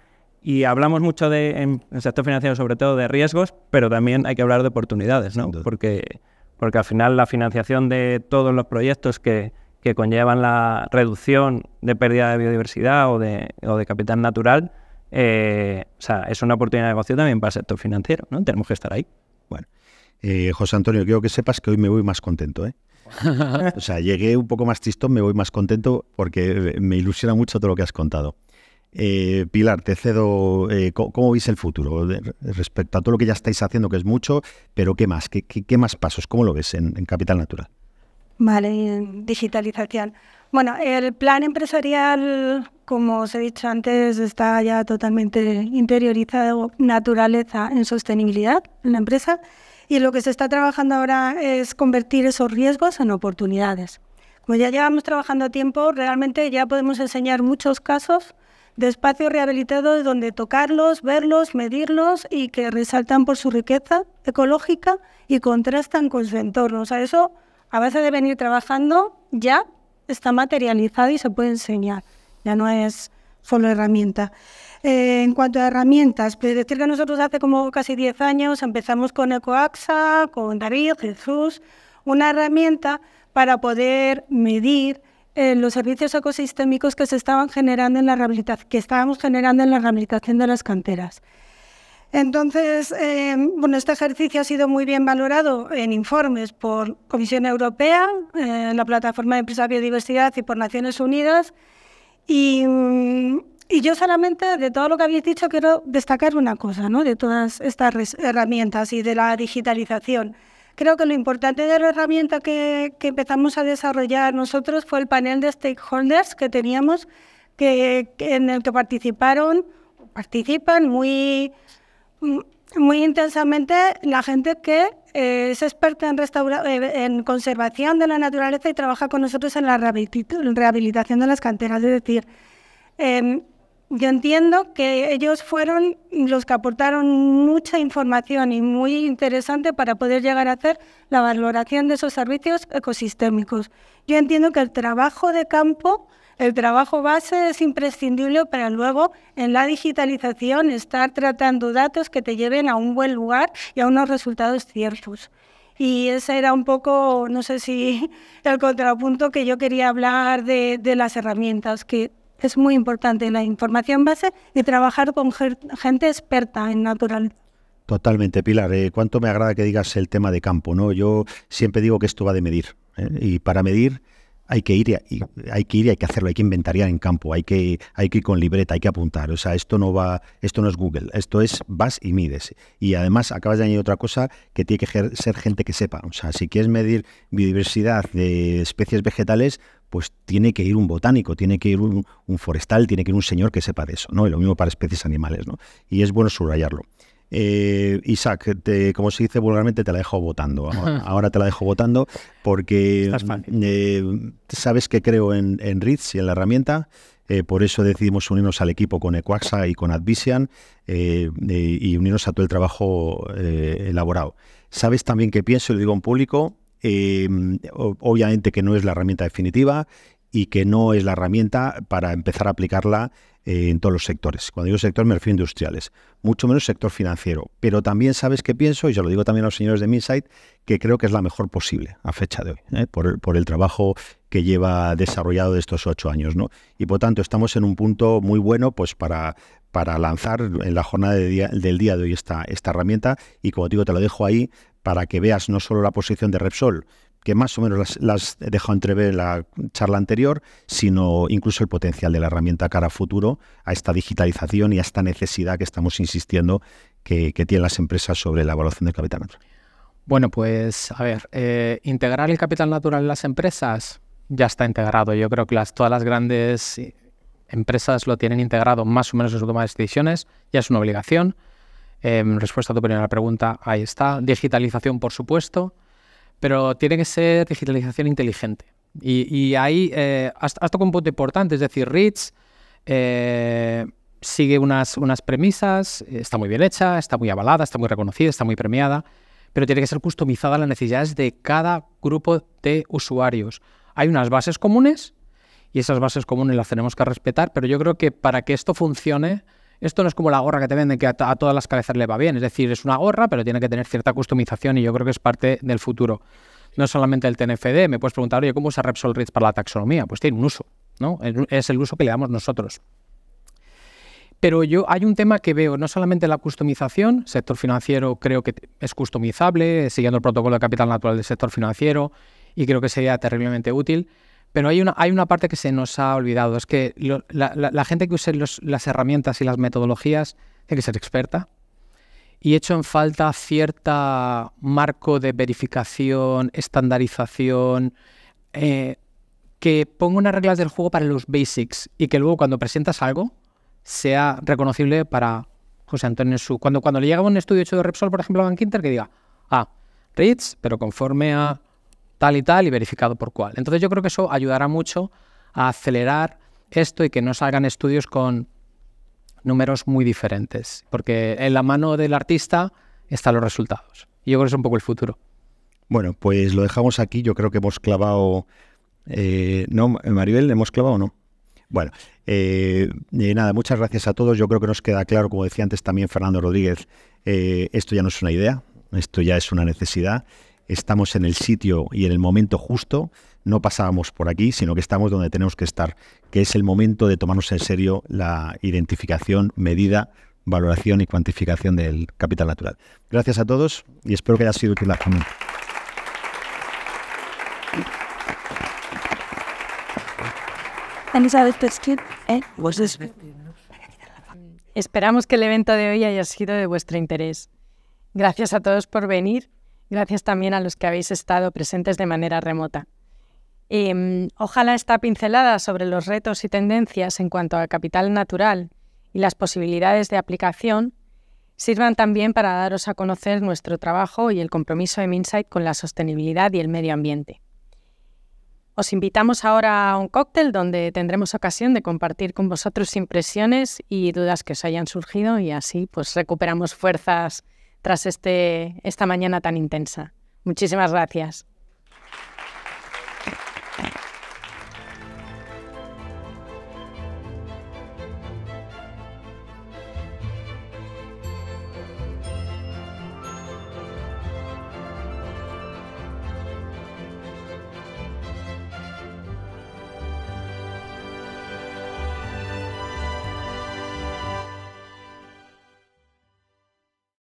y hablamos mucho en el sector financiero sobre todo de riesgos, pero también hay que hablar de oportunidades, ¿no? Porque al final la financiación de todos los proyectos que que conllevan la reducción de pérdida de biodiversidad o de capital natural, o sea, es una oportunidad de negocio también para el sector financiero, ¿no? Tenemos que estar ahí. Bueno, José Antonio, quiero que sepas que hoy me voy más contento, ¿eh? O sea, llegué un poco más tristón, me voy más contento porque me ilusiona mucho todo lo que has contado. Pilar, te cedo, ¿cómo veis el futuro respecto a todo lo que ya estáis haciendo, que es mucho, pero qué más? ¿Qué más pasos? ¿Cómo lo ves en Capital Natural? Vale, en digitalización. Bueno, el plan empresarial, como os he dicho antes, está ya totalmente interiorizado, naturaleza en sostenibilidad en la empresa, y lo que se está trabajando ahora es convertir esos riesgos en oportunidades. Como ya llevamos trabajando tiempo, realmente ya podemos enseñar muchos casos de espacios rehabilitados donde tocarlos, verlos, medirlos y que resaltan por su riqueza ecológica y contrastan con su entorno. O sea, eso, a base de venir trabajando, ya está materializado y se puede enseñar. Ya no es solo herramienta. En cuanto a herramientas, pues decir que nosotros hace como casi 10 años empezamos con Ecoaxa, con David, Jesús, una herramienta para poder medir los servicios ecosistémicos que se estaban generando en la rehabilitación, que estábamos generando en la rehabilitación de las canteras. Entonces, bueno, este ejercicio ha sido muy bien valorado en informes por Comisión Europea, la Plataforma de Empresas Biodiversidad y por Naciones Unidas. Y yo solamente, de todo lo que habéis dicho, quiero destacar una cosa, ¿no? De todas estas herramientas y de la digitalización. Creo que lo importante de la herramienta que empezamos a desarrollar nosotros fue el panel de stakeholders que teníamos, en el que participan muy intensamente la gente que es experta en conservación de la naturaleza y trabaja con nosotros en la rehabilitación de las canteras. Es decir, yo entiendo que ellos fueron los que aportaron mucha información y muy interesante para poder llegar a hacer la valoración de esos servicios ecosistémicos. Yo entiendo que el trabajo de campo, el trabajo base es imprescindible para luego en la digitalización estar tratando datos que te lleven a un buen lugar y a unos resultados ciertos. Y ese era un poco, no sé si el contrapunto que yo quería hablar de las herramientas, que es muy importante la información base y trabajar con gente experta en naturaleza. Totalmente, Pilar. Cuánto me agrada que digas el tema de campo, ¿no? Yo siempre digo que esto va de medir, y para medir hay que ir y hay que hacerlo, hay que inventariar en campo, hay que ir con libreta, hay que apuntar. O sea, esto no es Google, esto es vas y mides. Y además acabas de añadir otra cosa, que tiene que ser gente que sepa. O sea, si quieres medir biodiversidad de especies vegetales, pues tiene que ir un botánico, tiene que ir un forestal, tiene que ir un señor que sepa de eso, ¿no? Y lo mismo para especies animales, ¿no? Y es bueno subrayarlo. Isaac, como se dice vulgarmente, te la dejo votando. Ahora te la dejo votando porque sabes que creo en REITs y en la herramienta. Por eso decidimos unirnos al equipo con Ecoaxa y con Advisian y unirnos a todo el trabajo elaborado. Sabes también que pienso, y lo digo en público, obviamente que no es la herramienta definitiva y que no es la herramienta para empezar a aplicarla en todos los sectores. Cuando digo sector me refiero a industriales, mucho menos sector financiero. Pero también sabes que pienso, y se lo digo también a los señores de Minsight, que creo que es la mejor posible a fecha de hoy, por el trabajo que lleva desarrollado de estos 8 años, ¿no? Y por tanto estamos en un punto muy bueno pues para lanzar en la jornada del día de hoy esta herramienta. Y como te digo, te lo dejo ahí para que veas no solo la posición de Repsol, que más o menos las he dejado entrever en la charla anterior, sino incluso el potencial de la herramienta cara a futuro, a esta digitalización y a esta necesidad que estamos insistiendo que tienen las empresas sobre la evaluación del capital natural. Bueno, pues a ver, integrar el capital natural en las empresas ya está integrado. Yo creo que todas las grandes empresas lo tienen integrado más o menos en su toma de decisiones, ya es una obligación. Respuesta a tu primera pregunta, ahí está. Digitalización, por supuesto, pero tiene que ser digitalización inteligente. Y ahí has tocado un punto importante, es decir, REITs sigue unas premisas, está muy bien hecha, está muy avalada, está muy reconocida, está muy premiada, pero tiene que ser customizada a las necesidades de cada grupo de usuarios. Hay unas bases comunes y esas bases comunes las tenemos que respetar, pero yo creo que para que esto funcione, esto no es como la gorra que te venden que a todas las cabezas le va bien, es decir, es una gorra, pero tiene que tener cierta customización y yo creo que es parte del futuro. no solamente el TNFD. Me puedes preguntar, oye, ¿cómo usa Repsol REITs para la taxonomía? Pues tiene un uso, ¿no? Es el uso que le damos nosotros. Pero hay un tema que veo, no solamente la customización, sector financiero creo que es customizable, siguiendo el protocolo de capital natural del sector financiero, y creo que sería terriblemente útil, pero hay una parte que se nos ha olvidado, es que la gente que use las herramientas y las metodologías tiene que ser experta, y echo en falta cierta marco de verificación, estandarización, que ponga unas reglas del juego para los basics, y que luego cuando presentas algo sea reconocible para José Antonio Su. Cuando le llega un estudio hecho de Repsol, por ejemplo, a Bankinter, que diga, REITs, pero conforme a tal y tal y verificado por cuál. Entonces yo creo que eso ayudará mucho a acelerar esto y que no salgan estudios con números muy diferentes, porque en la mano del artista están los resultados. Y yo creo que es un poco el futuro. Bueno, pues lo dejamos aquí. Yo creo que hemos clavado... ¿no, Maribel? ¿Hemos clavado o no? Bueno, nada, muchas gracias a todos. Yo creo que nos queda claro, como decía antes también Fernando Rodríguez, esto ya no es una idea, esto ya es una necesidad. Estamos en el sitio y en el momento justo, no pasábamos por aquí, sino que estamos donde tenemos que estar, que es el momento de tomarnos en serio la identificación, medida, valoración y cuantificación del capital natural. Gracias a todos y espero que haya sido útil la reunión. Esperamos que el evento de hoy haya sido de vuestro interés. Gracias a todos por venir. Gracias también a los que habéis estado presentes de manera remota. Ojalá esta pincelada sobre los retos y tendencias en cuanto al capital natural y las posibilidades de aplicación sirvan también para daros a conocer nuestro trabajo y el compromiso de Minsight con la sostenibilidad y el medio ambiente. Os invitamos ahora a un cóctel donde tendremos ocasión de compartir con vosotros impresiones y dudas que os hayan surgido y así pues recuperamos fuerzas tras esta mañana tan intensa. Muchísimas gracias.